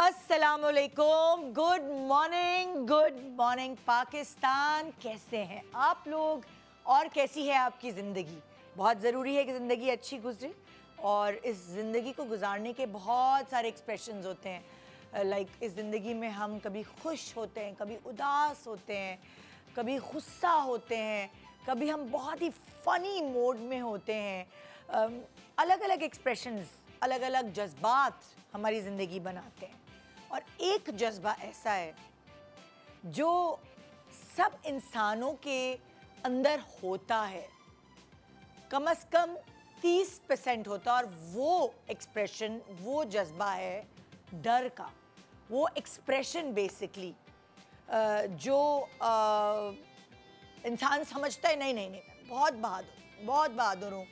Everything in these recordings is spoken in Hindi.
अस्सलामुअलैकुम, गुड मॉर्निंग पाकिस्तान। कैसे हैं आप लोग और कैसी है आपकी ज़िंदगी? बहुत ज़रूरी है कि ज़िंदगी अच्छी गुजरे और इस ज़िंदगी को गुजारने के बहुत सारे एक्सप्रेशंस होते हैं। लाइक इस ज़िंदगी में हम कभी खुश होते हैं, कभी उदास होते हैं, कभी गुस्सा होते हैं, कभी हम बहुत ही फ़नी मोड में होते हैं। अलग अलग एक्सप्रेशंस, अलग अलग जज्बात हमारी ज़िंदगी बनाते हैं और एक जज्बा ऐसा है जो सब इंसानों के अंदर होता है, कम से कम 30% होता है, और वो एक्सप्रेशन, वो जज्बा है डर का। वो एक्सप्रेशन बेसिकली जो इंसान समझता है नहीं नहीं नहीं मैं बहुत बहादुर हूँ,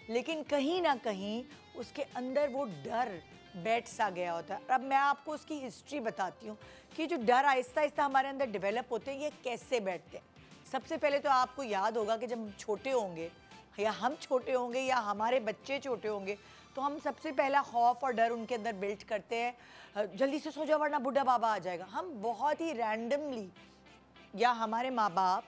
लेकिन कहीं ना कहीं उसके अंदर वो डर बैठ सा गया होता है। अब मैं आपको उसकी हिस्ट्री बताती हूँ कि जो डर आहिस्ता आहिस्ता हमारे अंदर डेवलप होते हैं, ये कैसे बैठते हैं। सबसे पहले तो आपको याद होगा कि जब हम छोटे होंगे या हम छोटे होंगे या हमारे बच्चे छोटे होंगे तो हम सबसे पहला खौफ और डर उनके अंदर बिल्ड करते हैं, जल्दी से सो जाओ वरना बुढ़ा बाबा आ जाएगा। हम बहुत ही रैंडमली या हमारे माँ बाप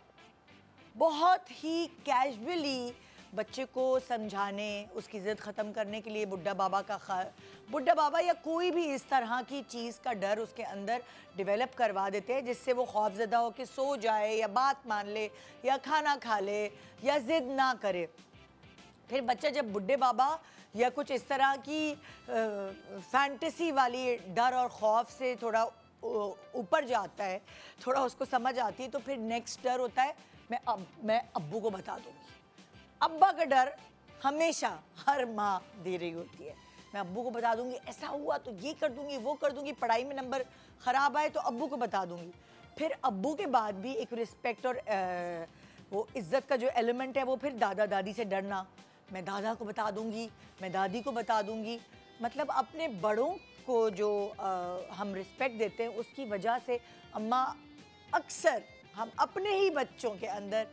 बहुत ही कैजुअली बच्चे को समझाने, उसकी ज़िद ख़त्म करने के लिए बुढ़ा बाबा या कोई भी इस तरह की चीज़ का डर उसके अंदर डेवलप करवा देते हैं, जिससे वो खौफज़दा हो कि सो जाए या बात मान ले या खाना खा ले या ज़िद ना करे। फिर बच्चा जब बुढ़े बाबा या कुछ इस तरह की फैंटेसी वाली डर और खौफ से थोड़ा ऊपर जाता है, थोड़ा उसको समझ आती है, तो फिर नेक्स्ट डर होता है मैं अब्बू को बता दूँगी। अब्बा का डर हमेशा हर माँ दे रही होती है, मैं अब्बू को बता दूंगी, ऐसा हुआ तो ये कर दूंगी, वो कर दूंगी, पढ़ाई में नंबर ख़राब आए तो अब्बू को बता दूंगी। फिर अब्बू के बाद भी एक रिस्पेक्ट और वो इज़्ज़त का जो एलिमेंट है, वो फिर दादा दादी से डरना, मैं दादा को बता दूंगी, मैं दादी को बता दूंगी। मतलब अपने बड़ों को जो हम रिस्पेक्ट देते हैं, उसकी वजह से अम्मा अक्सर हम अपने ही बच्चों के अंदर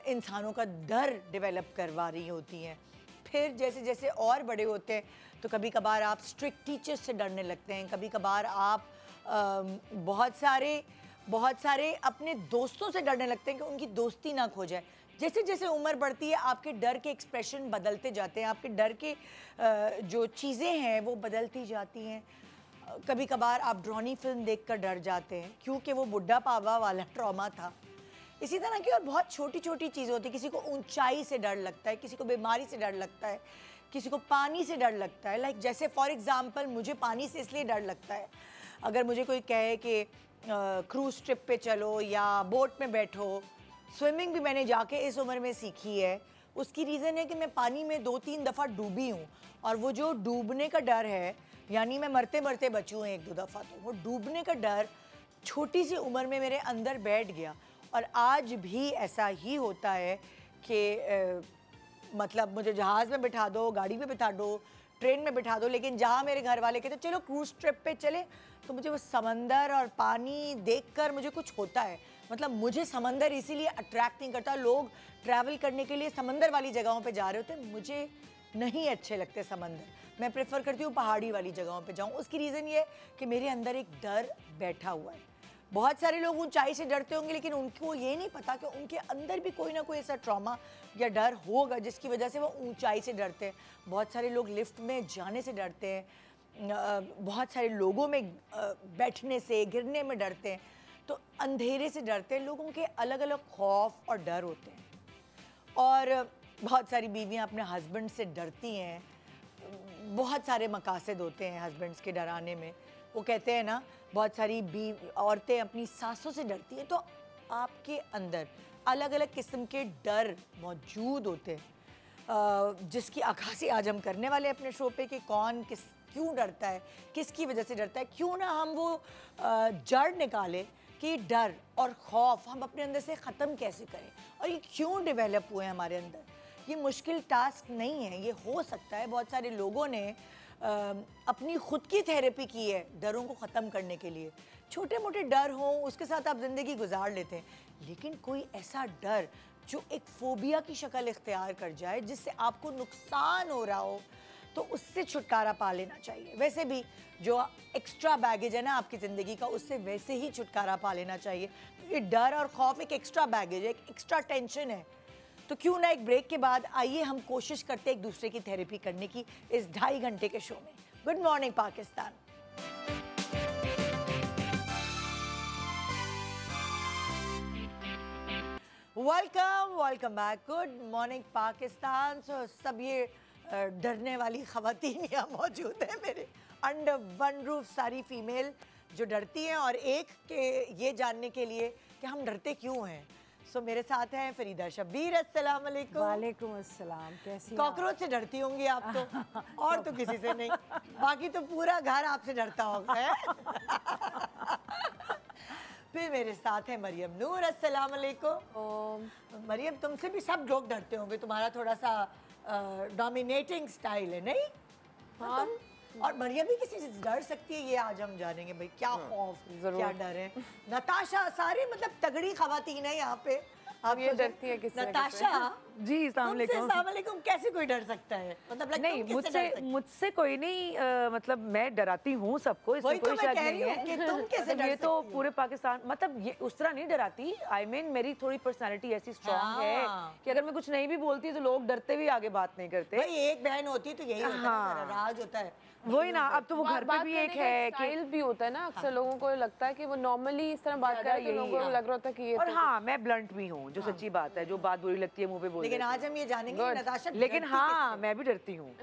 इंसानों का डर डेवलप करवा रही होती हैं। फिर जैसे जैसे और बड़े होते हैं तो कभी कभार आप स्ट्रिक्ट टीचर्स से डरने लगते हैं, कभी कभार आप बहुत सारे अपने दोस्तों से डरने लगते हैं कि उनकी दोस्ती ना खो जाए। जैसे जैसे उम्र बढ़ती है आपके डर के एक्सप्रेशन बदलते जाते हैं, आपके डर के जो चीज़ें हैं वो बदलती जाती हैं। कभी कभार आप ड्रानी फिल्म देखकर डर जाते हैं क्योंकि वो बुढ़ा पावा वाला ट्रॉमा था। इसी तरह की और बहुत छोटी छोटी चीज़ें होती है। किसी को ऊंचाई से डर लगता है, किसी को बीमारी से डर लगता है, किसी को पानी से डर लगता है। लाइक जैसे फॉर एग्ज़ाम्पल मुझे पानी से इसलिए डर लगता है, अगर मुझे कोई कहे कि क्रूज़ ट्रिप पे चलो या बोट में बैठो, स्विमिंग भी मैंने जाके इस उम्र में सीखी है। उसकी रीज़न है कि मैं पानी में 2-3 दफ़ा डूबी हूँ, और वो जो डूबने का डर है, यानी मैं मरते मरते बची हूँ 1-2 दफ़ा, तो वो डूबने का डर छोटी सी उम्र में मेरे अंदर बैठ गया। और आज भी ऐसा ही होता है कि मतलब मुझे जहाज़ में बिठा दो, गाड़ी में बिठा दो, ट्रेन में बिठा दो, लेकिन जहाँ मेरे घर वाले कहते चलो क्रूज़ ट्रिप पे चले, तो मुझे वो समंदर और पानी देखकर मुझे कुछ होता है। मतलब मुझे समंदर इसीलिए अट्रैक्ट नहीं करता। लोग ट्रैवल करने के लिए समंदर वाली जगहों पे जा रहे होते हैं, मुझे नहीं अच्छे लगते समंदर। मैं प्रेफर करती हूँ पहाड़ी वाली जगहों पे जाऊँ। उसकी रीज़न ये है कि मेरे अंदर एक डर बैठा हुआ है। बहुत सारे लोग ऊंचाई से डरते होंगे, लेकिन उनको ये नहीं पता कि उनके अंदर भी कोई ना कोई ऐसा ट्रॉमा या डर होगा जिसकी वजह से वो ऊंचाई से डरते हैं। बहुत सारे लोग लिफ्ट में जाने से डरते हैं, बहुत सारे लोगों में बैठने से, गिरने में डरते हैं, तो अंधेरे से डरते हैं। लोगों के अलग अलग खौफ और डर होते हैं। और बहुत सारी बीवियाँ अपने हस्बैंड से डरती हैं। बहुत सारे मकासद होते हैं हस्बैंड्स के डराने में। वो कहते हैं ना, बहुत सारी औरतें अपनी सासों से डरती हैं। तो आपके अंदर अलग अलग किस्म के डर मौजूद होते हैं, जिसकी अक्कासी आज हम करने वाले अपने शो पे कि कौन क्यों डरता है, किसकी वजह से डरता है। क्यों ना हम वो जड़ निकालें कि डर और खौफ हम अपने अंदर से ख़त्म कैसे करें और ये क्यों डेवलप हुए हैं हमारे अंदर। ये मुश्किल टास्क नहीं है, ये हो सकता है। बहुत सारे लोगों ने अपनी खुद की थेरेपी की है डरों को ख़त्म करने के लिए। छोटे मोटे डर हों, उसके साथ आप ज़िंदगी गुजार लेते हैं, लेकिन कोई ऐसा डर जो एक फोबिया की शक्ल इख्तियार कर जाए, जिससे आपको नुकसान हो रहा हो, तो उससे छुटकारा पा लेना चाहिए। वैसे भी जो एक्स्ट्रा बैगेज है ना आपकी ज़िंदगी का, उससे वैसे ही छुटकारा पा लेना चाहिए, क्योंकि डर और खौफ एक एक्स्ट्रा बैगेज है, एक एक्स्ट्रा टेंशन है। तो क्यों ना एक ब्रेक के बाद आइए हम कोशिश करते हैं एक दूसरे की थेरेपी करने की इस 2.5 घंटे के शो में। Good morning Pakistan. Welcome back. Good morning Pakistan. So सब ये डरने वाली खवातीन यहाँ मौजूद है मेरे अंडर वन रूफ, सारी फीमेल जो डरती हैं, और एक के ये जानने के लिए कि हम डरते क्यों हैं। सो मेरे साथ हैं फरीदा शब्बीर। अस्सलाम वालेकुम। वालेकुम अस्सलाम। कैसी? कॉकरोच से डरती होंगी आप तो, और तो किसी से नहीं, बाकी तो पूरा घर आपसे डरता होगा। फिर मेरे साथ है मरियम नूर। अस्सलाम वालेकुम। मरियम, तुमसे भी सब लोग डरते होंगे, तुम्हारा थोड़ा सा डोमिनेटिंग स्टाइल है, नहीं? हाँ। और मरियम भी किसी से डर सकती है, ये आज हम जानेंगे भाई क्या खौफ, क्या डर है। नताशा, सारी मतलब तगड़ी खवातीन है यहाँ पे। अब ये डरती है किसी नताशा जी, अस्सलाम वालेकुम। कैसे कोई डर सकता है? मतलब नहीं, मुझसे कोई नहीं, मतलब मैं डराती हूँ सबको, इसमें कोई शक नहीं है कि तुम कैसे डर ये तो पूरे पाकिस्तान, मतलब ये उस तरह नहीं डराती। आई मीन मेरी थोड़ी पर्सनालिटी ऐसी स्ट्रांग है कि अगर मैं कुछ नहीं भी बोलती तो लोग डरते भी आगे बात नहीं करते। भाई एक बहन होती है तो यही होता है, राज होता है वही ना। अब तो वो घर पे भी एक है स्टाइल भी होता है ना, अक्सर लोगों को लगता है कि वो नॉर्मली इस तरह बात कर रहे हैं, तो लोगों को लग रहा होता है कि ये। और हाँ, मैं ब्लंट भी हूँ, जो सच्ची बात है, जो बात बुरी लगती है मुंह पे बोल। लेकिन आज हम ये जानेंगे नताशा, लेकिन हाँ मैं भी डरती हूँ।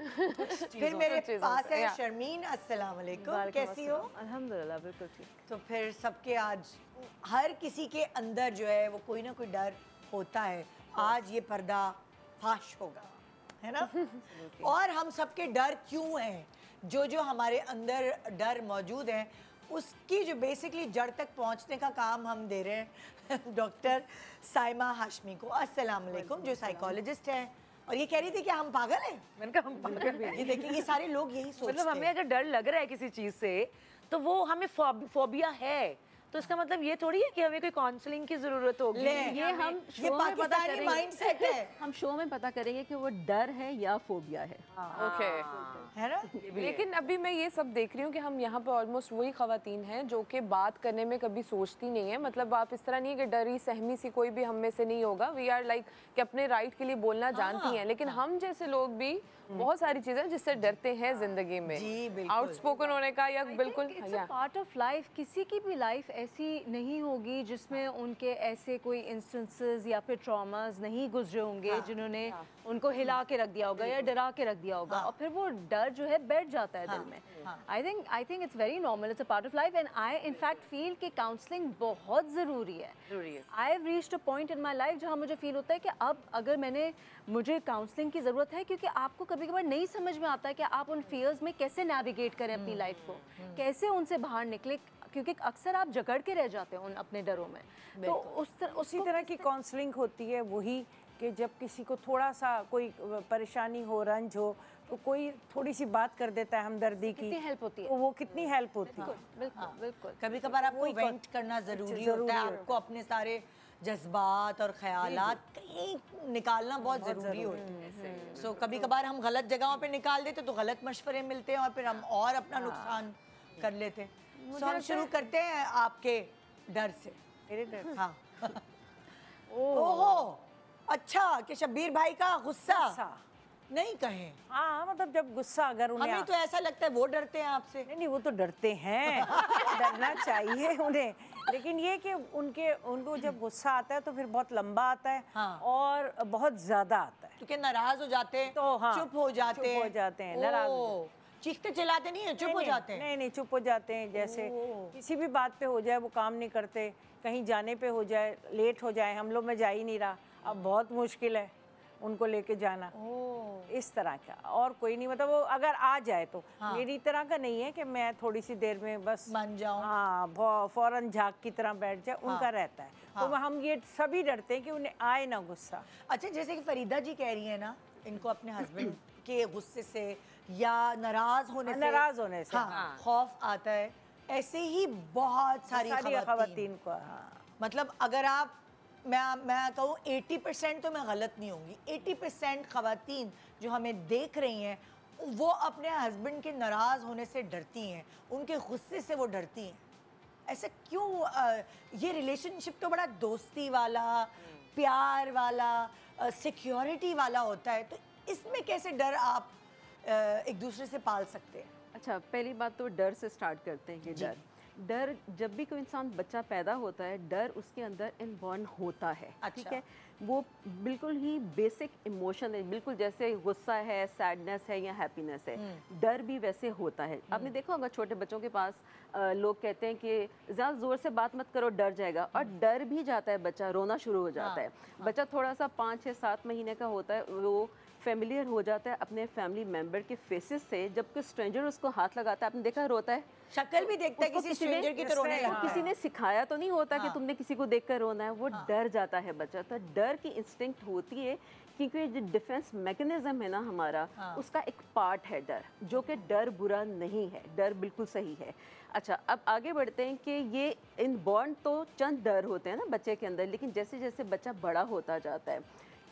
फिर मेरे पास है शर्मीन। अस्सलाम वालेकुम, कैसी हो? अल्हम्दुलिल्लाह, बिल्कुल ठीक। तो फिर सबके आज हर किसी के अंदर जो है वो कोई ना कोई डर होता है। आज ये पर्दा फाश होगा, है ना? और हम सबके डर क्यों हैं, जो हमारे अंदर डर मौजूद है, उसकी जो बेसिकली जड़ तक पहुंचने का काम हम दे रहे हैं डॉक्टर साइमा हाशमी को। अस्सलाम वालेकुम, जो साइकोलॉजिस्ट हैं। और ये कह रही थी कि हम पागल हैं। मैंने कहा हम पागल हैं। ये देखिए, ये सारे लोग यही सोचते हैं। मतलब हमें अगर डर लग रहा है किसी चीज से तो वो हमें फोबिया है, तो इसका मतलब ये थोड़ी है कि हमें कोई काउंसलिंग की जरूरत होगी। ये हम ये पाकिस्तानी माइंडसेट है। हम शो में पता करेंगे कि वो डर है या फोबिया है। ओके, है ना? लेकिन अभी मैं ये सब देख रही हूँ कि हम यहाँ पे ऑलमोस्ट वही खवातीन हैं जो कि बात करने में कभी सोचती नहीं है। मतलब आप इस तरह नहीं है कि डरी सहमी सी कोई भी हम में से नहीं होगा। वी आर लाइक कि अपने राइट के लिए बोलना जानती हैं, लेकिन हम जैसे लोग भी बहुत सारी चीजें जिससे डरते हैं जिंदगी में, आउटस्पोकन होने का या बिल्कुल पार्ट ऑफ लाइफ। किसी की भी लाइफ ऐसी नहीं होगी जिसमें उनके ऐसे कोई इंस्टेंसेस या फिर ट्रॉमास नहीं गुजरे होंगे जिन्होंने उनको हिला के रख दिया होगा या डरा के रख दिया होगा, और फिर वो डर जो है बैठ जाता है दिल में। I think it's very normal, it's a part of life, and I in fact feel कि काउंसलिंग बहुत ज़रूरी है। I have reached a point in my life जहाँ मुझे फील होता है कि अब अगर मुझे काउंसलिंग की ज़रूरत है, क्योंकि आपको कभी कभार नहीं समझ में आता है कि आप उन फियर्स में कैसे नेविगेट करें अपनी लाइफ को, कैसे उनसे बाहर निकले, क्योंकि अक्सर आप जकड़ के रह जाते हैं उन अपने डरों में। तो उसी तरह की काउंसलिंग होती है वही कि जब किसी को थोड़ा सा कोई परेशानी हो, रंज हो, तो कोई थोड़ी सी बात कर देता है हमदर्दी की, कितनी हेल्प होती है, तो वो कितनी हेल्प होती है। बिल्कुल बिल्कुल। कभी कभार आपको वेंट करना जरूरी होता है, आपको अपने सारे जज्बात और ख्यालात कहीं निकालना बहुत ज़रूरी होता है। सो कभी कभार हम गलत जगहों पे निकाल देते तो गलत मशवरे मिलते हैं और फिर हम और अपना नुकसान कर लेते हैं। सो हम शुरू करते हैं आपके डर से। मेरे डर? हाँ। ओहो, अच्छा, कि शब्बीर भाई का गुस्सा नहीं कहें। हाँ, मतलब जब गुस्सा अगर उन्हें, हमें तो ऐसा लगता है वो डरते हैं आपसे। नहीं, वो तो डरते हैं। डरना चाहिए उन्हें, लेकिन ये कि उनको जब गुस्सा आता है तो फिर बहुत लंबा आता है। हाँ। और बहुत ज्यादा आता है, क्योंकि नाराज हो जाते हैं तो हाँ, चुप हो जाते हैं, नाराज हो जाते हैं। चीखते चिल्लाते नहीं है, चुप हो जाते हैं। नहीं, चुप हो जाते हैं। जैसे किसी भी बात पे हो जाए, वो काम नहीं करते, कहीं जाने पे हो जाए, लेट हो जाए, हम लोग में जा ही नहीं रहा, अब बहुत मुश्किल है उनको लेके जाना, इस तरह का। और कोई नहीं, मतलब वो अगर आ जाए तो मेरी तरह का नहीं है कि मैं थोड़ी सी देर में बस मान जाऊं। हाँ, फौरन झाग की तरह बैठ जाए, उनका रहता है। तो हम ये सभी डरते हैं कि उन्हें आए ना गुस्सा। अच्छा, जैसे कि फरीदा जी कह रही है ना, इनको अपने हस्बैंड के गुस्से से या नाराज होने से खौफ आता है, ऐसे ही बहुत सारी खवातीन को। मतलब अगर आप मैं कहूँ 80% तो मैं गलत नहीं होंगी, 80% खवातीन जो हमें देख रही हैं वो अपने हस्बैंड के नाराज़ होने से डरती हैं, उनके गुस्से से वो डरती हैं। ऐसा क्यों? ये रिलेशनशिप तो बड़ा दोस्ती वाला, प्यार वाला, सिक्योरिटी वाला होता है, तो इसमें कैसे डर आप एक दूसरे से पाल सकते हैं? अच्छा, पहली बात तो डर से स्टार्ट करते हैं कि डर जब भी कोई इंसान बच्चा पैदा होता है, डर उसके अंदर इनबॉर्न होता है। ठीक अच्छा। है, वो बिल्कुल ही बेसिक इमोशन है, बिल्कुल जैसे गुस्सा है, सैडनेस है या हैप्पीनेस है, डर भी वैसे होता है। आपने देखा होगा छोटे बच्चों के पास लोग कहते हैं कि ज़्यादा ज़ोर से बात मत करो, डर जाएगा, और डर भी जाता है बच्चा, रोना शुरू हो जाता है। बच्चा थोड़ा सा 5, 6, 7 महीने का होता है, वो फेमिलियर हो जाता है अपने फैमिली मेंबर के फेसेस से। जब कोई स्ट्रेंजर उसको हाथ लगाता है, आपने देखा रोता है, शक्ल भी देखता है उसको किसी किसी ने- स्ट्रेंजर की, तो रोने उसको लगता किसी है। ने सिखाया तो नहीं होता कि तुमने किसी को देखकर रोना है, वो डर जाता है बच्चा। तो डर की इंस्टिंक्ट होती है, क्योंकि जो डिफेंस मैकेनिज्म है ना हमारा, उसका एक पार्ट है डर, जो कि डर बुरा नहीं है, डर बिल्कुल सही है। अच्छा, अब आगे बढ़ते हैं कि ये इनबॉर्न तो चंद डर होते हैं ना बच्चे के अंदर, लेकिन जैसे जैसे बच्चा बड़ा होता जाता है,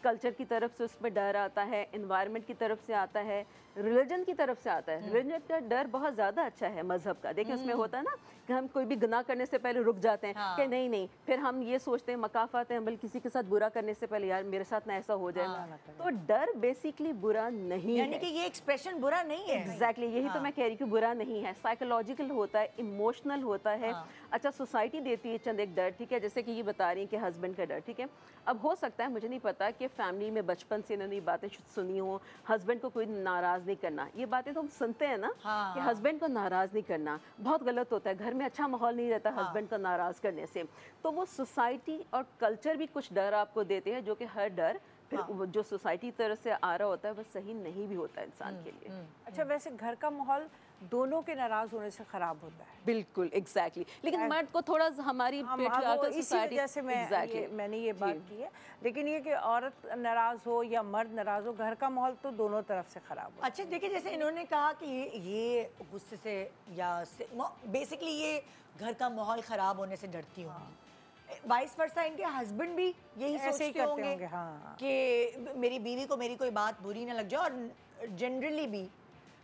कल्चर की तरफ से उसमें डर आता है, एनवायरनमेंट की तरफ से आता है, रिलीजन की तरफ से आता है। रिलीजन का डर बहुत ज़्यादा अच्छा है, मजहब का। देखिए उसमें होता है ना कि हम कोई भी गुनाह करने से पहले रुक जाते हैं कि नहीं नहीं, फिर हम ये सोचते हैं, मकाफात हैं, बल्कि किसी के साथ बुरा करने से पहले यार मेरे साथ ना ऐसा हो जाए। तो डर बेसिकली बुरा नहीं यानी है। कि ये एक्सप्रेशन बुरा नहीं है। एग्जैक्टली, यही तो मैं कह रही हूँ कि बुरा नहीं है, साइकोलॉजिकल होता है, इमोशनल होता है। अच्छा, सोसाइटी देती है चंद एक डर, ठीक है, जैसे कि ये बता रही हैं कि हस्बैंड का डर, ठीक है। अब हो सकता है, मुझे नहीं पता कि फैमिली में बचपन से इन्होंने ये बातें सुनी हो, हस्बैंड को कोई नाराज़ नहीं करना। ये बातें तो हम सुनते हैं ना कि हस्बैंड को नाराज़ नहीं करना, बहुत गलत होता है, घर में अच्छा माहौल नहीं रहता हस्बैंड को नाराज़ करने से। तो वो सोसाइटी और कल्चर भी कुछ डर आपको देते हैं, जो कि हर डर फिर वो जो सोसाइटी की तरफ से आ रहा होता है वो सही नहीं भी होता है इंसान के लिए। अच्छा, वैसे घर का माहौल दोनों के नाराज होने से खराब होता है। बिल्कुल, एग्जैक्टली, लेकिन मर्द को थोड़ा हमारी patriarchal इसी society- वजह से मैंने ये बात की है। लेकिन ये कि औरत नाराज हो या मर्द नाराज हो, घर का माहौल तो दोनों तरफ से खराब हो। अच्छा, देखिए जैसे इन्होंने कहा कि ये गुस्से से या बेसिकली ये घर का माहौल खराब होने से डरती होंगी। वाइस वर्सा इनके हस्बैंड भी यही ऐसे ही सोचते करते होंगे होंगे, हाँ। कि मेरी बीवी को मेरी कोई बात बुरी ना लग जाए, और जनरली भी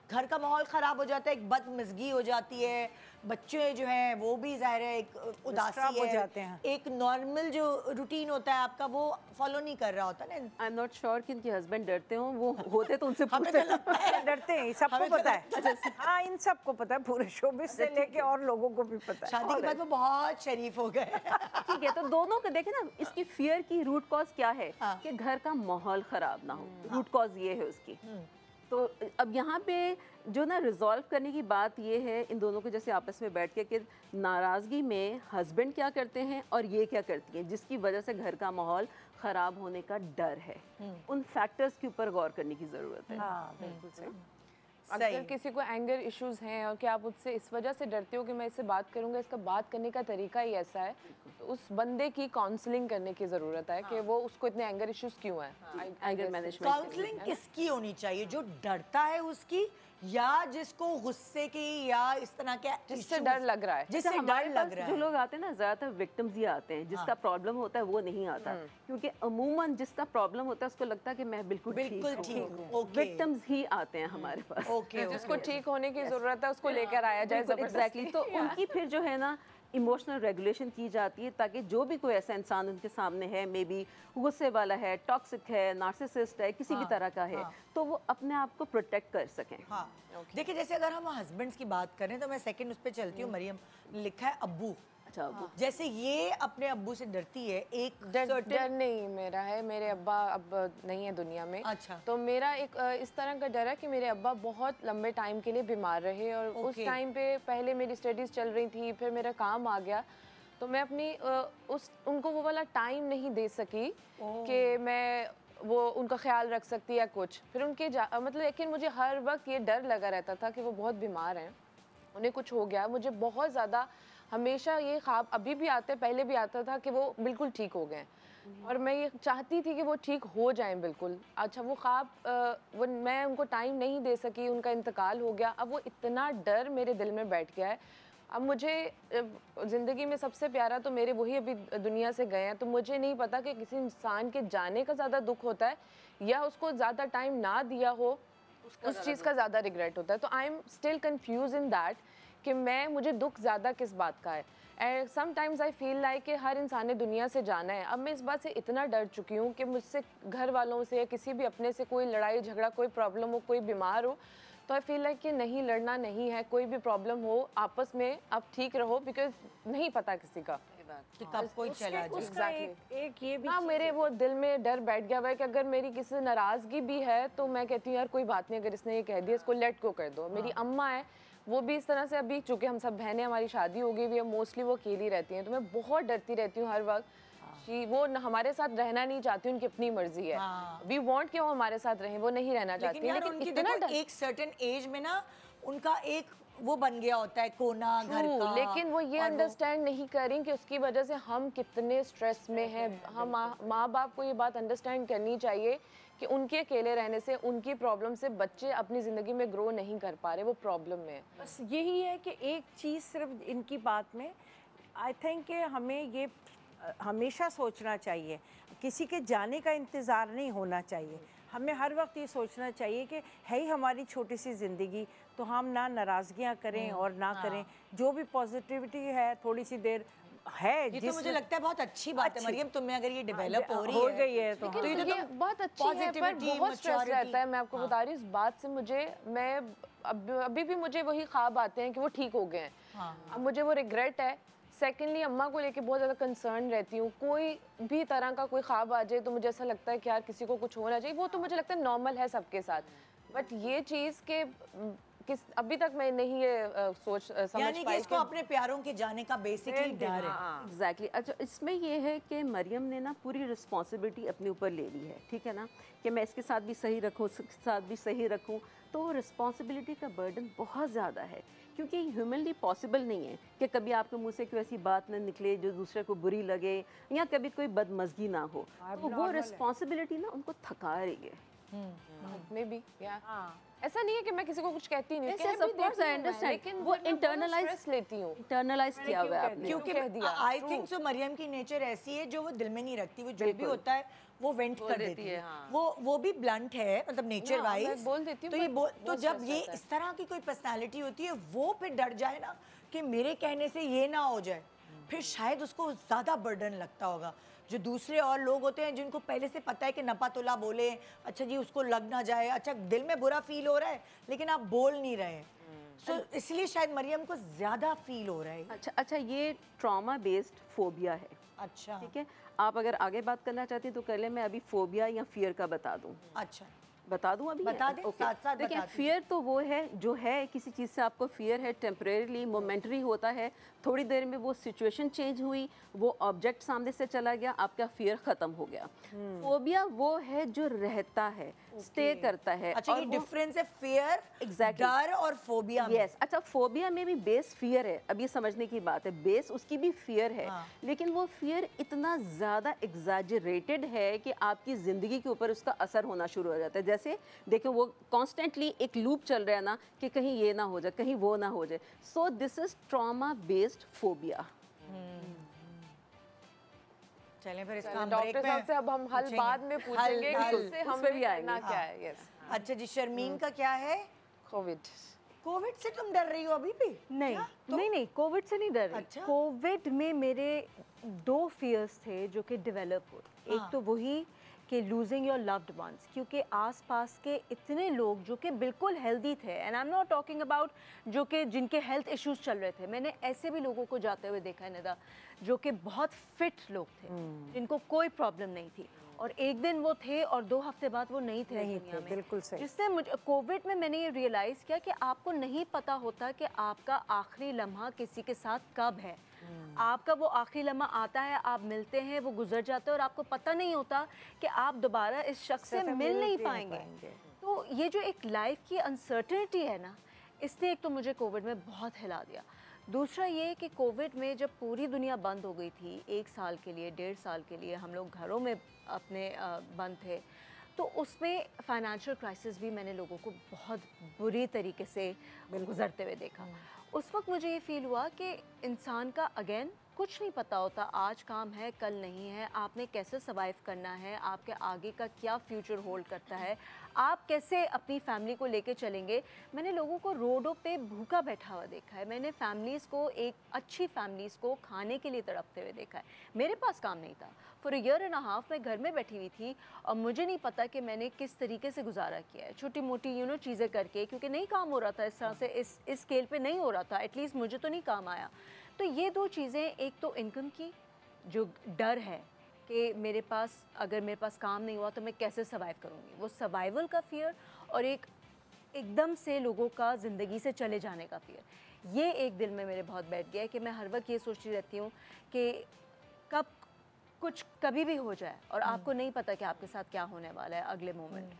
घर का माहौल ख़राब हो जाता है, एक बदमज़गी हो जाती है, बच्चे जो हैं वो भी ज़ाहिर है एक उदासी Disturb हो है, जाते हैं। एक नॉर्मल जो रूटीन होता है आपका वो फॉलो नहीं कर रहा होता ना। आई एम नॉट श्योर कि इनके हस्बैंड डरते हों, वो होते तो उनसे हमें पूछते तो लगता है डरते हैं, सबको हमें तो पता है। हाँ, इन सबको पता है, पूरे शोबिस से लेके और लोगों को भी पता है। शादी के बाद वो बहुत शरीफ हो गए। ठीक है, तो दोनों के देखें ना, इसकी फियर की रूट कॉज क्या है कि घर का माहौल खराब ना हो, रूट कॉज ये है उसकी। तो अब यहाँ पे जो ना रिजॉल्व करने की बात ये है इन दोनों को, जैसे आपस में बैठ के कि नाराज़गी में हस्बैंड क्या करते हैं और ये क्या करती हैं, जिसकी वजह से घर का माहौल ख़राब होने का डर है। उन फैक्टर्स के ऊपर गौर करने की ज़रूरत है। हाँ, बिल्कुल सही। अगर किसी को एंगर इश्यूज हैं और कि आप उससे इस वजह से डरते हो कि मैं इससे बात करूंगा, इसका बात करने का तरीका ही ऐसा है, तो उस बंदे की काउंसलिंग करने की ज़रूरत है कि वो उसको इतने एंगर इश्यूज क्यों हैं। एंगर मैनेजमेंट काउंसलिंग किसकी होनी चाहिए? जो डरता है उसकी, या जिसको गुस्से की या इस तरह के जिससे issues- डर लग रहा है। जिससे हमारे डर पास लग रहा जो है। लोग आते हैं ना, ज़्यादातर विक्टिम्स ही आते हैं, जिसका प्रॉब्लम होता है वो नहीं आता, क्योंकि अमूमन जिसका प्रॉब्लम होता है उसको लगता है कि मैं बिल्कुल बिल्कुल ठीक ठीक हूँ। हूँ। ओके विक्टिम्स ही आते हैं हमारे पास। ओके जिसको ठीक होने की ज़रूरत है उसको लेकर आया जाए एग्जैक्टली, जबरदस्ती। तो उनकी फिर जो है ना इमोशनल रेगुलेशन की जाती है, ताकि जो भी कोई ऐसा इंसान उनके सामने है, मे बी गुस्से वाला है, टॉक्सिक है, नार्सिसिस्ट है, किसी भी तरह का है, तो वो अपने आप को प्रोटेक्ट कर सकें। हाँ, देखिए जैसे अगर हम हस्बैंड्स की बात करें तो मैं सेकंड उस पर चलती हूँ। मरियम ने लिखा है अब्बू। अच्छा, वो जैसे ये अपने अब्बू से डरती है, एक डर certain- नहीं मेरा है, मेरे अब्बा अब नहीं है दुनिया में। अच्छा। तो मेरा एक इस तरह का डर है कि मेरे अब्बा बहुत लंबे टाइम के लिए बीमार रहे, और उस Okay. टाइम पे पहले मेरी स्टडीज़ चल रही थी, फिर मेरा काम आ गया, तो मैं अपनी उनको वो वाला टाइम नहीं दे सकी कि मैं वो उनका ख्याल रख सकती या कुछ। फिर उनके मतलब, लेकिन मुझे हर वक्त ये डर लगा रहता था कि वो बहुत बीमार हैं, उन्हें कुछ हो गया। मुझे बहुत ज़्यादा हमेशा ये ख्वाब अभी भी आते, पहले भी आता था कि वो बिल्कुल ठीक हो गए, और मैं ये चाहती थी कि वो ठीक हो जाएं बिल्कुल। अच्छा, वो ख्वाब वो मैं उनको टाइम नहीं दे सकी, उनका इंतकाल हो गया। अब वो इतना डर मेरे दिल में बैठ गया है। अब मुझे ज़िंदगी में सबसे प्यारा तो मेरे वही अभी दुनिया से गए हैं, तो मुझे नहीं पता कि किसी इंसान के जाने का ज़्यादा दुख होता है या उसको ज़्यादा टाइम ना दिया हो उस चीज़ का ज़्यादा रिग्रेट होता है। तो I am still confuse in that कि मुझे दुख ज़्यादा किस बात का है। And sometimes I feel like कि हर इंसान ने दुनिया से जाना है। अब मैं इस बात से इतना डर चुकी हूँ कि मुझसे घर वालों से या किसी भी अपने से कोई लड़ाई झगड़ा, कोई प्रॉब्लम हो, कोई बीमार हो, तो आई फील लाइक कि नहीं, लड़ना नहीं है। कोई भी प्रॉब्लम हो आपस में आप ठीक रहो, बिकॉज नहीं पता किसी का कि कब कोई चला जाए। उसका एक ये भी हाँ, मेरे वो दिल में डर बैठ गया हुआ है कि अगर मेरी किसी से नाराज़गी भी है तो मैं कहती हूँ यार कोई बात नहीं, अगर इसने ये कह दिया इसको लेट को कर दो। मेरी अम्मा है, वो भी इस तरह से, अभी चूँकि हम सब बहनें, हमारी शादी हो गई हुई है, मोस्टली वो अकेली रहती हैं, तो मैं बहुत डरती रहती हूँ हर वक्त। वो हमारे साथ रहना नहीं चाहती, उनकी अपनी मर्जी है। वी वांट कि वो हमारे साथ रहें, वो नहीं रहना चाहती। लेकिन इतना एक सर्टेन एज में ना उनका एक वो बन गया होता है कोना घर का, लेकिन वो ये अंडरस्टैंड नहीं करें कि उसकी वजह से हम कितने स्ट्रेस में हैं। हम माँ बाप को ये बात अंडरस्टैंड करनी चाहिए कि उनके अकेले रहने से, उनकी प्रॉब्लम से बच्चे अपनी ज़िंदगी में ग्रो नहीं कर पा रहे, वो प्रॉब्लम में है। बस यही है कि एक चीज़ सिर्फ इनकी बात में आई थिंक कि हमें ये हमेशा सोचना चाहिए, किसी के जाने का इंतज़ार नहीं होना चाहिए। हमें हर वक्त ये सोचना चाहिए कि है ही हमारी छोटी सी ज़िंदगी, तो हम ना नाराज़गियाँ करें और ना करें। जो भी पॉजिटिविटी है थोड़ी सी देर है, ये तो मुझे लगता है बहुत अच्छी बात है मरियम, तुम्हें अगर ये डेवलप हो गई है तो ये तो बहुत अच्छी है, पर बहुत स्ट्रेस रहता है। मैं आपको बता रही हूँ, इस बात से मैं अभी भी मुझे वही ख्वाब आते हैं कि वो ठीक हो गए हैं। अब मुझे वो रिग्रेट है। सेकेंडली, अम्मा को लेके बहुत ज़्यादा कंसर्न रहती हूँ। कोई भी तरह का कोई ख्वाब आ जाए तो मुझे ऐसा लगता है कि यार किसी को कुछ होना चाहिए। वो तो मुझे लगता है नॉर्मल है सबके साथ, बट ये चीज़ के अभी तक मैं नहीं ये समझ यानी कि इसको अपने प्यारों के जाने का बेसिकली डर है। एग्जैक्टली। अच्छा, इसमें ये है कि मरियम ने ना पूरी रिस्पॉन्सिबिलिटी अपने ऊपर ले ली है, ठीक है ना, कि मैं इसके साथ भी सही रखूँ, उसके साथ भी सही रखूँ। तो रिस्पॉन्सिबिलिटी का बर्डन बहुत ज़्यादा है, क्योंकि ह्यूमनली पॉसिबल नहीं है कि कभी आपके मुंह से कोई ऐसी बात ना निकले जो दूसरे को बुरी लगे, या कभी कोई बदमज़गी ना हो। तो वो रिस्पॉन्सिबिलिटी ना उनको थका रही है। मे बी ऐसा नहीं है कि मैं किसी को कुछ कहती नहीं हूँ, लेकिन वो इंटरनलाइज लेती हूँ, इंटरनलाइज किया हुआ है आपने। क्योंकि आई थिंक सो मरियम की नेचर ऐसी है जो वो दिल में नहीं रखती, वो जो भी होता है वो वेंट कर देती है। वो भी ब्लंट है, मतलब नेचर वाइज बोल देती हूँ। तो ये तो जब ये इस तरह की कोई पर्सनालिटी होती है, वो फिर डर जाए ना कि मेरे कहने से ये ना हो जाए, फिर शायद उसको ज़्यादा बर्डन लगता होगा। जो दूसरे और लोग होते हैं जिनको पहले से पता है कि नपा तोला बोले, अच्छा जी उसको लग ना जाए, अच्छा दिल में बुरा फील हो रहा है लेकिन आप बोल नहीं रहे, सो इसलिए शायद मरियम को ज़्यादा फील हो रहा है। अच्छा, ये ट्रॉमा बेस्ड फोबिया है। अच्छा, ठीक है, आप अगर आगे बात करना चाहती हैं तो कर लें, मैं अभी फोबिया या फियर का बता दूं। अच्छा, बता दूं अभी? बता दें, साथ साथ देखिए, फियर तो वो है जो है, किसी चीज़ से आपको फियर है, टेम्परेरीली मोमेंटरी होता है, थोड़ी देर में वो सिचुएशन चेंज हुई, वो ऑब्जेक्ट सामने से चला गया, आपका फियर ख़त्म हो गया। फोबिया वो है जो रहता है, स्टे करता है। अच्छा, ये डिफरेंस है फियर, एग्जैक्टली, डर और फोबिया में। यस। अच्छा, फोबिया में भी बेस फियर है, अब ये समझने की बात है, बेस उसकी भी फियर है। लेकिन वो फियर इतना ज़्यादा एग्जैजरेटेड है कि आपकी ज़िंदगी के ऊपर उसका असर होना शुरू हो जाता है। जैसे देखो, वो कॉन्स्टेंटली एक लूप चल रहा है ना कि कहीं ये ना हो जाए, कहीं वो ना हो जाए। So this is trauma based phobia. चलें फिर इसका हम डॉक्टर साहब से अब हम हल बाद में पूछेंगे कि इससे हमें भी करना क्या है। यस। अच्छा जी, शर्मीन का क्या है? कोविड से तुम डर रही हो अभी भी? नहीं नहीं, कोविड से नहीं डर रही। अच्छा? कोविड में मेरे 2 फियर्स थे जो कि डेवलप हुए। एक तो वही कि लूजिंग योर लव्ड वंस, क्योंकि आसपास के इतने लोग जो कि बिल्कुल हेल्दी थे, and I am not talking about जो कि जिनके हेल्थ इश्यूज चल रहे थे, मैंने ऐसे भी लोगों को जाते हुए देखा है निदा, जो कि बहुत फिट लोग थे, जिनको कोई प्रॉब्लम नहीं थी, और एक दिन वो थे और 2 हफ्ते बाद वो नहीं थे दुनिया में। बिल्कुल सही। जिससे मुझे कोविड में मैंने ये रियलाइज़ किया कि आपको नहीं पता होता कि आपका आखिरी लम्हा किसी के साथ कब है। आपका वो आखिरी लम्हा आता है, आप मिलते हैं, वो गुजर जाता है, और आपको पता नहीं होता कि आप दोबारा इस शख्स से मिल नहीं पाएंगे। तो ये जो एक लाइफ की अनसर्टेनिटी है ना, इसने एक तो मुझे कोविड में बहुत हिला दिया। दूसरा ये कि कोविड में जब पूरी दुनिया बंद हो गई थी 1 साल के लिए, 1.5 साल के लिए, हम लोग घरों में अपने बंद थे, तो उसमें फाइनेंशियल क्राइसिस भी मैंने लोगों को बहुत बुरी तरीके से गुजरते हुए देखा। उस वक्त मुझे ये फील हुआ कि इंसान का अगेन कुछ नहीं पता होता, आज काम है कल नहीं है, आपने कैसे सर्वाइव करना है, आपके आगे का क्या फ्यूचर होल्ड करता है, आप कैसे अपनी फैमिली को लेके चलेंगे। मैंने लोगों को रोडों पे भूखा बैठा हुआ देखा है, मैंने फैमिलीज़ को, एक अच्छी फैमिलीज़ को खाने के लिए तड़पते हुए देखा है। मेरे पास काम नहीं था, for a year and a half मैं घर में बैठी हुई थी और मुझे नहीं पता कि मैंने किस तरीके से गुजारा किया है, छोटी मोटी चीज़ें करके, क्योंकि नहीं काम हो रहा था इस तरह से, इस स्केल पे नहीं हो रहा था, एटलीस्ट मुझे तो नहीं काम आया। तो ये दो चीज़ें, एक तो इनकम की जो डर है कि मेरे पास, अगर मेरे पास काम नहीं हुआ तो मैं कैसे सर्वाइव करूँगी, वो सर्वाइवल का फियर, और एकदम से लोगों का ज़िंदगी से चले जाने का फियर, ये एक दिल में मेरे बहुत बैठ गया है कि मैं हर वक्त ये सोचती रहती हूँ कि कब कुछ कभी भी हो जाए और आपको नहीं पता कि आपके साथ क्या होने वाला है अगले मोमेंट।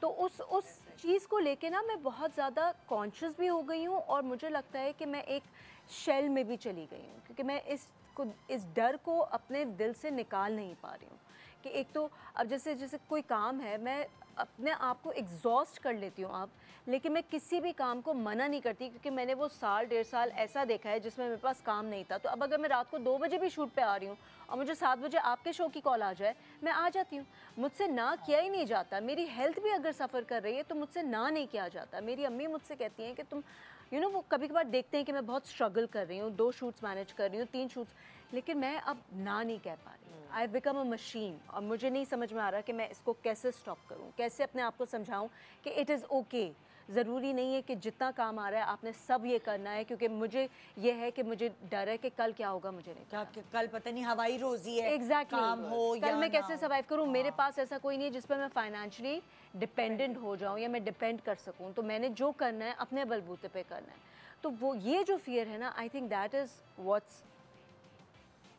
तो उस चीज़ को लेके ना मैं बहुत ज़्यादा कॉन्शियस भी हो गई हूँ, और मुझे लगता है कि मैं एक शेल में भी चली गई हूँ, क्योंकि मैं इस डर को अपने दिल से निकाल नहीं पा रही हूँ। कि एक तो अब जैसे कोई काम है, मैं अपने आप को एग्जॉस्ट कर लेती हूँ अब, लेकिन मैं किसी भी काम को मना नहीं करती, क्योंकि मैंने वो साल 1.5 साल ऐसा देखा है जिसमें मेरे पास काम नहीं था। तो अब अगर मैं रात को 2 बजे भी शूट पे आ रही हूँ और मुझे 7 बजे आपके शो की कॉल आ जाए, मैं आ जाती हूँ, मुझसे ना किया ही नहीं जाता। मेरी हेल्थ भी अगर सफ़र कर रही है तो मुझसे ना नहीं किया जाता। मेरी अम्मी मुझसे कहती हैं कि तुम वो कभी कभार देखते हैं कि मैं बहुत स्ट्रगल कर रही हूँ, 2 शूट्स मैनेज कर रही हूँ, 3 शूट्स, लेकिन मैं अब ना नहीं कह पा रही। आई बिकम अ मशीन, और मुझे नहीं समझ में आ रहा कि मैं इसको कैसे स्टॉप करूँ, कैसे अपने आप को समझाऊँ कि इट इज़ ओके। ज़रूरी नहीं है कि जितना काम आ रहा है आपने सब ये करना है, क्योंकि मुझे ये है कि मुझे डर है कि कल क्या होगा मुझे नहीं क्या कल पता नहीं हवाई रोजी है, एग्जैक्टली काम हो कल या मैं ना कैसे हो। सर्वाइव करूँ। मेरे पास ऐसा कोई नहीं है जिस पर मैं फाइनेंशियली डिपेंडेंट हो जाऊँ या मैं डिपेंड कर सकूँ। तो मैंने जो करना है अपने बलबूते पे करना है। तो वो ये जो फियर है ना, I think that is what's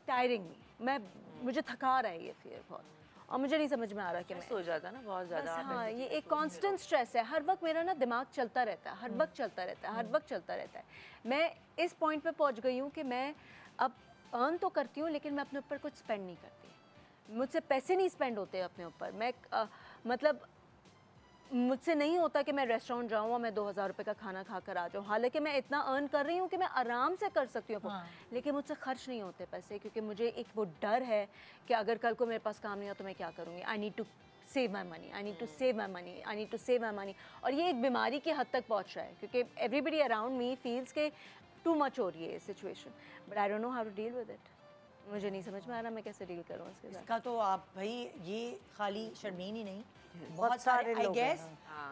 tiring me. मुझे थका रहा है ये फियर बहुत, और मुझे नहीं समझ में आ रहा कि मैं हो जाता ना बहुत ज़्यादा। हाँ, ये एक कांस्टेंट स्ट्रेस है। हर वक्त मेरा ना दिमाग चलता रहता है, हर वक्त चलता रहता है, हर वक्त चलता रहता है। मैं इस पॉइंट पे पहुंच गई हूँ कि मैं अब अर्न तो करती हूँ, लेकिन मैं अपने ऊपर कुछ स्पेंड नहीं करती। मुझसे पैसे नहीं स्पेंड होते अपने ऊपर। मैं मतलब मुझसे नहीं होता कि मैं रेस्टोरेंट जाऊँ और मैं 2000 रुपये का खाना खा कर आ जाऊँ, हालांकि मैं इतना अर्न कर रही हूँ कि मैं आराम से कर सकती हूँ। लेकिन मुझसे खर्च नहीं होते पैसे, क्योंकि मुझे एक वो डर है कि अगर कल को मेरे पास काम नहीं हो तो मैं क्या करूँगी। I need to save my money, I need to save my money, I need to save my money. और ये एक बीमारी की हद तक पहुँच रहा है, क्योंकि एवरीबडी अराउंड मी फील्स के टू मच हो रही है situation, but I don't know how to deal with it. मुझे नहीं समझ में आ रहा मैं कैसे डील करूँ इसके साथ। इसका तो आप भाई, ये खाली शर्मीन ही नहीं, बहुत सारे आई गेस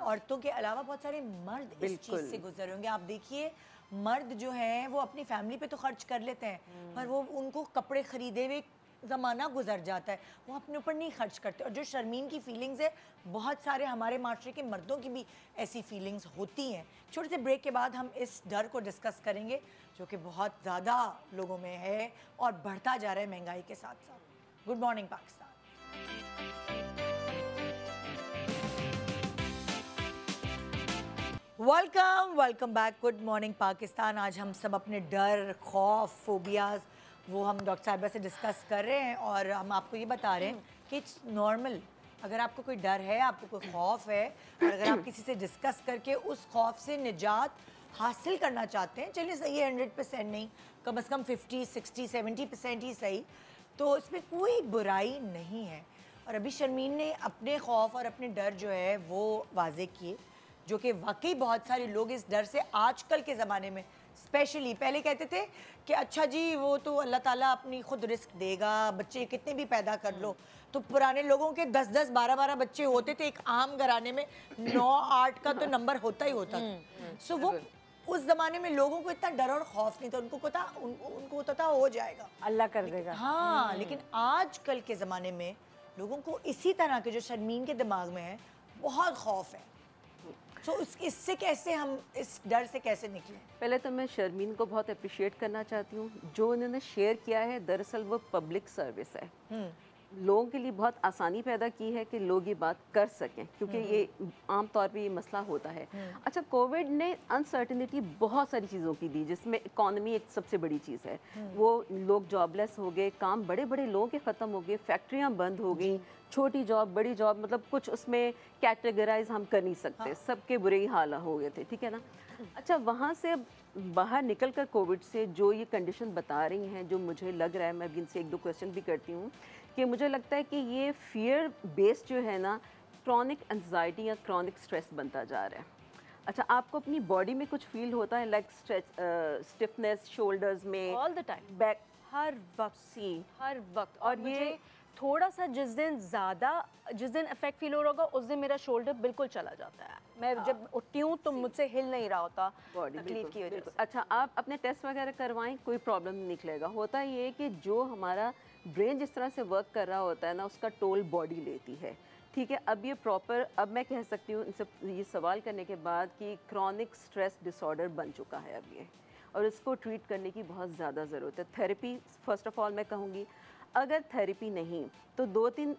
औरतों के अलावा बहुत सारे मर्द इस चीज़ से गुजर होंगे। आप देखिए, मर्द जो हैं वो अपनी फैमिली पे तो खर्च कर लेते हैं, पर वो उनको कपड़े खरीदे हुए ज़माना गुजर जाता है, वो अपने ऊपर नहीं खर्च करते। और जो शर्मीन की फीलिंग्स है, बहुत सारे हमारे माशरे के मर्दों की भी ऐसी फीलिंग्स होती हैं। छोटे से ब्रेक के बाद हम इस डर को डिस्कस करेंगे, जो कि बहुत ज़्यादा लोगों में है और बढ़ता जा रहा है महंगाई के साथ साथ। Good morning Pakistan. Welcome back. Good morning Pakistan. आज हम सब अपने डर, खौफ, फोबियाज वो हम डॉक्टर साहिबा से डिस्कस कर रहे हैं, और हम आपको ये बता रहे हैं कि इट्स नॉर्मल। अगर आपको कोई डर है, आपको कोई खौफ है, और अगर आप किसी से डिस्कस करके उस खौफ से निजात हासिल करना चाहते हैं, चलिए सही है 100% नहीं, कम से कम 50, 60, 70% ही सही, तो इसमें कोई बुराई नहीं है। और अभी शर्मीन ने अपने खौफ और अपने डर जो है वो वाजे किए, जो कि वाकई बहुत सारे लोग इस डर से आजकल के ज़माने में स्पेशली, पहले कहते थे कि अच्छा जी वो तो अल्लाह ताला अपनी खुद रिस्क देगा, बच्चे कितने भी पैदा कर लो, तो पुराने लोगों के 10-10, 12-12 बच्चे होते थे, एक आम घराने में 9-8 का तो नंबर होता ही होता था। सो वो उस ज़माने में लोगों को इतना डर और खौफ नहीं था, उनको होता था हो जाएगा, अल्लाह कर देगा। हाँ, लेकिन आजकल के ज़माने में लोगों को इसी तरह के जो शर्मीन के दिमाग में है बहुत खौफ है। तो इससे कैसे हम इस डर से कैसे निकलें? पहले तो मैं शर्मीन को बहुत अप्रिशिएट करना चाहती हूँ। जो उन्होंने शेयर किया है दरअसल वो पब्लिक सर्विस है, लोगों के लिए बहुत आसानी पैदा की है कि लोग ये बात कर सकें, क्योंकि ये आम तौर पे ये मसला होता है। अच्छा, कोविड ने अनसर्टिनिटी बहुत सारी चीज़ों की दी, जिसमें इकॉनमी एक सबसे बड़ी चीज़ है। वो लोग जॉबलेस हो गए, काम बड़े बड़े लोगों के ख़त्म हो गए, फैक्ट्रियाँ बंद हो गई, छोटी जॉब बड़ी जॉब, मतलब कुछ उसमें कैटेगराइज हम कर नहीं सकते, सबके बुरे ही हाल हो गए थे, ठीक है ना। अच्छा, वहाँ से बाहर निकल कर कोविड से जो ये कंडीशन बता रही हैं, जो मुझे लग रहा है, मैं इनसे एक दो क्वेश्चन भी करती हूँ कि मुझे लगता है कि ये फियर बेस्ड जो है ना, क्रॉनिक एंजाइटी या क्रॉनिक स्ट्रेस बनता जा रहा है। अच्छा, आपको अपनी बॉडी में कुछ फील होता है लाइक स्टिफनेस शोल्डर्स में ऑल द टाइम, बैक हर वक्त, सी हर वक्त। और और मुझे थोड़ा सा जिस दिन इफेक्ट फील हो रहा होगा उस दिन मेरा शोल्डर बिल्कुल चला जाता है। मैं जब उठती हूँ तो मुझसे हिल नहीं रहा होता बॉडी तकलीफ की वजह से। अच्छा, आप अपने टेस्ट वगैरह करवाएं, कोई प्रॉब्लम नहीं निकलेगा। होता ये है कि जो हमारा ब्रेन जिस तरह से वर्क कर रहा होता है ना, उसका टोल बॉडी लेती है। ठीक है, अब ये प्रॉपर, अब मैं कह सकती हूँ इनसे ये सवाल करने के बाद कि क्रॉनिक स्ट्रेस डिसऑर्डर बन चुका है अब ये, और इसको ट्रीट करने की बहुत ज़्यादा ज़रूरत है। थेरेपी फर्स्ट ऑफ ऑल मैं कहूँगी, अगर थेरेपी नहीं तो 2-3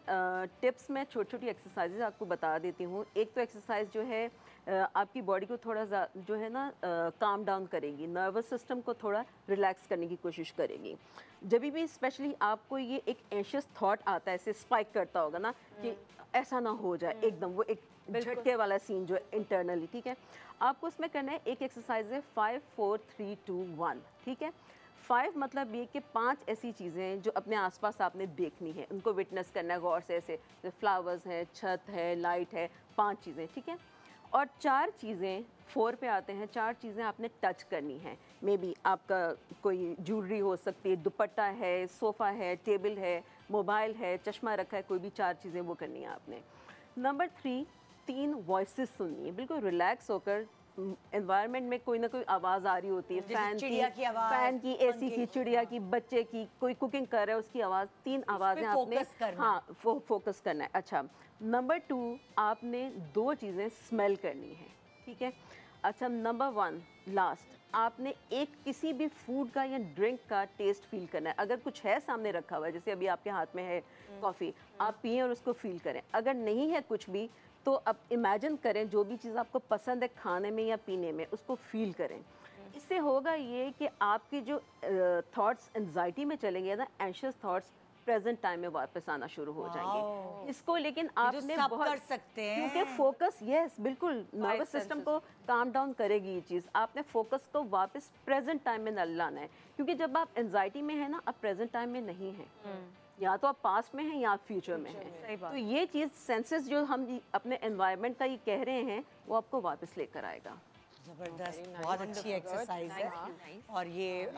टिप्स मैं छोटी छोटी एक्सरसाइजेज आपको बता देती हूँ। एक तो एक्सरसाइज जो है आपकी बॉडी को थोड़ा जो है ना काम डाउन करेगी, नर्वस सिस्टम को थोड़ा रिलैक्स करने की कोशिश करेगी। जब भी स्पेशली आपको ये एक एंशियस थॉट आता है, ऐसे स्पाइक करता होगा ना कि ऐसा ना हो जाए एकदम, वो एक झटके वाला सीन जो इंटरनली, ठीक है, आपको उसमें करना है एक एक्सरसाइज है 5 4 3 2 1। ठीक है, 5 मतलब ये कि 5 ऐसी चीज़ें जो अपने आसपास आपने देखनी है, उनको विटनेस करना है गौर से, ऐसे फ्लावर्स हैं, छत है, लाइट है, 5 चीज़ें। ठीक है, और 4 चीज़ें 4 पे आते हैं, 4 चीज़ें आपने टच करनी है। मे बी आपका कोई ज्वेलरी हो सकती है, दुपट्टा है, सोफ़ा है, टेबल है, मोबाइल है, चश्मा रखा है, कोई भी 4 चीज़ें वो करनी है आपने। नंबर 3 वॉइसेस सुननी है, बिल्कुल रिलैक्स होकर। एनवायरनमेंट में कोई ना कोई आवाज़ आ रही होती है, फैन की, एसी की, चिड़िया की, बच्चे की, कोई कुकिंग कर रहा है उसकी आवाज़, 3 आवाज़ें आपने फोकस करना है। अच्छा, नंबर 2 आपने 2 चीज़ें स्मेल करनी है। ठीक है, अच्छा, नंबर 1 लास्ट, आपने एक किसी भी फूड का या ड्रिंक का टेस्ट फील करना है। अगर कुछ है सामने रखा हुआ है, जैसे अभी आपके हाथ में है कॉफ़ी, आप पिए और उसको फील करें। अगर नहीं है कुछ भी, तो अब इमेजिन करें जो भी चीज़ आपको पसंद है खाने में या पीने में, उसको फील करें। इससे होगा ये कि आपकी जो थॉट्स एंजाइटी में चलेंगे ना, एंशियस थॉट्स प्रेजेंट टाइम में वापस आना शुरू हो जाएंगे। इसको लेकिन आपने बहुत कर सकते हैं, क्योंकि फोकस, यस बिल्कुल, नर्वस सिस्टम को काम डाउन करेगी ये चीज़। आपने फोकस को वापस प्रेजेंट टाइम में लाना है, क्योंकि जब आप एंजाइटी में है ना, आप प्रेजेंट टाइम में नहीं है, या तो आप पास्ट में हैं या आप फ्यूचर में हैं। तो ये चीज़ सेंसेस जो हम अपने एनवायरनमेंट का ये कह रहे हैं, वो आपको वापस लेकर आएगा। जबरदस्त, बहुत अच्छी एक्सरसाइज है। और ये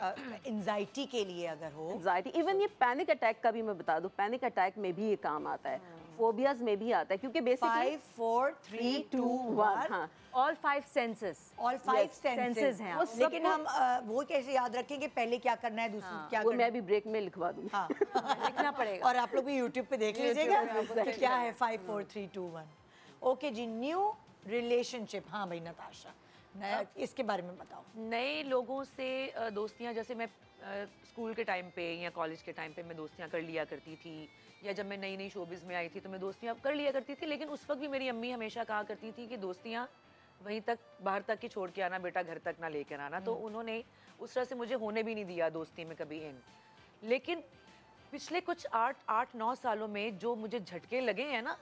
एंजाइटी के लिए अगर हो, एंजाइटी, इवन ये पैनिक अटैक का भी मैं बता दूं, पैनिक अटैक में भी ये काम आता है, फोबियाज में भी आता है, क्योंकि बेसिकली 5 4 3 2 1, हाँ, ऑल 5 सेंसेस, ऑल 5 सेंसेस हैं। लेकिन हम वो कैसे याद रखें कि पहले क्या करना है, दूसरी क्या वो करना मैं भी ब्रेक में लिखवा दूंगी। हाँ लिखना पड़ेगा। और आप लोग भी यूट्यूब पे देख लीजिएगा कि क्या है 5 4 3 2 1। ओके जी, न्यू रिलेशनशिप। हाँ भाई नताशा, नया इसके बारे में बताओ। नए लोगों से दोस्तियां, जैसे मैं स्कूल के टाइम पे या कॉलेज के टाइम पे मैं दोस्तियां कर लिया करती थी, या जब मैं नई नई शोबिज़ में आई थी तो मैं दोस्तियां कर लिया करती थी। लेकिन उस वक्त भी मेरी अम्मी हमेशा कहा करती थी कि दोस्तियां वहीं तक, बाहर तक ही छोड़ के आना बेटा, घर तक ना लेकर आना। तो उन्होंने उस तरह से मुझे होने भी नहीं दिया दोस्ती में कभी इन। लेकिन पिछले कुछ 8-9 सालों में जो मुझे झटके लगे हैं ना,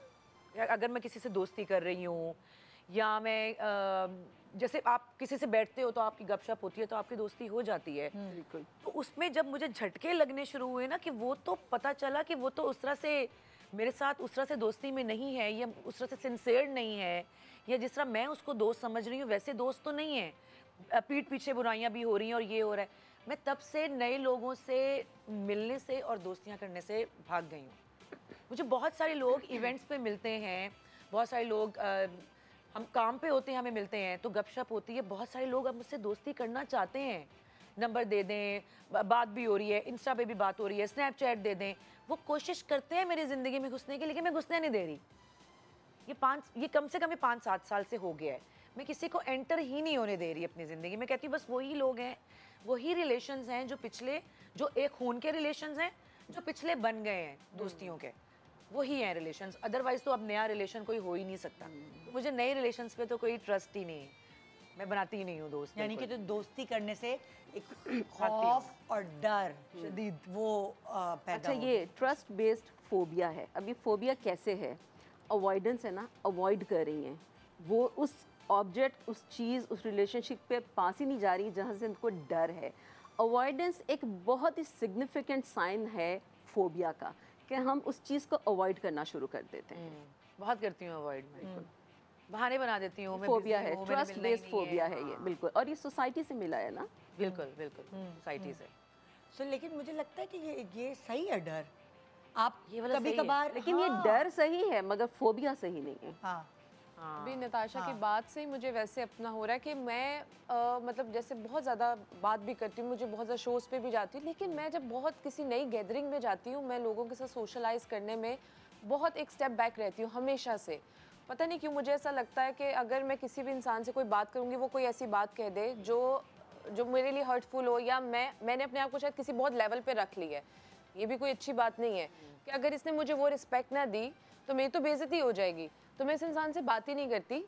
अगर मैं किसी से दोस्ती कर रही हूँ, या मैं जैसे आप किसी से बैठते हो तो आपकी गपशप होती है तो आपकी दोस्ती हो जाती है, बिल्कुल। तो उसमें जब मुझे झटके लगने शुरू हुए ना, कि वो तो पता चला कि वो तो उस तरह से मेरे साथ उस तरह से दोस्ती में नहीं है, या उस तरह से सिंसियर नहीं है, या जिस तरह मैं उसको दोस्त समझ रही हूँ वैसे दोस्त तो नहीं है, पीठ पीछे बुराइयां भी हो रही हैं और ये हो रहा है। मैं तब से नए लोगों से मिलने से और दोस्तियाँ करने से भाग गई हूँ। मुझे बहुत सारे लोग इवेंट्स पे मिलते हैं, बहुत सारे लोग हम काम पे होते हैं, हमें मिलते हैं तो गपशप होती है, बहुत सारे लोग अब मुझसे दोस्ती करना चाहते हैं, नंबर दे दें, बात भी हो रही है, इंस्टा पे भी बात हो रही है, स्नैपचैट दे दें, वो कोशिश करते हैं मेरी ज़िंदगी में घुसने की, लेकिन मैं घुसने नहीं दे रही। ये कम से कम 5-7 साल से हो गया है, मैं किसी को एंटर ही नहीं होने दे रही अपनी ज़िंदगी में। कहती हूँ बस वही लोग हैं, वही रिलेशंस हैं जो पिछले, जो एक खून के रिलेशंस हैं जो पिछले बन गए हैं दोस्तियों के, वही हैं रिलेशंस। अदरवाइज तो अब नया रिलेशन कोई हो ही नहीं सकता। तो मुझे नए रिलेशंस पे तो कोई ट्रस्ट ही नहीं है, मैं बनाती ही नहीं हूँ दोस्त। यानी कि तो दोस्ती करने से एक खौफ और डर शदीद वो पैदा अच्छा, ये ट्रस्ट बेस्ड फोबिया है। अब ये फोबिया कैसे है? अवॉइडेंस है ना, अवॉइड कर रही हैं, वो उस ऑब्जेक्ट, उस चीज़, उस रिलेशनशिप पे पास ही नहीं जा रही जहाँ से उनको डर है। अवॉइडेंस एक बहुत ही सिग्निफिकेंट साइन है फोबिया का, कि हम उस चीज़ को अवॉइड करना शुरू कर देते हैं। बहुत करती हूँ अवॉइड, बहाने बना देती हूँ। मैं फोबिया busy है, हूँ, मैंने ट्रस्ट मिलना ही बेस्ड नहीं फोबिया है ये, हाँ। बिल्कुल। और ये सोसाइटी से मिला है ना। बिल्कुल बिल्कुल सोसाइटी से। सो लेकिन मुझे लगता है कि ये सही है डर। आप ये वाला कभी सही है। कभार लेकिन ये डर सही है मगर फोबिया सही नहीं है। हाँ अभी नताशा की बात से ही मुझे वैसे अपना हो रहा है कि मैं मतलब जैसे बहुत ज़्यादा बात भी करती हूँ, मुझे बहुत ज़्यादा शोज़ पे भी जाती हूँ, लेकिन मैं जब बहुत किसी नई गैदरिंग में जाती हूँ, मैं लोगों के साथ सोशलाइज करने में बहुत एक स्टेप बैक रहती हूँ हमेशा से। पता नहीं क्यों मुझे ऐसा लगता है कि अगर मैं किसी भी इंसान से कोई बात करूँगी, वो कोई ऐसी बात कह दे जो मेरे लिए हर्टफुल हो, या मैंने अपने आप को शायद किसी बहुत लेवल पे रख ली है। ये भी कोई अच्छी बात नहीं है कि अगर इसने मुझे वो रिस्पेक्ट ना दी तो मेरी तो बेइज्जती हो जाएगी, तो मैं इस इंसान से बात ही नहीं करती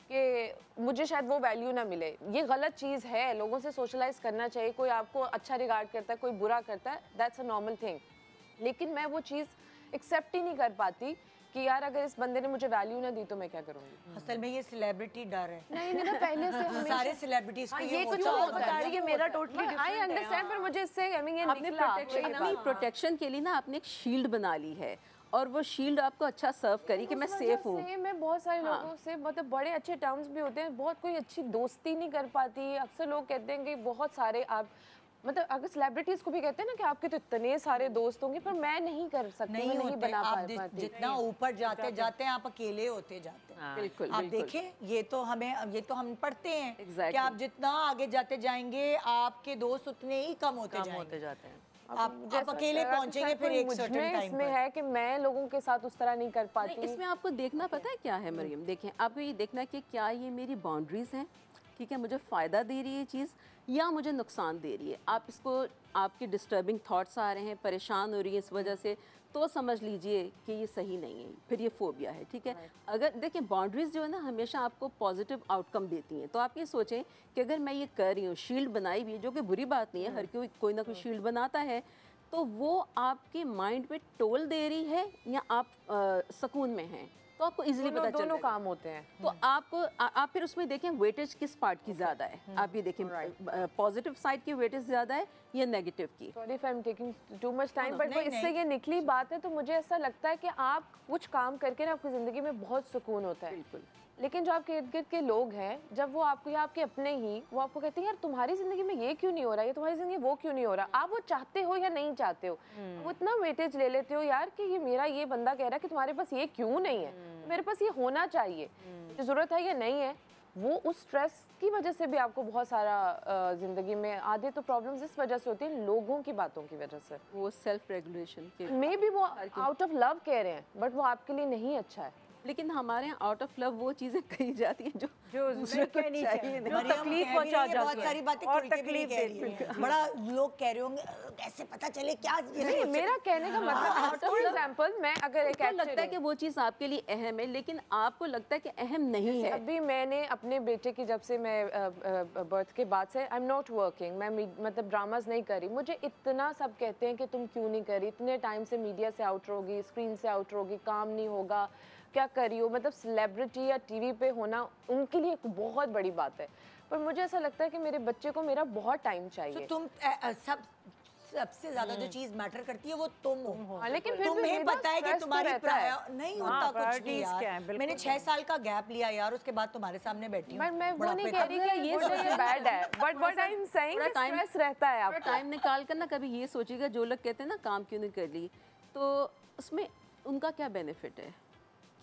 कि मुझे शायद वो वैल्यू ना मिले। ये गलत चीज़ है, लोगों से सोशलाइज करना चाहिए। कोई आपको अच्छा रिगार्ड करता है, कोई बुरा करता है, दैट्स अ नॉर्मल थिंग। लेकिन मैं वो चीज़ एक्सेप्ट ही नहीं कर पाती कि यार अगर इस बंदे ने मुझे वैल्यू ना दी तो मैं क्या करूँगी। असल में ये सेलिब्रिटी डर है। नहीं, मेरा पहले से हमेशा सारे सेलिब्रिटीज को ये कुछ होता और होता बता है। रही है, मेरा टोटली आई अंडरस्टैंड, पर मुझे इससे आई मीन ये आपने निकला प्रोटेक्शन, अपनी प्रोटेक्शन के लिए ना आपने एक शील्ड बना ली है, और वो शील्ड आपको अच्छा सर्व करी कि मैं सेफ हूँ। मैं बहुत सारे लोगों से मतलब बड़े अच्छे टर्म्स भी होते हैं, बहुत कोई अच्छी दोस्ती नहीं कर पाती। अक्सर लोग कहते हैं कि बहुत सारे आप मतलब अगर सेलिब्रिटीज को भी कहते हैं ना कि आपके तो इतने सारे दोस्त होंगे, पर मैं नहीं कर सकती, मैं नहीं होते। बना आप पाती। जितना ऊपर जाते जाते आप अकेले होते जाते हैं। बिल्कुल आप बिल्कुल। देखें, ये तो हम पढ़ते हैं Exactly. कि आप जितना आगे जाते जाएंगे आपके दोस्त उतने ही कम होते होते जाते हैं। आप अकेले पहुंचेंगे फिर एक सर्टेन टाइम इसमें पर। है कि मैं लोगों के साथ उस तरह नहीं कर पाती। नहीं, इसमें आपको देखना पता है क्या है मरियम, देखें आपको ये देखना है कि क्या ये मेरी बाउंड्रीज हैं, ठीक है, मुझे फ़ायदा दे रही है चीज़ या मुझे नुकसान दे रही है। आप इसको, आपके डिस्टर्बिंग थॉट्स आ रहे हैं, परेशान हो रही है इस वजह से, तो समझ लीजिए कि ये सही नहीं है, फिर ये फोबिया है, ठीक है। अगर देखिए बाउंड्रीज जो है ना हमेशा आपको पॉजिटिव आउटकम देती हैं, तो आप ये सोचें कि अगर मैं ये कर रही हूँ, शील्ड बनाई हुई है, जो कि बुरी बात नहीं है, हर कोई ना कोई शील्ड बनाता है, तो वो आपके माइंड पे टोल दे रही है या आप सुकून में हैं, तो आपको इजीली पता चल दोनों जाएगा। काम होते हैं। तो आपको आप फिर उसमें देखें वेटेज किस पार्ट की ज़्यादा है। आप ये देखें पॉजिटिव साइड की वेटेज ज़्यादा है या नेगेटिव की। Sorry if I am taking too much time, but नहीं, इससे ये निकली बात है, तो मुझे ऐसा लगता है कि आप कुछ काम करके ना आपकी ज़िंदगी में बहुत सुकून होता है। बिल्कुल। लेकिन जो आपके इर्द गिर्द के लोग हैं, जब वो आपको या आपके अपने ही वो आपको कहते हैं यार तुम्हारी ज़िंदगी में ये क्यों नहीं हो रहा, या तुम्हारी ज़िंदगी में वो क्यों नहीं हो रहा, आप वो चाहते हो या नहीं चाहते हो, वो इतना वेटेज ले लेते हो यार कि ये मेरा ये बंदा कह रहा है कि तुम्हारे पास ये क्यों नहीं है, मेरे पास ये होना चाहिए, मुझे ज़रूरत है या नहीं है। वो उस स्ट्रेस की वजह से भी आपको बहुत सारा ज़िंदगी में आधे तो प्रॉब्लम्स इस वजह से होती हैं लोगों की बातों की वजह से। वो सेल्फ रेगुलेशन के, मे बी वो आउट ऑफ लव कह रहे हैं, बट वो आपके लिए नहीं अच्छा है। लेकिन हमारे यहाँ आउट ऑफ लव वो चीज़ें कही जाती हैं जो दूसरे को कहनी चाहिए चाहिए, नहीं। जो तकलीफ पहुंचा जाती बहुत है सारी बातें और खुल के भी नहीं तकलीफ कह रही देती है। बड़ा लोग कह रहे होंगे कैसे पता चले क्या ये नहीं, मेरा कहने का मतलब फॉर एग्जांपल मैं अगर एक आपको लगता है एक्टर कि वो चीज़ आपके लिए अहम है, लेकिन आपको लगता है कि अहम नहीं है। अभी मैंने अपने बेटे की जब से मैं बर्थ के बाद से आई एम नॉट वर्किंग, मैं मतलब ड्रामाज नहीं करी। मुझे इतना सब कहते हैं कि तुम क्यों नहीं करी, इतने टाइम से मीडिया से आउट रहोगी, स्क्रीन से आउट रहोगी, काम नहीं होगा, क्या करी हो। मतलब सेलिब्रिटी या टीवी पे होना उनके लिए एक बहुत बड़ी बात है, पर मुझे ऐसा लगता है कि मेरे बच्चे को मेरा बहुत टाइम चाहिए। तुम सबसे ज्यादा जो चीज मैटर करती है वो तुम हो। हाँ, लेकिन फिर भी तुम्हें मेरा पता है कि stress तो तुम्हारी रहता है। नहीं होता कुछ नहीं priorities क्या यार। हैं, बिल्कुल मैंने 6 साल का गैप लिया यार, उसके बाद तुम्हारे सामने बैठी हूँ। बट मैं वो बुढ़ापे नहीं तक। कह रही कि ये सही बैड है, but what I am saying थोड़ा time- स्ट्रेस रहता है थोड़ा आपको। टाइम निकाल कर ना कभी ये सोचिएगा, जो लोग कहते हैं ना काम क्यों नहीं कर ली, तो उसमें उनका क्या बेनिफिट है,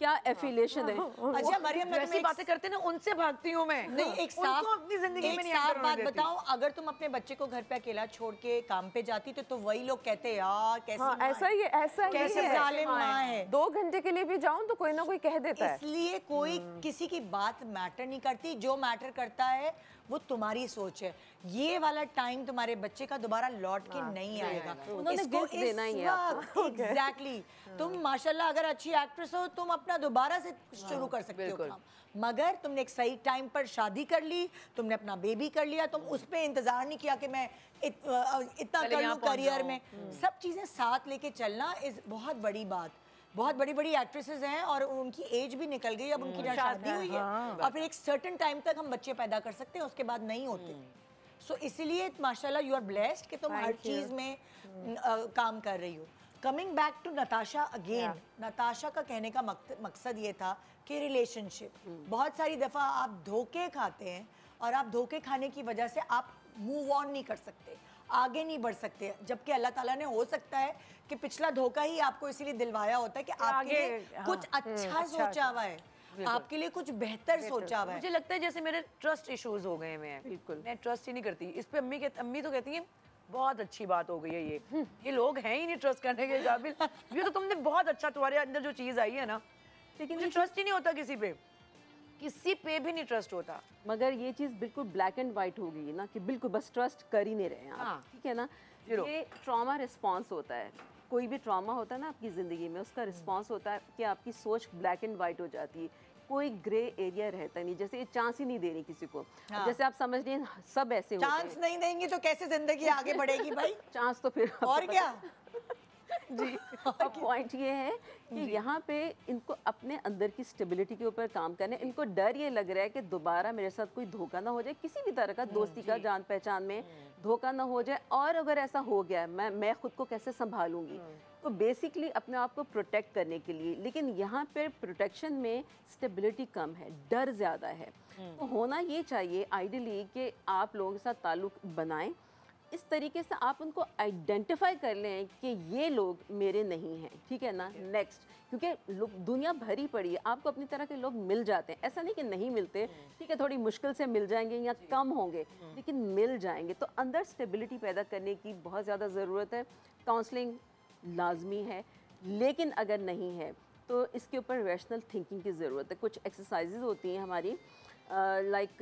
क्या एफिलिएशन है। अच्छा मरियम, मैं ऐसी तुम्हें बातें करते हैं ना उनसे भागती हूँ मैं। नहीं एक साफ उनको अपनी जिंदगी में नहीं साफ एंटर होने बात देती। बताओ, अगर तुम अपने बच्चे को घर पे अकेला छोड़ के काम पे जाती तो वही लोग कहते यार कैसी हाँ, माँ ऐसा ही है, ऐसा ही कैसे है। जालिम माँ है। 2 घंटे के लिए भी जाऊं तो कोई ना कोई कह देता है। इसलिए कोई किसी की बात मैटर नहीं करती, जो मैटर करता है वो तुम्हारी सोच है। ये वाला टाइम तुम्हारे बच्चे का दोबारा लौट के नहीं आएगा। उन्होंने इसको gift देना ही है आपको। एग्जैक्टली तुम माशाल्लाह अगर अच्छी एक्ट्रेस हो, तुम अपना दोबारा से शुरू कर सकते हो काम। मगर तुमने एक सही टाइम पर शादी कर ली, तुमने अपना बेबी कर लिया, तुम उस पर इंतजार नहीं किया कि मैं इतना कर लूँ करियर में। सब चीजें साथ लेके चलना इज बहुत बड़ी बात। बहुत बड़ी बड़ी एक्ट्रेसेस हैं और उनकी एज भी निकल गई, अब उनकी शादी हुई है और फिर एक सर्टेन टाइम तक हम बच्चे पैदा कर सकते हैं, उसके बाद नहीं होते। सो इसीलिए माशाल्लाह यू आर ब्लेस्ड कि तुम हर चीज़ में काम कर रही हो। Coming back to Natasha again, Natasha का कहने का मकसद ये था कि रिलेशनशिप, बहुत सारी दफ़ा आप धोखे खाते हैं और आप धोखे खाने की वजह से आप मूव ऑन नहीं कर सकते, आगे नहीं बढ़ सकते, जबकि अल्लाह ताला ने हो सकता है कि पिछला धोखा ही आपको इसीलिए दिलवाया होता है कि आपके लिए कुछ अच्छा सोचा हुआ है, आपके लिए कुछ बेहतर सोचा हुआ है। मुझे लगता है जैसे मेरे ट्रस्ट इश्यूज हो गए हैं, बिल्कुल। मैं ट्रस्ट ही नहीं करती इस पे। अम्मी तो कहती है बहुत अच्छी बात हो गई है, ये लोग हैं ही नहीं ट्रस्ट करने के काबिल। ये तो तुमने बहुत अच्छा, तुम्हारे अंदर जो चीज़ आई है ना, लेकिन मुझे ट्रस्ट ही नहीं होता किसी पे, किसी पे भी नहीं ट्रस्ट होता। मगर ये चीज़ बिल्कुल ब्लैक एंड वाइट हो गई ना कि बिल्कुल बस ट्रस्ट कर ही नहीं रहे हैं आप, ठीक है ना। ये ट्रॉमा रिस्पॉन्स होता है, कोई भी ट्रॉमा होता है ना आपकी ज़िंदगी में, उसका रिस्पॉन्स होता है कि आपकी सोच ब्लैक एंड वाइट हो जाती है, कोई ग्रे एरिया रहता नहीं, जैसे ये चांस ही नहीं दे रही किसी को। जैसे आप समझ रही हैं सब ऐसे होते हैं। चांस नहीं देंगे तो कैसे जिंदगी आगे बढ़ेगी भाई? चांस तो फिर और क्या जी। अब पॉइंट ये है कि यहाँ पे इनको अपने अंदर की स्टेबिलिटी के ऊपर काम करना है। इनको डर ये लग रहा है कि दोबारा मेरे साथ कोई धोखा ना हो जाए, किसी भी तरह का दोस्ती का, जान पहचान में धोखा ना हो जाए, और अगर ऐसा हो गया मैं खुद को कैसे संभालूंगी। तो बेसिकली अपने आप को प्रोटेक्ट करने के लिए, लेकिन यहाँ पे प्रोटेक्शन में स्टेबिलिटी कम है, डर ज़्यादा है। तो होना ये चाहिए आइडियली कि आप लोगों के साथ ताल्लुक़ बनाएं, इस तरीके से आप उनको आइडेंटिफाई कर लें कि ये लोग मेरे नहीं हैं, ठीक है ना। नेक्स्ट, क्योंकि लोग दुनिया भरी पड़ी है, आपको अपनी तरह के लोग मिल जाते हैं, ऐसा नहीं कि नहीं मिलते, ठीक है, थोड़ी मुश्किल से मिल जाएंगे या कम होंगे, लेकिन मिल जाएंगे। तो अंदर स्टेबिलिटी पैदा करने की बहुत ज़्यादा ज़रूरत है। काउंसलिंग लाजमी है, लेकिन अगर नहीं है तो इसके ऊपर रैशनल थिंकिंग की ज़रूरत है। कुछ एक्सरसाइजेज होती हैं हमारी लाइक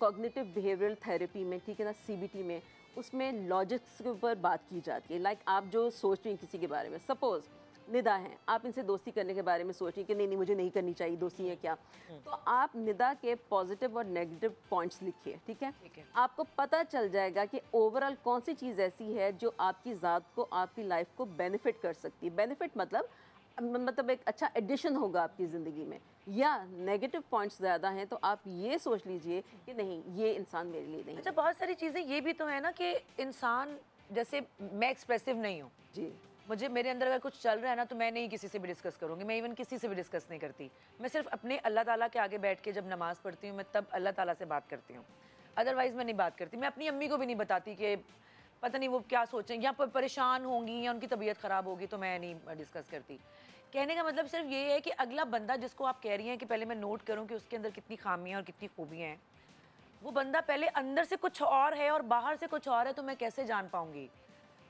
कॉग्निटिव बिहेवियरल थेरेपी में, ठीक है ना, CBT में, उसमें लॉजिक्स के ऊपर बात की जाती है। लाइक आप जो सोच रही हैं किसी के बारे में, सपोज़ निदा हैं, आप इनसे दोस्ती करने के बारे में सोच रही हैं कि नहीं मुझे नहीं करनी चाहिए दोस्ती है क्या, तो आप निदा के पॉजिटिव और नेगेटिव पॉइंट्स लिखिए, ठीक है। आपको पता चल जाएगा कि ओवरऑल कौन सी चीज़ ऐसी है जो आपकी ज़ात को, आपकी लाइफ को बेनिफिट कर सकती है। बेनिफिट मतलब एक अच्छा एडिशन होगा आपकी ज़िंदगी में, या नेगेटिव पॉइंट्स ज़्यादा हैं तो आप ये सोच लीजिए कि नहीं ये इंसान मेरे लिए नहीं। अच्छा, बहुत सारी चीज़ें ये भी तो है ना कि इंसान, जैसे मैं एक्सप्रेसिव नहीं हूँ जी, मुझे, मेरे अंदर अगर कुछ चल रहा है ना तो मैं नहीं किसी से भी डिस्कस करूँगी, मैं इवन किसी से भी डिस्कस नहीं करती। मैं सिर्फ अपने अल्लाह ताला के आगे बैठ के जब नमाज़ पढ़ती हूँ, मैं तब अल्लाह ताला से बात करती हूँ, अदरवाइज़ मैं नहीं बात करती। मैं अपनी अम्मी को भी नहीं बताती कि पता नहीं वो क्या सोचें, या परेशान होंगी या उनकी तबीयत ख़राब होगी, तो मैं नहीं डिस्कस करती। कहने का मतलब सिर्फ ये है कि अगला बंदा जिसको आप कह रही हैं कि पहले मैं नोट करूँ कि उसके अंदर कितनी खामियाँ और कितनी खूबियाँ हैं, वो बंदा पहले अंदर से कुछ और है और बाहर से कुछ और है, तो मैं कैसे जान पाऊँगी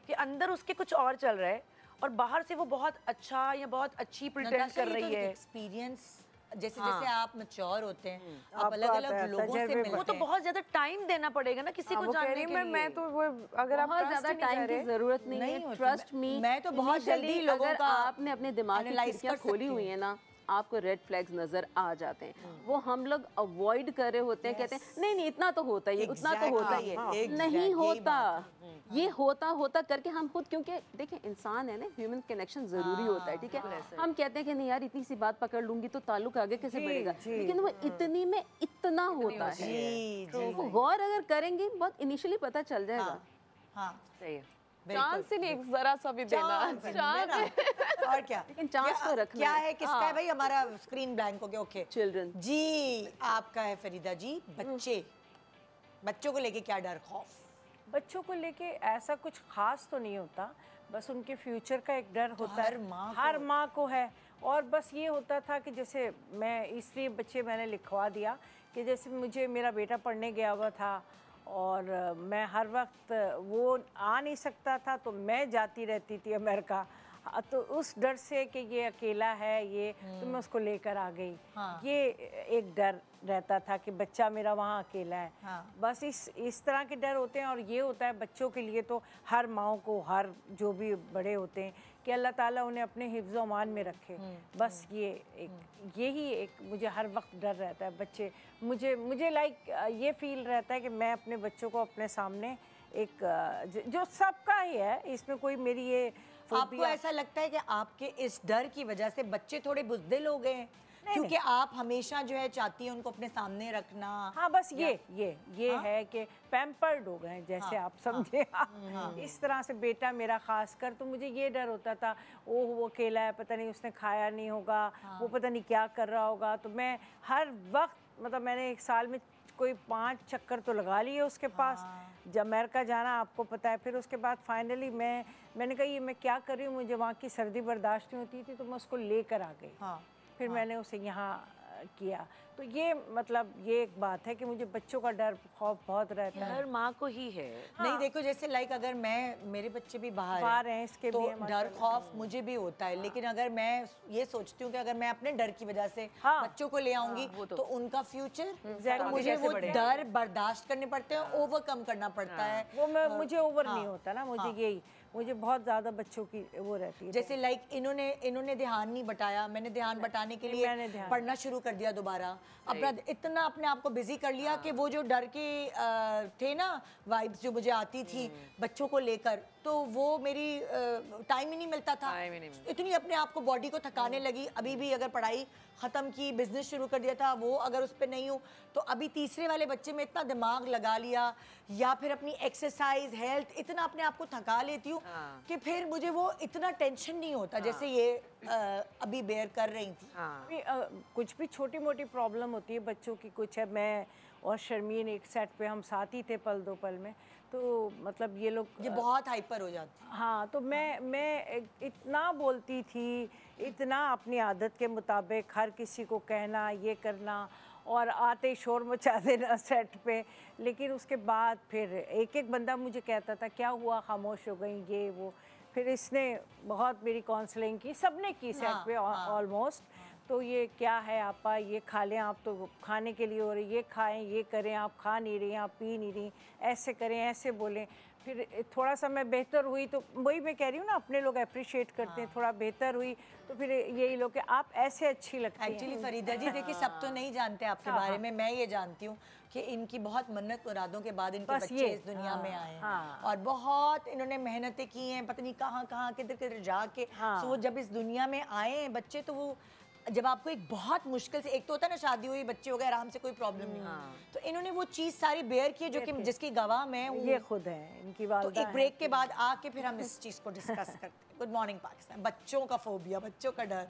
कि अंदर उसके कुछ और चल रहा है और बाहर से वो बहुत अच्छा या बहुत अच्छी प्रिटेंड कर रही है। एक्सपीरियंस जैसे जैसे आप मैच्योर होते हैं, आप अलग-अलग लोगों से मिलते हैं, वो तो बहुत ज्यादा टाइम देना पड़ेगा ना किसी को जानने के लिए। मैं तो वो, अगर आप बहुत ज़्यादा टाइम की ज़रूरत नहीं है, ट्रस्ट मी। मैं तो बहुत जल्दी लोगों अगर का आपने अपने दिमाग की खिड़कियाँ खोली हुई है ना, आपको रेड फ्लैग्स नजर आ जाते हैं। वो हम लोग अवॉइड कर रहे होते हैं, कहते हैं नहीं इतना तो होता ही है, उतना तो होता ही है, नहीं होता। ये होता करके हम खुद, क्योंकि देखिए इंसान है ना, ह्यूमन कनेक्शन जरूरी होता है, ठीक है। हम कहते हैं कि नहीं यार इतनी सी बात पकड़ लूंगी तो ताल्लुक आगे कैसे बढ़ेगा, लेकिन वो इतनी में इतना होता है। तो गौर अगर करेंगे बहुत इनिशियली पता चल जाएगा। हाँ सही है। चांस ही नहीं, जरा सा भी देना। और क्या, लेकिन चांस तो रखना क्या है, किसका है भाई? हमारा स्क्रीन ब्लैंक हो गया। ओके, चिल्ड्रन जी आपका है फरीदा जी। बच्चों को लेके क्या डर खौफ? बच्चों को लेके ऐसा कुछ खास तो नहीं होता, बस उनके फ्यूचर का एक डर होता है, हर माँ को है। और बस ये होता था कि जैसे मैं इसलिए बच्चे मैंने लिखवा दिया कि जैसे मुझे मेरा बेटा पढ़ने गया हुआ था और मैं हर वक्त, वो आ नहीं सकता था तो मैं जाती रहती थी अमेरिका, तो उस डर से कि ये अकेला है ये, तो मैं उसको लेकर आ गई। ये एक डर रहता था कि बच्चा मेरा वहाँ अकेला है। बस इस तरह के डर होते हैं। और ये होता है बच्चों के लिए तो हर माँओं को, हर जो भी बड़े होते हैं, कि अल्लाह ताला उन्हें अपने हिफ्ज़ अमान में रखे। बस यही एक मुझे हर वक्त डर रहता है। बच्चे मुझे लाइक ये फील रहता है कि मैं अपने बच्चों को अपने सामने जो सबका ही है, इसमें कोई मेरी ये आपको ऐसा लगता है कि आपके इस डर की वजह से बच्चे थोड़े बुज़दिल हो गए हैं? क्योंकि आप हमेशा जो है चाहती हैं उनको अपने सामने रखना। हाँ, बस ये है कि पैम्पर्ड हो गए जैसे आप समझे। इस तरह से बेटा मेरा खासकर, तो मुझे ये डर होता था, ओह वो अकेला है, पता नहीं उसने खाया नहीं होगा, वो पता नहीं क्या कर रहा होगा। तो मैं हर वक्त, मतलब मैंने एक साल में कोई 5 चक्कर तो लगा लिए उसके पास। जब अमेरिका जाना आपको पता है, फिर उसके बाद फाइनली मैंने कहा ये मैं क्या कर रही हूँ, मुझे वहाँ की सर्दी बर्दाश्त नहीं होती थी, तो मैं उसको लेकर आ गई। फिर मैंने उसे यहाँ किया। तो ये मतलब ये एक बात है कि मुझे बच्चों का डर खौफ बहुत रहता है। हर माँ को ही है। नहीं देखो, जैसे लाइक अगर मेरे बच्चे भी बाहर हैं, इसके तो भी डर खौफ मुझे भी होता है। लेकिन अगर मैं ये सोचती हूँ कि अगर मैं अपने डर की वजह से बच्चों को ले आऊंगी तो उनका फ्यूचर, तो मुझे वो डर बर्दाश्त करने पड़ते हैं, ओवरकम करना पड़ता है। वो मुझे ओवर नहीं होता ना, मुझे बहुत ज़्यादा बच्चों की वो रहती है। जैसे लाइक इन्होंने ध्यान नहीं बटाया, मैंने ध्यान बटाने के लिए पढ़ना शुरू कर दिया दोबारा। अपना इतना अपने आप को बिजी कर लिया कि वो जो डर के थे ना वाइब्स जो मुझे आती थी बच्चों को लेकर, तो वो मेरी टाइम ही नहीं मिलता था। इतनी अपने आप को बॉडी को थकाने लगी। अभी भी अगर पढ़ाई ख़त्म की, बिजनेस शुरू कर दिया था, वो अगर उस पर नहीं हूँ तो अभी तीसरे वाले बच्चे में इतना दिमाग लगा लिया, या फिर अपनी एक्सरसाइज हेल्थ इतना अपने आप को थका लेती हूँ कि फिर मुझे वो इतना टेंशन नहीं होता जैसे ये अभी बेयर कर रही थी। कुछ भी छोटी मोटी प्रॉब्लम होती है बच्चों की, कुछ है। मैं और शर्मीन एक सेट पे हम साथ ही थे पल दो पल में, तो मतलब ये लोग बहुत हाइपर हो जाते हैं। हाँ, तो मैं इतना बोलती थी, इतना अपनी आदत के मुताबिक हर किसी को कहना, ये करना, और आते शोर मचा देना सेट पे। लेकिन उसके बाद फिर एक बंदा मुझे कहता था क्या हुआ, खामोश हो गई, ये वो। फिर इसने बहुत मेरी काउंसलिंग की, सबने की सेट पे ऑलमोस्ट। तो ये क्या है आपा, ये खा लें आप, तो खाने के लिए हो रही, ये खाएं, ये करें, आप खा नहीं रही, आप पी नहीं रही, ऐसे करें, ऐसे बोलें। फिर थोड़ा सा मैं बेहतर हुई, तो वही मैं कह रही हूँ ना, अपने लोग अप्रिशिएट करते हैं। थोड़ा बेहतर हुई तो फिर यही लोग कि आप ऐसे अच्छी लगती हैं। एक्चुअली फरीदा जी देखिए, सब तो नहीं जानते आपके बारे में। मैं ये जानती हूँ कि इनकी बहुत मन्नत मुरादों के बाद इनके बच्चे इस दुनिया में आए हैं, और बहुत इन्होंने मेहनतें की हैं, पता नहीं कहाँ कहाँ किधर किधर जाके। सो वो जब इस दुनिया में आए हैं बच्चे, तो वो जब आपको एक बहुत मुश्किल से, एक तो होता है ना शादी हुई, बच्चे हो गए, आराम से कोई प्रॉब्लम नहीं, तो इन्होंने वो चीज़ सारी बेयर की है जो कि जिसकी गवाह मैं हूँ। ये खुद है इनकी बात। तो एक ब्रेक के बाद आके फिर हम इस चीज़ को डिस्कस करते हैं। Good morning Pakistan. बच्चों का फोबिया, बच्चों का डर।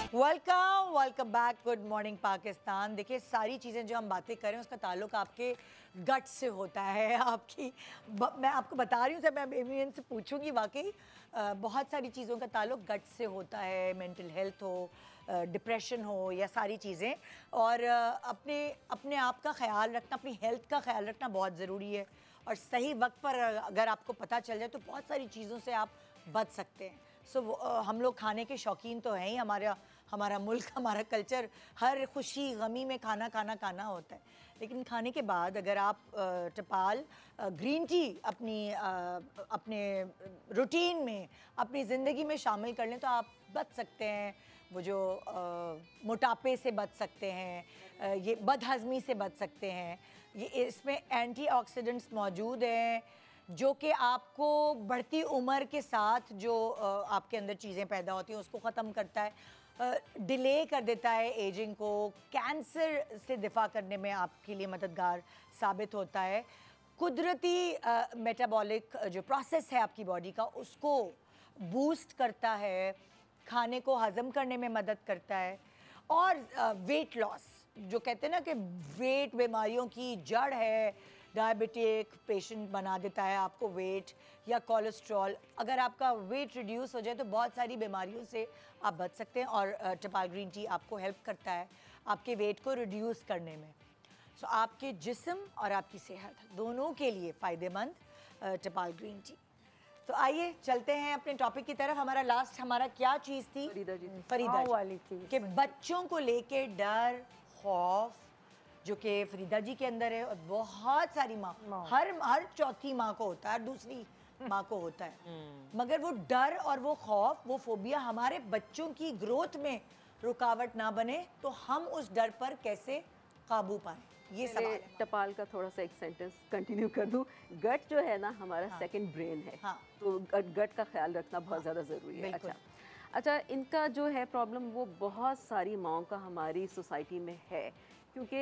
Welcome back. Good morning Pakistan. देखिए, सारी चीज़ें जो हम बातें करें उसका ताल्लुक आपके गट से होता है। मैं आपको बता रही हूँ, सर मैं इनसे पूछूंगी, वाकई बहुत सारी चीज़ों का ताल्लुक गट से होता है। मेंटल हेल्थ हो, डिप्रेशन हो, या सारी चीज़ें। और अपने आप का ख्याल रखना, अपनी हेल्थ का ख्याल रखना बहुत ज़रूरी है। और सही वक्त पर अगर आपको पता चल जाए तो बहुत सारी चीज़ों से आप बच सकते हैं। हम लोग खाने के शौकीन तो हैं ही। हमारा मुल्क, हमारा कल्चर, हर खुशी गमी में खाना होता है। लेकिन खाने के बाद अगर आप टपाल ग्रीन टी अपने रूटीन में, अपनी ज़िंदगी में शामिल कर लें तो आप बच सकते हैं। वो जो मोटापे से बच सकते हैं, ये बदहज़मी से बच सकते हैं। ये इसमें एंटीऑक्सीडेंट्स मौजूद हैं जो कि आपको बढ़ती उम्र के साथ जो आपके अंदर चीज़ें पैदा होती हैं उसको ख़त्म करता है, डिले कर देता है एजिंग को, कैंसर से दिफा करने में आपके लिए मददगार साबित होता है। कुदरती मेटाबॉलिक जो प्रोसेस है आपकी बॉडी का उसको बूस्ट करता है, खाने को हज़म करने में मदद करता है। और वेट लॉस, जो कहते हैं ना कि वेट बीमारियों की जड़ है, डायबिटिक पेशेंट बना देता है आपको वेट, या कोलेस्ट्रॉल। अगर आपका वेट रिड्यूस हो जाए तो बहुत सारी बीमारियों से आप बच सकते हैं। और टपाल ग्रीन टी आपको हेल्प करता है आपके वेट को रिड्यूस करने में। सो आपके जिस्म और आपकी सेहत दोनों के लिए फ़ायदेमंद टपाल ग्रीन टी। तो आइए चलते हैं अपने टॉपिक की तरफ। हमारा क्या चीज़ थी फरीदा वाली चीज़ कि बच्चों को लेके डर, खौफ, जो कि फरीदा जी के अंदर है, और बहुत सारी माँ, हर चौथी माँ को होता है, हर दूसरी माँ को होता है। मगर वो डर और वो खौफ, वो फोबिया हमारे बच्चों की ग्रोथ में रुकावट ना बने, तो हम उस डर पर कैसे काबू पाएं, ये सवाल है। टपाल का थोड़ा सा एक सेंटेंस कंटिन्यू कर दूं। गट जो है ना हमारा सेकंड ब्रेन है, हाँ। तो गट का ख्याल रखना बहुत ज़्यादा ज़रूरी है। बिल्कुल। अच्छा, इनका जो है प्रॉब्लम वो बहुत सारी माओं का हमारी सोसाइटी में है, क्योंकि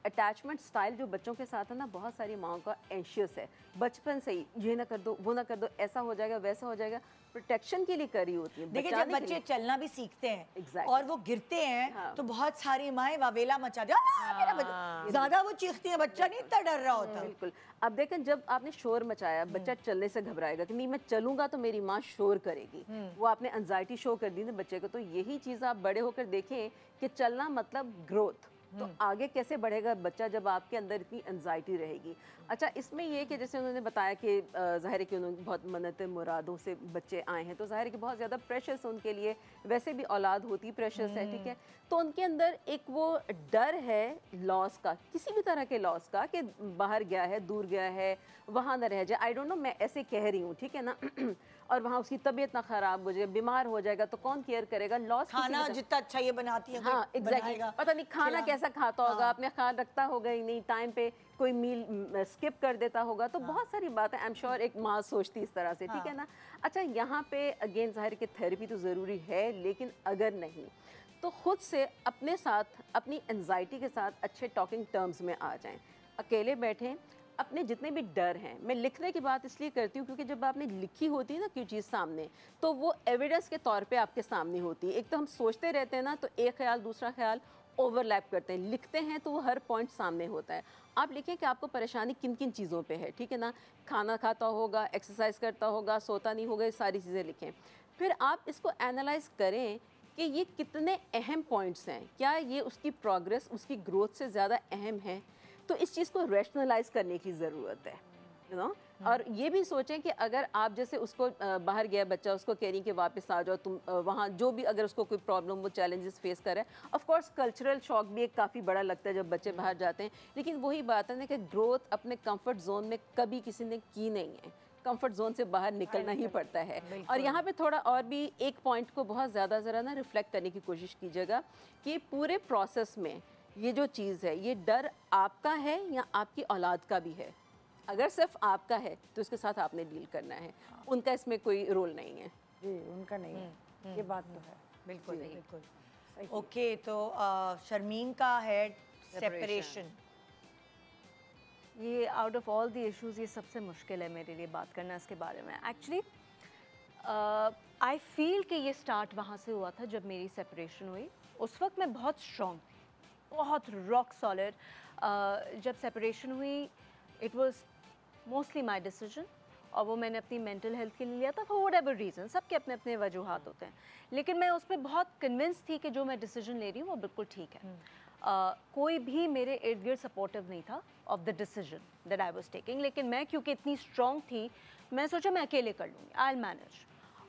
अटैचमेंट स्टाइल जो बच्चों के साथ है ना, बहुत सारी माओं का एंशियस है बचपन से ही, ये ना कर दो, वो ना कर दो, ऐसा हो जाएगा, वैसा हो जाएगा, प्रोटेक्शन के लिए करी होती है। देखिए, जब बचाने के बच्चे लिए। चलना भी सीखते हैं Exactly. और वो गिरते हैं, हाँ। तो बहुत सारी माएँ वावेला मचा दे, मेरा बच्चा, ज्यादा वो चीखती हैं, बच्चा नहीं इतना डर रहा होता। बिल्कुल। अब देखें, जब आपने शोर मचाया, बच्चा चलने से घबराएगा कि नहीं मैं चलूंगा तो मेरी माँ शोर करेगी, वो आपने एंजाइटी शो कर दी ना बच्चे को। तो यही चीज़ आप बड़े होकर देखें कि चलना मतलब ग्रोथ, तो आगे कैसे बढ़ेगा बच्चा जब आपके अंदर इतनी एंजाइटी रहेगी। अच्छा, इसमें ये कि जैसे उन्होंने बताया कि ज़ाहिर है कि उन्होंने बहुत मन्नत मुरादों से बच्चे आए हैं, तो ज़ाहिर है कि बहुत ज़्यादा प्रेशर्स उनके लिए, वैसे भी औलाद होती प्रेशर्स है, ठीक है। तो उनके अंदर एक वो डर है लॉस का, किसी भी तरह के लॉस का, कि बाहर गया है, दूर गया है, वहाँ ना रह जाए। आई डोंट नो, मैं ऐसे कह रही हूँ, ठीक है ना। और वहाँ उसकी तबीयत ना ख़राब हो जाए, बीमार हो जाएगा, तो कौन केयर करेगा? लॉस खाना जितना अच्छा ये बनाती है, हाँ, एग्जैक्टली। पता नहीं खाना कैसा खाता होगा, आपने ख्याल रखता होगा ही नहीं, टाइम पे कोई मील स्किप कर देता होगा, तो बहुत सारी बातें आई एम श्योर एक माँ सोचती इस तरह से, ठीक है ना। अच्छा, यहाँ पे अगेन ज़ाहिर कि थेरेपी तो ज़रूरी है, लेकिन अगर नहीं तो खुद से अपने साथ, अपनी एंजाइटी के साथ अच्छे टॉकिंग टर्म्स में आ जाएं, अकेले बैठें, अपने जितने भी डर हैं। मैं लिखने की बात इसलिए करती हूँ क्योंकि जब आपने लिखी होती है ना कोई चीज़ सामने, तो वो एविडेंस के तौर पे आपके सामने होती है। एक तो हम सोचते रहते हैं ना, तो एक ख्याल दूसरा ख्याल ओवरलैप करते हैं, लिखते हैं तो वो हर पॉइंट सामने होता है। आप लिखें कि आपको परेशानी किन किन चीज़ों पे है, ठीक है ना। खाना खाता होगा, एक्सरसाइज करता होगा, सोता नहीं होगा, ये सारी चीज़ें लिखें। फिर आप इसको एनालाइज करें कि ये कितने अहम पॉइंट्स हैं, क्या ये उसकी प्रोग्रेस, उसकी ग्रोथ से ज़्यादा अहम है। तो इस चीज़ को रैशनलाइज करने की ज़रूरत है, यू नो। और ये भी सोचें कि अगर आप जैसे उसको बाहर गया बच्चा, उसको कह रही कि वापस आ जाओ तुम, वहाँ जो भी अगर उसको कोई प्रॉब्लम, वो चैलेंजेस फेस करे, ऑफ कोर्स कल्चरल शॉक भी एक काफ़ी बड़ा लगता है जब बच्चे बाहर जाते हैं। लेकिन वही बात है ना कि ग्रोथ अपने कंफर्ट जोन में कभी किसी ने की नहीं है, कंफर्ट जोन से बाहर निकलना ही पड़ता है। और यहाँ पे थोड़ा और भी एक पॉइंट को बहुत ज़्यादा ज़रा ना रिफ्लेक्ट करने की कोशिश कीजिएगा कि पूरे प्रोसेस में ये जो चीज़ है, ये डर आपका है या आपकी औलाद का भी है। अगर सिर्फ आपका है तो उसके साथ आपने डील करना है, उनका इसमें कोई रोल नहीं है। जी, उनका नहीं है, ये बात तो है। बिल्कुल बिल्कुल। ओके, तो शर्मीन का है सेपरेशन। ये out of all the issues ये सबसे मुश्किल है मेरे लिए बात करना इसके बारे में। एक्चुअली आई फील कि ये स्टार्ट वहाँ से हुआ था जब मेरी सेपरेशन हुई। उस वक्त मैं बहुत स्ट्रॉन्ग थी, बहुत रॉक सॉलिड। जब सेपरेशन हुई, it was mostly my decision, और वो मैंने अपनी मेंटल हेल्थ के लिए लिया था, फॉर व्हाटएवर रीज़न। सबके अपने अपने वजूहात होते हैं, लेकिन मैं उस पर बहुत कन्विंस थी कि जो मैं डिसीजन ले रही हूँ वो बिल्कुल ठीक है। कोई भी मेरे इर्द गिर्द सपोर्टिव नहीं था of the decision that I was taking, लेकिन मैं क्योंकि इतनी स्ट्रॉन्ग थी, मैं सोचा मैं अकेले कर लूँगी, आई विल मैनेज।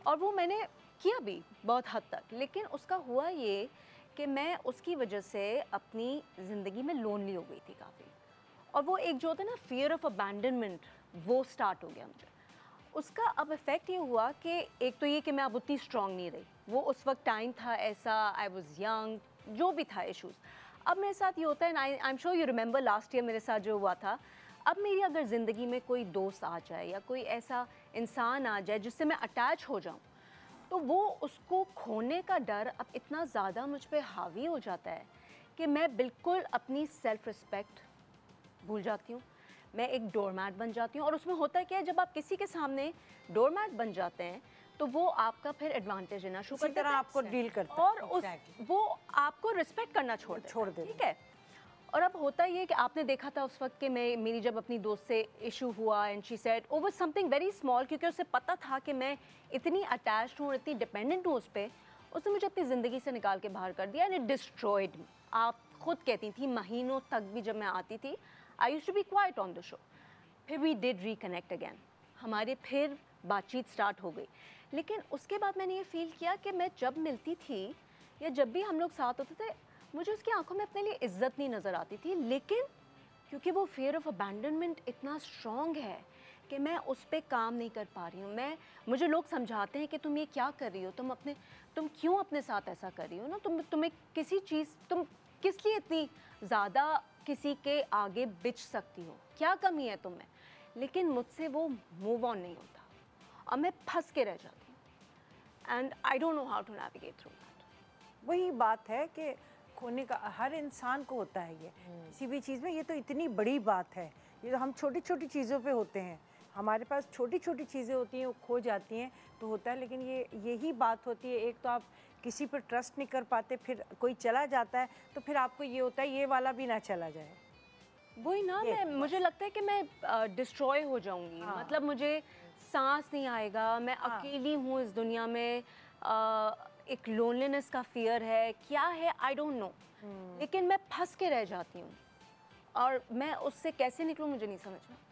और वो मैंने किया भी बहुत हद तक। लेकिन उसका हुआ ये कि मैं उसकी वजह से अपनी ज़िंदगी में लोनली हो गई थी काफ़ी, और वो एक जो होता है ना फियर ऑफ अबैंडनमेंट, वो स्टार्ट हो गया मुझे। उसका अब इफ़ेक्ट ये हुआ कि एक तो ये कि मैं अब उतनी स्ट्रॉन्ग नहीं रही, वो उस वक्त टाइम था ऐसा, आई वाज यंग, जो भी था इश्यूज़। अब मेरे साथ ये होता है, I am sure you remember last year मेरे साथ जो हुआ था। अब मेरी अगर ज़िंदगी में कोई दोस्त आ जाए या कोई ऐसा इंसान आ जाए जिससे मैं अटैच हो जाऊँ, तो वो उसको खोने का डर अब इतना ज़्यादा मुझ पे हावी हो जाता है कि मैं बिल्कुल अपनी सेल्फ़ रिस्पेक्ट भूल जाती हूँ। मैं एक डोरमैट बन जाती हूँ। और उसमें होता क्या है, जब आप किसी के सामने डोरमैट बन जाते हैं तो वो आपका फिर एडवांटेज लेना शुरू कर देता है, आपको डील करता है, और वो आपको रिस्पेक्ट करना छोड़ देता है, ठीक है। और अब होता ये कि आपने देखा था उस वक्त कि मेरी जब अपनी दोस्त से इशू हुआ, and she said over something very small, क्योंकि उसे पता था कि मैं इतनी अटैच्ड हूँ, इतनी डिपेंडेंट हूँ उस पर, उसने मुझे अपनी ज़िंदगी से निकाल के बाहर कर दिया, एंड इट डिस्ट्रॉयड मी। आप खुद कहती थी महीनों तक भी जब मैं आती थी, I used to be quiet on the show. फिर वी डिड रिकनेक्ट अगैन, हमारे फिर बातचीत स्टार्ट हो गई। लेकिन उसके बाद मैंने ये फील किया कि मैं जब मिलती थी या जब भी हम लोग साथ होते थे, मुझे उसकी आंखों में अपने लिए इज्जत नहीं नज़र आती थी। लेकिन क्योंकि वो फियर ऑफ अबैंडनमेंट इतना स्ट्रॉन्ग है कि मैं उस पर काम नहीं कर पा रही हूँ। मुझे लोग समझाते हैं कि तुम ये क्या कर रही हो, तुम क्यों अपने साथ ऐसा कर रही हो ना, तुम्हें किसी चीज़, तुम किस लिए इतनी ज़्यादा किसी के आगे बिच सकती हो, क्या कमी है तुम में? लेकिन मुझसे वो मूव ऑन नहीं होता और मैं फंस के रह जाती हूँ and I don't know how to navigate through that. वही बात है कि खोने का हर इंसान को होता है ये किसी भी चीज़ में। ये तो इतनी बड़ी बात है, ये तो हम छोटी छोटी चीज़ों पे होते हैं, हमारे पास छोटी छोटी चीज़ें होती हैं, वो खो जाती हैं तो होता है। लेकिन ये यही बात होती है, एक तो आप किसी पर ट्रस्ट नहीं कर पाते, फिर कोई चला जाता है तो फिर आपको ये होता है ये वाला भी ना चला जाए। वही ना, मैं मुझे लगता है कि मैं डिस्ट्रॉय हो जाऊंगी। मतलब मुझे सांस नहीं आएगा, मैं अकेली हूँ इस दुनिया में। एक लोनलीनेस का फियर है, क्या है आई डोंट नो, लेकिन मैं फंस के रह जाती हूँ और मैं उससे कैसे निकलूँ मुझे नहीं समझ में आता।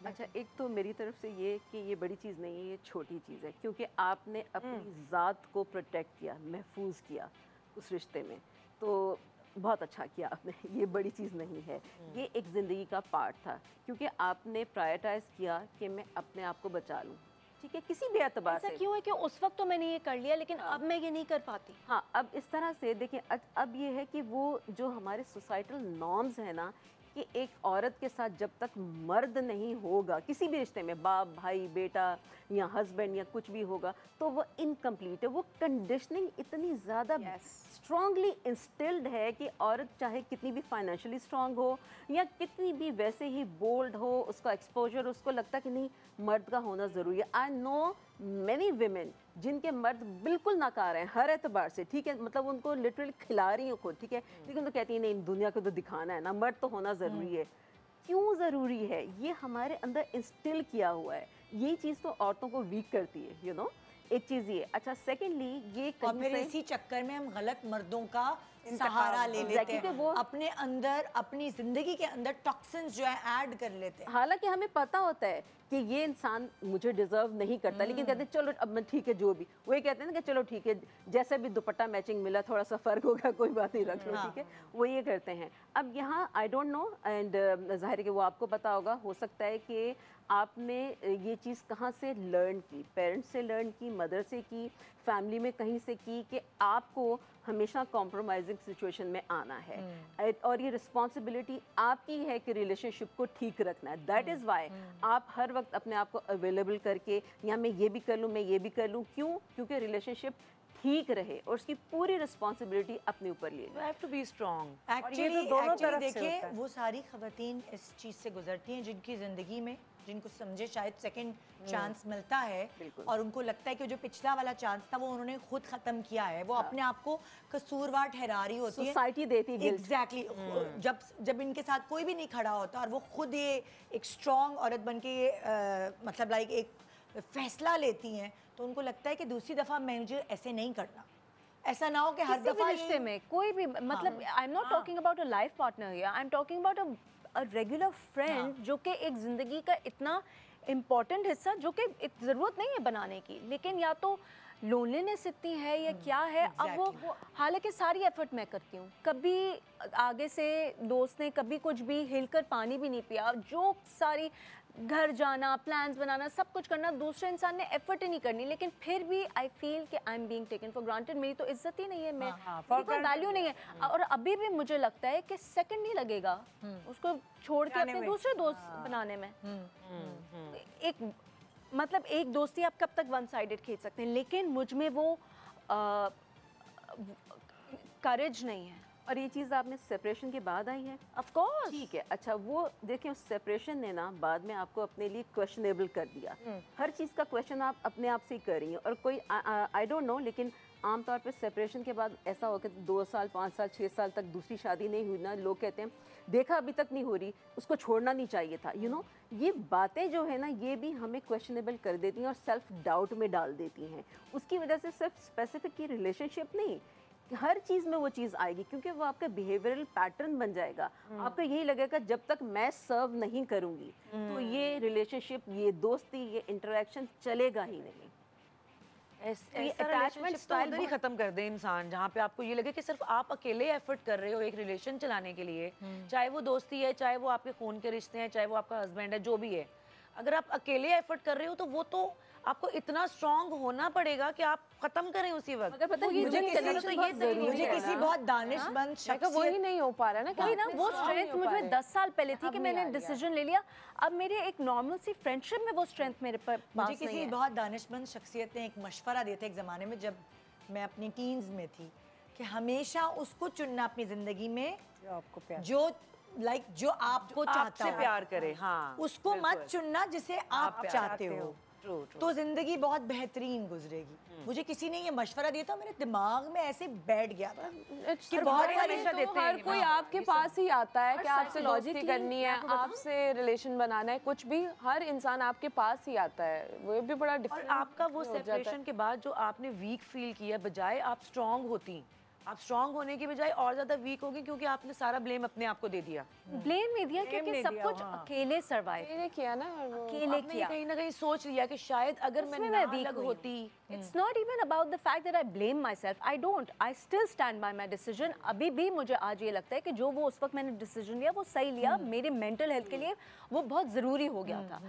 अच्छा, एक तो मेरी तरफ से ये कि ये बड़ी चीज़ नहीं है, ये छोटी चीज़ है, क्योंकि आपने अपनी ज़ात को प्रोटेक्ट किया, महफूज किया उस रिश्ते में, तो बहुत अच्छा किया आपने। ये बड़ी चीज़ नहीं है, ये एक ज़िंदगी का पार्ट था, क्योंकि आपने प्रायोरिटाइज किया कि मैं अपने आप को बचा लूँ, ठीक है, किसी भी एतबार ऐसा से। क्यों है कि उस वक्त तो मैंने ये कर लिया, लेकिन अब मैं ये नहीं कर पाती। हाँ, अब इस तरह से देखिए, अब ये है कि वो जो हमारे सोसाइटल नॉर्म्स है ना, कि एक औरत के साथ जब तक मर्द नहीं होगा किसी भी रिश्ते में, बाप भाई बेटा या हस्बैंड या कुछ भी होगा, तो वो इनकम्प्लीट है। वो कंडीशनिंग इतनी ज़्यादा स्ट्रांगली इंस्टिल्ड है कि औरत चाहे कितनी भी फाइनेंशियली स्ट्रांग हो या कितनी भी वैसे ही बोल्ड हो, उसका एक्सपोजर, उसको लगता है कि नहीं मर्द का होना ज़रूरी है। आई नो मैनी विमेन जिनके मर्द बिल्कुल नाकार हैं हर एतबार से, ठीक है, मतलब उनको लिटरली खिला रही हो खुद, ठीक है, लेकिन तो कहती है नहीं दुनिया को तो दिखाना है ना, मर्द तो होना ज़रूरी है। क्यों ज़रूरी है? ये हमारे अंदर इंस्टिल किया हुआ है, ये चीज़ तो औरतों को वीक करती है, यू नो। एक चीज़ ये, अच्छा सेकेंडली ये और फिर इसी चक्कर में हम गलत मर्दों का सहारा ले लेते हैं, वो अपने अंदर अपनी जिंदगी के अंदर टॉक्सिन्स जो है ऐड कर लेते हैं। हालांकि हमें पता होता है कि ये इंसान मुझे डिजर्व नहीं करता, लेकिन कहते हैं चलो अब मैं ठीक है जो भी, वही कहते हैं ना कि चलो ठीक है जैसे भी दुपट्टा मैचिंग मिला, थोड़ा सा फर्क होगा कोई बात नहीं, रख लो, ठीक है, वो ये करते हैं। अब यहाँ आई डोंट नो, एंड जाहिर है कि वो आपको पता होगा, हो सकता है कि आपने ये चीज़ कहाँ से लर्न की, पेरेंट्स से लर्न की, मदर से की, फैमिली में कहीं से की, कि आपको हमेशा कॉम्प्रोमाइजिंग सिचुएशन में आना है और ये रिस्पॉन्सिबिलिटी आपकी है कि रिलेशनशिप को ठीक रखना है। दैट इज़ वाई आप हर वक्त अपने आप को अवेलेबल करके, या मैं ये भी कर लूँ, मैं ये भी कर लूँ, क्यों? क्योंकि रिलेशनशिप ठीक रहे और उसकी पूरी रिस्पॉन्सिबिलिटी अपने ऊपर लिए। You have to be strong. Actually देखिए, वो सारी खवातीन इस चीज़ से गुजरती हैं जिनकी ज़िंदगी में, जिनको समझे शायद सेकंड चांस मिलता है और उनको लगता है कि जो पिछला वाला चांस था वो उन्होंने खुद ख़त्म किया है, वो अपने आप को कसूरवार ठहरा रही होती है, सोसाइटी देती है एग्जैक्टली। जब इनके साथ कोई भी नहीं खड़ा होता और वो खुद ये एक स्ट्रॉन्ग औरत बन के मतलब लाइक एक फैसला लेती हैं, तो उनको लगता है कि दूसरी दफ़ा मुझे ऐसे नहीं करना, ऐसा ना हो कि हर दफ़ा रिश्ते में कोई भी, मतलब आई am not talking about a life partner here, I am talking about a regular friend जो कि एक ज़िंदगी का इतना इम्पॉर्टेंट हिस्सा, जो कि ज़रूरत नहीं है बनाने की, लेकिन या तो लोनलीनेस इतनी है या क्या है। अब वो हालांकि सारी एफर्ट मैं करती हूँ, कभी आगे से दोस्त ने कभी कुछ भी हिलकर पानी भी नहीं पिया, जो सारी घर जाना, प्लान्स बनाना, सब कुछ करना, दूसरे इंसान ने एफर्ट ही नहीं करनी, लेकिन फिर भी आई फील कि I am being taken for granted. मेरी तो इज्जत ही नहीं है, मैं कोई वैल्यू नहीं है। और अभी भी मुझे लगता है कि सेकंड नहीं लगेगा उसको छोड़ के अपने दूसरे दोस्त बनाने में। एक मतलब एक दोस्ती आप कब तक वन साइडेड खींच सकते हैं, लेकिन मुझ में वो करेज नहीं है। और ये चीज़ आपने सेपरेशन के बाद आई है? Of course. ठीक है, अच्छा वो देखिए उस सेपरेशन ने ना बाद में आपको अपने लिए क्वेश्चनेबल कर दिया। हर चीज़ का क्वेश्चन आप अपने आप से ही कर रही हैं, और कोई आई डोंट नो, लेकिन आमतौर पे सेपरेशन के बाद ऐसा हो कि 2 साल 5 साल 6 साल तक दूसरी शादी नहीं हुई ना, लोग कहते हैं देखा अभी तक नहीं हो रही, उसको छोड़ना नहीं चाहिए था, यू नो। ये बातें जो है ना, ये भी हमें क्वेश्चनेबल कर देती हैं और सेल्फ डाउट में डाल देती हैं। उसकी वजह से सिर्फ स्पेसिफिक की रिलेशनशिप नहीं, हर चीज़ में वो चीज़ आएगी, क्योंकि वो आपका बिहेवियरल पैटर्न बन जाएगा। आपको यही लगेगा जब तक मैं सर्व नहीं करूँगी तो ये रिलेशनशिप, ये दोस्ती, ये इंटरेक्शन चलेगा ही नहीं। अटैचमेंट स्टाइल ही खत्म कर दे इंसान, जहाँ पे आपको ये लगे कि सिर्फ आप अकेले एफर्ट कर रहे हो एक रिलेशन चलाने के लिए, चाहे वो दोस्ती है, चाहे वो आपके खून के रिश्ते हैं, चाहे वो आपका हस्बैंड है, जो भी है। अगर आप अकेले एफर्ट कर रहे हो तो वो तो आपको इतना स्ट्रांग होना पड़ेगा कि आप खत्म करें उसी वक्त। मगर पता है ये मुझे जो किसी connection तो बहुत ज़रूरी मुझे है किसी ना। बहुत दानिशमंद वही शख्सियत नहीं हो पा रहा ना, वही ना, कि वो strong स्ट्रेंथ नहीं हो मुझ पा में रहे। 10 साल पहले थी अब कि नहीं मैंने आ रही है। डिसीजन ले लिया। अब मेरे एक नॉर्मल सी फ्रेंडशिप में वो स्ट्रेंथ मेरे पास मुझे नहीं किसी है। बहुत दानिशमंद शख्सियत ने एक मशवरा दिया था एक ज़माने में जब मैं अपनी टीन्स में थी कि हमेशा उसको चुनना अपनी ज़िंदगी में जो आपको प्यार जो जो आपको चाहता आपसे हो, प्यार करे, हाँ उसको मत चुनना जिसे आप चाहते हो, ट्रू तो जिंदगी बहुत बेहतरीन गुजरेगी। मुझे किसी ने ये मशवरा दिया था, मेरे दिमाग में ऐसे बैठ गया था कि बहुत सारी तो हर कोई आपके पास ही आता है कि आपसे दोस्ती psychologically करनी है, आपसे रिलेशन बनाना है, कुछ भी हर इंसान आपके पास ही आता है। वो भी बड़ा और डिफरेंट आपका वो सेपरेशन के बाद जो आपने वीक फील किया, बजाय आप स्ट्रांग होती, आप स्ट्रांग होने की बजाय और ज्यादा वीक होगी क्योंकि आपने सारा ब्लेम अपने आप को दे दिया। ब्लेम नहीं दिया क्योंकि नहीं सब दिया, कुछ हाँ। अकेले सर्वाइव मैंने किया ना, और वो अकेले आपने किया। कहीं ना कहीं सोच लिया कि शायद अगर मैं उसमें ना weak अलग हुई होती। It's not even about the fact that I blame myself. I don't. I still stand by my decision. अभी भी मुझे आज ये लगता है कि जो वो उस वक्त मैंने डिसीजन लिया वो सही लिया, मेरे मेंटल हेल्थ के लिए वो बहुत ज़रूरी हो गया था।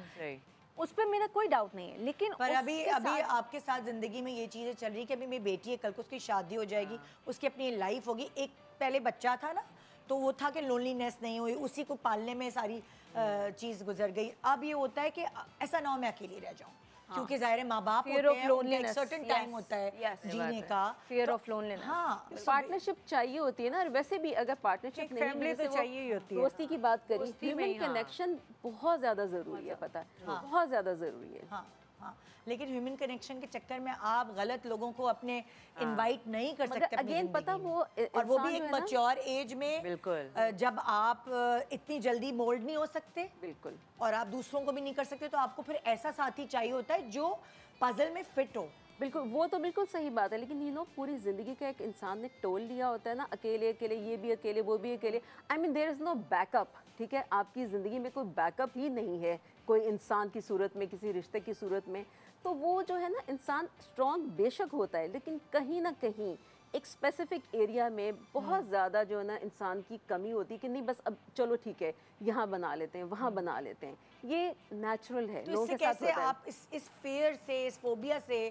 उस पर मेरा कोई डाउट नहीं है, लेकिन पर अभी उसके अभी साथ- आपके साथ जिंदगी में ये चीजें चल रही कि अभी मेरी बेटी है, कल को उसकी शादी हो जाएगी, उसकी अपनी लाइफ होगी। एक पहले बच्चा था ना, तो वो था कि लोनलीनेस नहीं हुई, उसी को पालने में सारी चीज गुजर गई। अब ये होता है कि ऐसा ना हो मैं अकेली रह जाऊं, क्योंकि जाहिर है माँ बाप Fear होते of हैं, उनका एक loneliness. सर्टेन Yes, टाइम होता है yes. जीने का। fear of loneliness. हाँ, पार्टनरशिप चाहिए होती है ना। और वैसे भी अगर पार्टनरशिप एक नहीं है, family जैसे तो वो चाहिए ही होती है। दोस्ती की बात करी, दोस्ती में ह्यूमन ही, हाँ। कनेक्शन बहुत ज़्यादा ज़रूरी है, पता है, बहुत ज़्यादा ज़रूरी है। हाँ हाँ, लेकिन ह्यूमन कनेक्शन के चक्कर में आप गलत लोगों को अपने इनवाइट नहीं कर मगर सकते अपनी again पता जिंदगी में। वो और वो भी इंसान एक जो है ना- मैच्योर एज में, बिल्कुल। जब आप इतनी जल्दी मोल्ड नहीं हो सकते बिल्कुल। और आप दूसरों को भी नहीं कर सकते, तो आपको फिर ऐसा साथी चाहिए होता है जो पजल में फिट हो। बिल्कुल, वो तो बिल्कुल सही बात है, लेकिन यू नो पूरी ज़िंदगी का एक इंसान ने टोल लिया होता है ना, अकेले अकेले, ये भी अकेले वो भी अकेले। I mean there is no backup, ठीक है, आपकी ज़िंदगी में कोई बैकअप ही नहीं है कोई इंसान की सूरत में, किसी रिश्ते की सूरत में। तो वो जो है ना, इंसान स्ट्रॉन्ग बेशक होता है, लेकिन कहीं ना कहीं एक स्पेसिफिक एरिया में बहुत ज़्यादा जो है ना इंसान की कमी होती है कि नहीं बस अब चलो ठीक है, यहाँ बना लेते हैं, वहाँ बना लेते हैं। ये नेचुरल है, तो लोगों इससे के साथ कैसे होता है। आप इस फेयर से, इस फोबिया से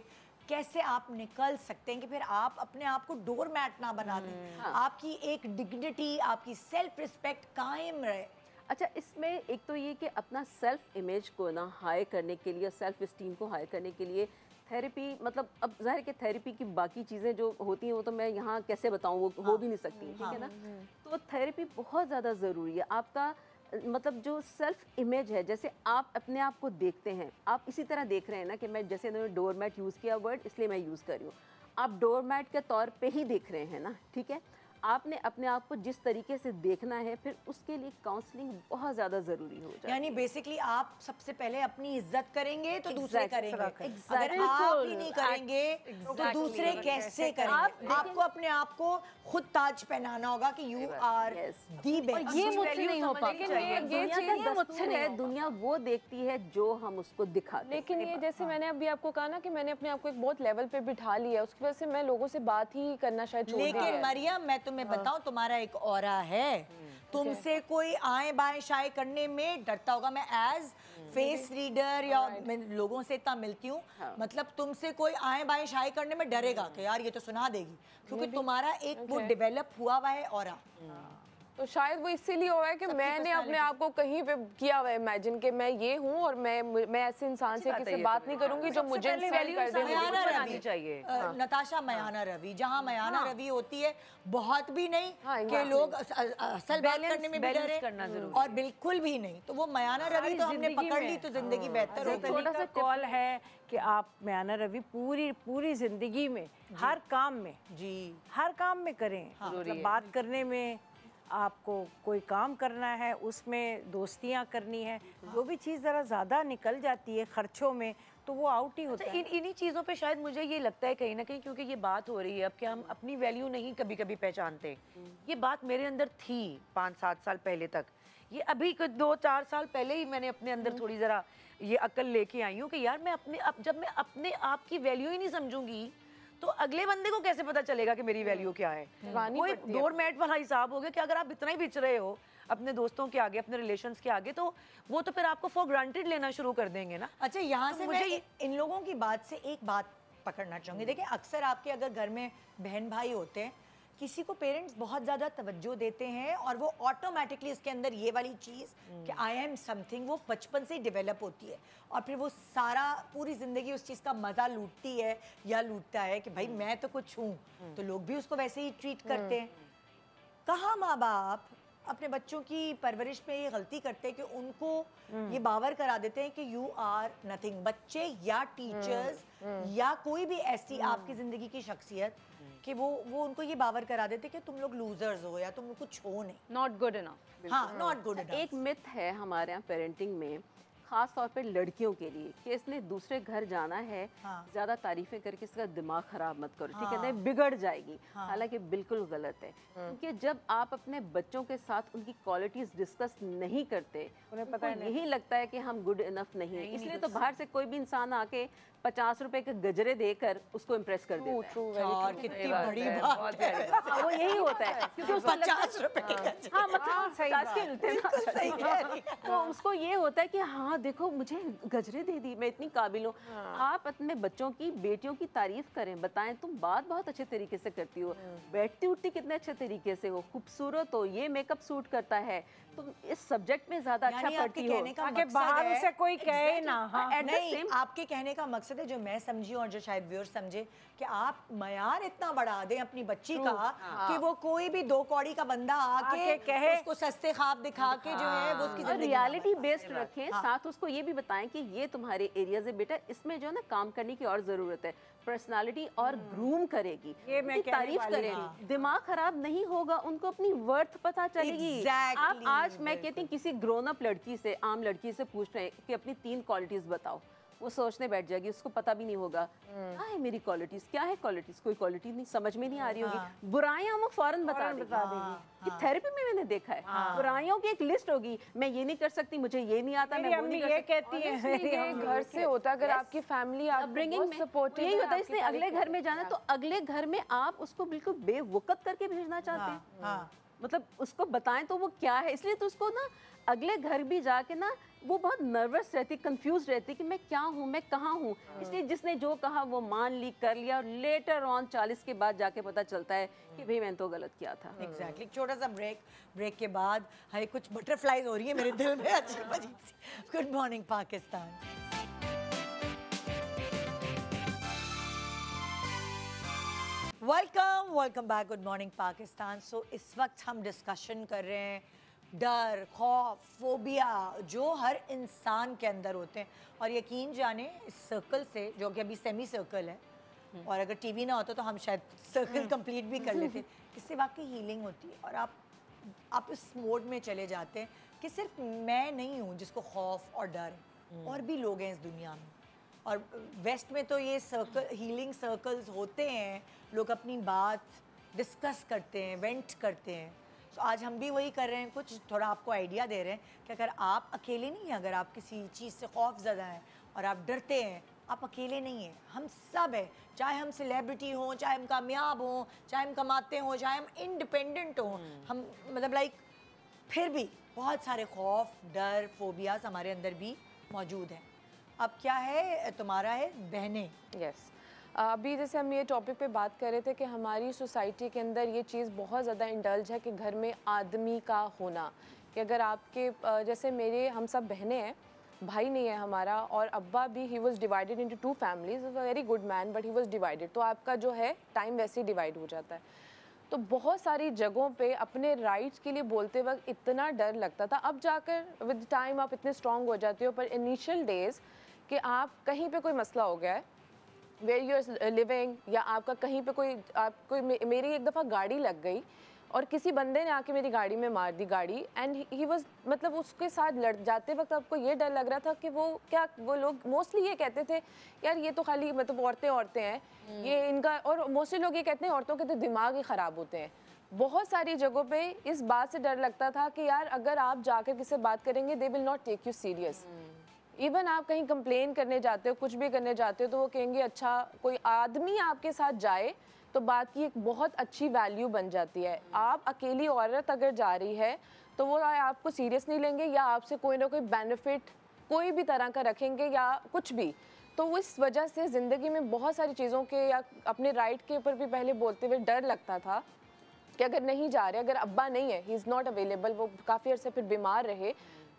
कैसे आप निकल सकते हैं कि फिर आप अपने आप को डोर मैट ना बना दें, आपकी एक डिग्निटी, आपकी सेल्फ रिस्पेक्ट कायम रहे। अच्छा, इसमें एक तो ये कि अपना सेल्फ इमेज को ना हाई करने के लिए, सेल्फ इस्टीम को हाई करने के लिए थेरेपी, मतलब अब जाहिर है कि थेरेपी की बाकी चीज़ें जो होती हैं वो तो मैं यहाँ कैसे बताऊँ, वो हो भी नहीं सकती, ठीक है ना। तो थेरेपी बहुत ज़्यादा ज़रूरी है। आपका मतलब जो सेल्फ इमेज है, जैसे आप अपने आप को देखते हैं, आप इसी तरह देख रहे हैं ना कि मैं, जैसे इन्होंने डोर मैट यूज़ किया वर्ड, इसलिए मैं यूज़ कर रही हूँ, आप डोर मैट के तौर पे ही देख रहे हैं ना, ठीक है। आपने अपने आप को जिस तरीके से देखना है, फिर उसके लिए काउंसलिंग बहुत ज़्यादा ज़रूरी हो जाती है। यानी बेसिकली आप सबसे पहले अपनी इज्जत करेंगे तो दूसरे Exactly. करेंगे। Exactly. अगर आप ही नहीं करेंगे तो दूसरे कैसे करेंगे? आपको अपने आप को खुद ताज पहनाना होगा कि you are Yes. The best. ये मुझसे नहीं हो पाता। दुनिया का दस्तूर है, दुनिया वो देखती है जो हम उसको दिखाते हैं। लेकिन ये जैसे मैंने अभी आपको कहा ना कि मैंने अपने आप को एक बहुत लेवल पे बिठा लिया, उसकी वजह से मैं लोगों से बात ही करना शायद छोड़ दिया लेकिन है। मरियम, मैं तुम्हें बताऊं, तुम्हारा एक ऑरा है, तुमसे कोई आए बाएं शाए करने में डरता होगा। मैं एज फेस रीडर या मैं लोगों से इतना मिलती हूँ, मतलब तुमसे कोई आए बाएं शाए करने में डरेगा कि यार ये तो सुना देगी, क्योंकि तुम्हारा एक वो डेवलप हुआ हुआ है ऑरा। तो शायद वो इसीलिए हुआ है कि मैंने अपने आप को कहीं पे किया हुआ है इमेजिन कि मैं ये हूँ और मैं ऐसे इंसान से किसी बात नहीं करूंगी जो मुझे इंसल्ट कर दे। मयाना बनानी रवि चाहिए। नताशा मयाना रवि, जहाँ मयाना रवि होती है बहुत भी नहीं कि लोग असल बात करने में भी balance डरे करना जरूरी और बिल्कुल भी नहीं, तो वो मयाना रवि तो हमने पकड़ ली तो जिंदगी बेहतर एक होगी। छोटा सा कॉल है कि आप मयाना रवि पूरी जिंदगी में हर काम में, जी हर काम में करें, मतलब बात करने में, आपको कोई काम करना है उसमें दोस्तियां करनी है, जो भी चीज़ ज़रा ज़्यादा निकल जाती है खर्चों में तो वो आउट ही होता है। इन्हीं चीज़ों पे शायद मुझे ये लगता है कहीं ना कहीं, क्योंकि ये बात हो रही है अब कि हम अपनी वैल्यू नहीं कभी कभी पहचानते। ये बात मेरे अंदर थी 5-7 साल पहले तक, ये अभी कुछ 2-4 साल पहले ही मैंने अपने अंदर थोड़ी ज़रा ये अक्ल लेके आई हूँ कि यार मैं जब मैं अपने आप की वैल्यू ही नहीं समझूंगी तो अगले बंदे को कैसे पता चलेगा कि मेरी वैल्यू क्या है। कोई डोर मैट वाला हिसाब हो गया कि अगर आप इतना ही बिच रहे हो, अपने दोस्तों के आगे, अपने रिलेशंस के आगे, तो वो तो फिर आपको फॉर ग्रांटेड लेना शुरू कर देंगे ना। अच्छा, यहाँ से मुझे मैं इन लोगों की बात से एक बात पकड़ना चाहूँगी। देखिए, अक्सर आपके अगर घर में बहन भाई होते हैं, किसी को पेरेंट्स बहुत ज़्यादा तवज्जो देते हैं और वो ऑटोमेटिकली इसके अंदर ये वाली चीज़ कि आई एम समथिंग, वो बचपन से ही डेवलप होती है और फिर वो सारा पूरी ज़िंदगी उस चीज़ का मज़ा लूटती है या लूटता है कि भाई मैं तो कुछ हूँ, तो लोग भी उसको वैसे ही ट्रीट करते हैं। कहाँ माँ बाप अपने बच्चों की परवरिश में ये गलती करते हैं कि उनको ये बावर करा देते हैं कि यू आर नथिंग। बच्चे या टीचर्स या कोई भी ऐसी आपकी ज़िंदगी की शख्सियत कि वो उनको ये बावर करा देते कि तुम लोग लूजर्स हो या तुम कुछ हो नहीं, नॉट गुड इनफ। हाँ, नॉट गुड इनफ। एक मिथ है हमारे यहाँ पेरेंटिंग में, खास तौर पे लड़कियों के लिए, कि इसने दूसरे घर जाना है, ज्यादा तारीफें करके इसका दिमाग खराब मत करो, ठीक है, नहीं बिगड़ जाएगी। हालांकि बिल्कुल गलत है, क्योंकि जब आप अपने बच्चों के साथ उनकी क्वालिटीज डिस्कस नहीं करते, उन्हें पता यही लगता है कि हम गुड इनफ नहीं है, इसलिए तो बाहर से कोई भी इंसान आके 50 रुपए के गजरे देकर उसको इम्प्रेस कर देता है। और कितनी बड़ी बात है। हाँ, वो यही होता है, क्योंकि उसको 50 रुपए के गजरे। हाँ, मतलब सही 50 के मिलते हैं ना। बिल्कुल सही कह रही हैं। तो उसको ये होता है कि हाँ देखो मुझे गजरे दे दी, मैं इतनी काबिल हूँ। आप अपने बच्चों की, बेटियों की तारीफ करें, बताएं तुम बात बहुत अच्छे तरीके से करती हो, बैठती उठती कितने अच्छे तरीके से हो, खूबसूरत हो, ये मेकअप सूट करता है, तुम इस सब्जेक्ट में ज्यादा अच्छा यानी आपके पढ़ती हो। कहने का आगे मकसद बाहर है, उसे कोई कहे ना। हाँ, At the नहीं, same- आपके कहने का मकसद है, जो मैं समझी और जो शायद व्यूअर्स समझे, कि आप मयार इतना बढ़ा दें अपनी बच्ची का कि वो कोई भी 2 कौड़ी का बंदा आके कहे, उसको सस्ते ख्वाब दिखा के जो है वो उसकी और जिंदगी रियलिटी बेस्ड रखें, साथ उसको ये भी बताएं कि ये तुम्हारे एरियाज है बेटा, इसमें जो है ना काम करने की और जरूरत है, पर्सनालिटी और ग्रूम करेगी, ये मैं उनकी कहने तारीफ वाली करेगी, दिमाग खराब नहीं होगा, उनको अपनी वर्थ पता चलेगी। Exactly, आप आज मैं कहती हूँ किसी ग्रोन अप लड़की से, आम लड़की से पूछ रहे हैं कि अपनी 3 क्वालिटीज बताओ, वो सोचने बैठ जाएगी, उसको पता भी नहीं होगा क्या है मेरी क्वालिटीज, क्या है क्वालिटीज, कोई क्वालिटी नहीं समझ में नहीं आ रही होगी, बुराइयां वो फौरन बता देगी। ये थेरेपी में मैंने देखा है, बुराइयों की एक लिस्ट होगी, मैं ये नहीं कर सकती, मुझे ये नहीं आता, मेरी मैं वो अम्मी नहीं कर ये सकती। कहती है, Honestly, ये घर से होता है। अगर आपकी फैमिली आपको अपब्रिंगिंग बहुत में सपोर्टिव यही होता है, इसलिए अगले घर में जाना तो अगले घर में आप उसको बिल्कुल बेवकत करके भेजना चाहते हैं, मतलब उसको बताएं तो वो क्या है, इसलिए तो उसको ना अगले घर भी जाके ना वो बहुत नर्वस रहती, कंफ्यूज रहती कि मैं क्या हूँ, मैं कहाँ हूँ, इसलिए जिसने जो कहा वो मान ली, कर लिया, और लेटर ऑन 40 के बाद जाके पता चलता है कि भाई मैंने तो गलत किया था। एग्जैक्टली। छोटा सा ब्रेक के बाद हाय कुछ बटरफ्लाईज हो रही है मेरे दिल में अजीब अजीब सी। Good morning Pakistan. Welcome back, good morning Pakistan. So इस वक्त हम डिस्कशन कर रहे हैं डर, खौफ, फोबिया जो हर इंसान के अंदर होते हैं, और यकीन जाने इस सर्कल से, जो कि अभी सेमी सर्कल है, और अगर टीवी ना होता तो हम शायद सर्कल कंप्लीट भी कर लेते, इससे वाकई हीलिंग होती है और आप इस मोड में चले जाते हैं कि सिर्फ मैं नहीं हूँ जिसको खौफ और डर है, और भी लोग हैं इस दुनिया में। और वेस्ट में तो ये सर्कल, हीलिंग सर्कल्स होते हैं, लोग अपनी बात डिस्कस करते हैं, वेंट करते हैं। तो आज हम भी वही कर रहे हैं, कुछ थोड़ा आपको आइडिया दे रहे हैं कि अगर आप अकेले नहीं हैं, अगर आप किसी चीज़ से खौफज़दा हैं और आप डरते हैं, आप अकेले नहीं हैं, हम सब हैं। चाहे हम सेलिब्रिटी हों, चाहे हम कामयाब हों, चाहे हम कमाते हों, चाहे हम इंडिपेंडेंट हों, हम मतलब फिर भी बहुत सारे खौफ, डर, फोबियाज हमारे अंदर भी मौजूद हैं। अब क्या है तुम्हारा है बहनें। यस अभी जैसे हम ये टॉपिक पे बात कर रहे थे कि हमारी सोसाइटी के अंदर ये चीज़ बहुत ज़्यादा इंडल्ज है कि घर में आदमी का होना, कि अगर आपके जैसे मेरे हम सब बहनें हैं, भाई नहीं है हमारा, और अब्बा भी he was divided into 2 families, a very good man but he was divided, तो आपका जो है टाइम वैसे ही डिवाइड हो जाता है। तो बहुत सारी जगहों पे अपने राइट्स के लिए बोलते वक्त इतना डर लगता था, अब जाकर विद टाइम आप इतने स्ट्रॉन्ग हो जाते हो, पर इनिशियल डेज कि आप कहीं पे कोई मसला हो गया है वेयर यू आर लिविंग, या आपका कहीं पे कोई मेरी एक दफ़ा गाड़ी लग गई और किसी बंदे ने आके मेरी गाड़ी में मार दी गाड़ी, एंड ही वाज मतलब उसके साथ लड़ जाते वक्त आपको ये डर लग रहा था कि वो लोग मोस्टली ये कहते थे यार ये तो खाली मतलब औरतें हैं, ये इनका, और मोस्टली लोग ये कहते हैं औरतों के तो दिमाग ही ख़राब होते हैं। बहुत सारी जगहों पे इस बात से डर लगता था कि यार अगर आप जाकर किसी से बात करेंगे they will not take you serious. Even आप कहीं कंप्लेन करने जाते हो, कुछ भी करने जाते हो, तो वो कहेंगे अच्छा कोई आदमी आपके साथ जाए तो बात की एक बहुत अच्छी वैल्यू बन जाती है। आप अकेली औरत अगर जा रही है तो वो आपको सीरियस नहीं लेंगे या आपसे कोई ना कोई बेनिफिट कोई भी तरह का रखेंगे या कुछ भी। तो इस वजह से ज़िंदगी में बहुत सारी चीज़ों के या अपने राइट के ऊपर भी पहले बोलते हुए डर लगता था कि अगर नहीं जा रहे, अगर अब्बा नहीं है, ही इज़ नॉट अवेलेबल, वो काफ़ी अर्से फिर बीमार रहे,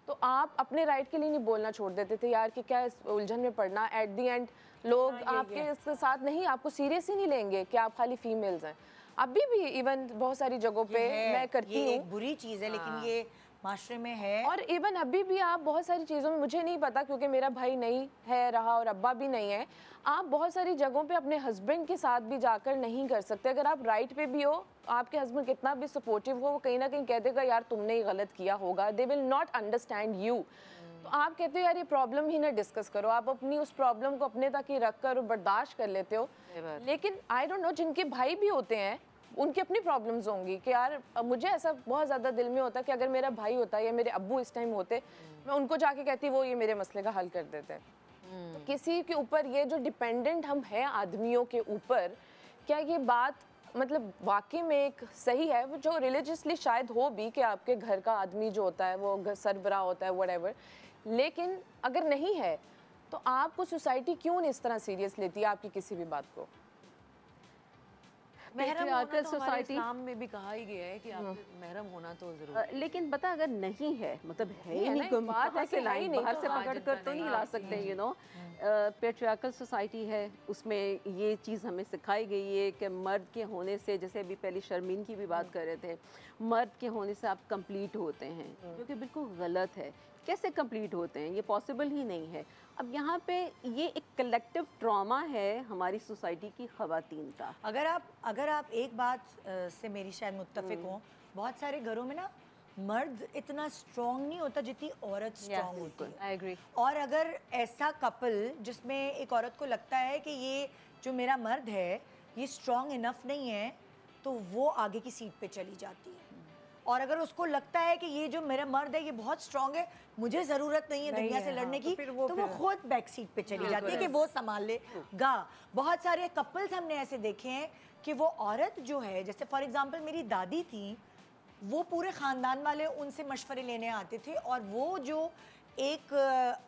तो आप अपने राइट के लिए नहीं बोलना छोड़ देते थे यार कि क्या इस उलझन में पड़ना। एट दी एंड लोग आपके इसके साथ नहीं, आपको सीरियस ही नहीं लेंगे कि आप खाली फीमेल्स हैं। अभी भी इवन बहुत सारी जगहों पे मैं करती हूँ, बुरी चीज़ है लेकिन ये माशरे में है। और इवन अभी भी आप बहुत सारी चीज़ों में, मुझे नहीं पता क्योंकि मेरा भाई नहीं है रहा और अब्बा भी नहीं है, आप बहुत सारी जगहों पे अपने हस्बैंड के साथ भी जाकर नहीं कर सकते। अगर आप राइट पे भी हो, आपके हस्बैंड कितना भी सपोर्टिव हो, वो कहीं ना कहीं कह देगा यार तुमने ही गलत किया होगा, दे विल नॉट अंडरस्टैंड यू। तो आप कहते हो यार ये प्रॉब्लम ही ना डिस्कस करो, आप अपनी उस प्रॉब्लम को अपने तक ही रख कर बर्दाश्त कर लेते हो। लेकिन आई डोंट नो, जिनके भाई भी होते हैं उनकी अपनी प्रॉब्लम्स होंगी कि यार मुझे ऐसा बहुत ज़्यादा दिल में होता है कि अगर मेरा भाई होता या मेरे अब्बू इस टाइम होते, मैं उनको जाके कहती वो ये मेरे मसले का हल कर देते। तो किसी के ऊपर ये जो डिपेंडेंट हम हैं आदमियों के ऊपर, क्या ये बात मतलब वाकई में एक सही है? वो जो रिलीजियसली शायद हो भी कि आपके घर का आदमी जो होता है वो सरबराह होता है व्हाटएवर, लेकिन अगर नहीं है तो आपको सोसाइटी क्यों नहीं इस तरह सीरियस लेती है आपकी किसी भी बात को? महरम होना तो हमारे सोसाइटी इस्लाम में भी कहा ही गया है कि आपको महरम होना तो जरूरी। लेकिन बता अगर नहीं है, मतलब है ही है नहीं, ना, कोई बात कहाँ है से कि है ही लाइन नहीं, बाहर तो से हाँ, पकड़ कर तो नहीं ला सकते, यू नो। पेट्रियार्कल सोसाइटी है, उसमें ये चीज़ हमें सिखाई गई है कि मर्द के होने से, जैसे अभी पहले शर्मीन की भी बात कर रहे थे, मर्द के होने से आप कंप्लीट होते हैं, जो कि बिल्कुल गलत है। कैसे कंप्लीट होते हैं, ये पॉसिबल ही नहीं है। अब यहाँ पे ये एक कलेक्टिव ट्रॉमा है हमारी सोसाइटी की ख़वातीन का। अगर आप एक बात से मेरी शायद मुत्तफिक हो, बहुत सारे घरों में ना मर्द इतना स्ट्रॉन्ग नहीं होता जितनी औरत स्ट्रॉन्ग होती है। I agree. और अगर ऐसा कपल जिसमें एक औरत को लगता है कि ये जो मेरा मर्द है ये स्ट्रॉन्ग इनफ नहीं है, तो वो आगे की सीट पे चली जाती है। और अगर उसको लगता है कि ये जो मेरा मर्द है ये बहुत स्ट्रॉन्ग है, मुझे ज़रूरत नहीं है दुनिया से लड़ने की, तो वो खुद बैक सीट पे चली जाती है कि वो संभाल लेगा। बहुत सारे कपल्स हमने ऐसे देखे हैं कि वो औरत जो है, जैसे फॉर एग्जांपल मेरी दादी थी, वो पूरे ख़ानदान वाले उनसे मशवरे लेने आते थे और वो जो एक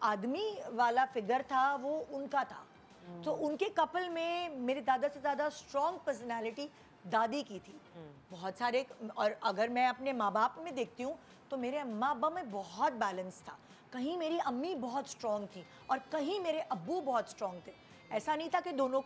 आदमी वाला फिगर था वो उनका था। तो उनके कपल में मेरे दादा से ज़्यादा स्ट्रॉन्ग पर्सनालिटी दादी की थी। बहुत सारे, और अगर मैं अपने माँ बाप में देखती हूँ तो मेरे अम्मा अब्बा में बहुत बैलेंस था। कहीं मेरी अम्मी बहुत स्ट्रॉन्ग थी और कहीं मेरे अब्बू बहुत स्ट्रॉन्ग थे। ऐसा नहीं था कि दोनों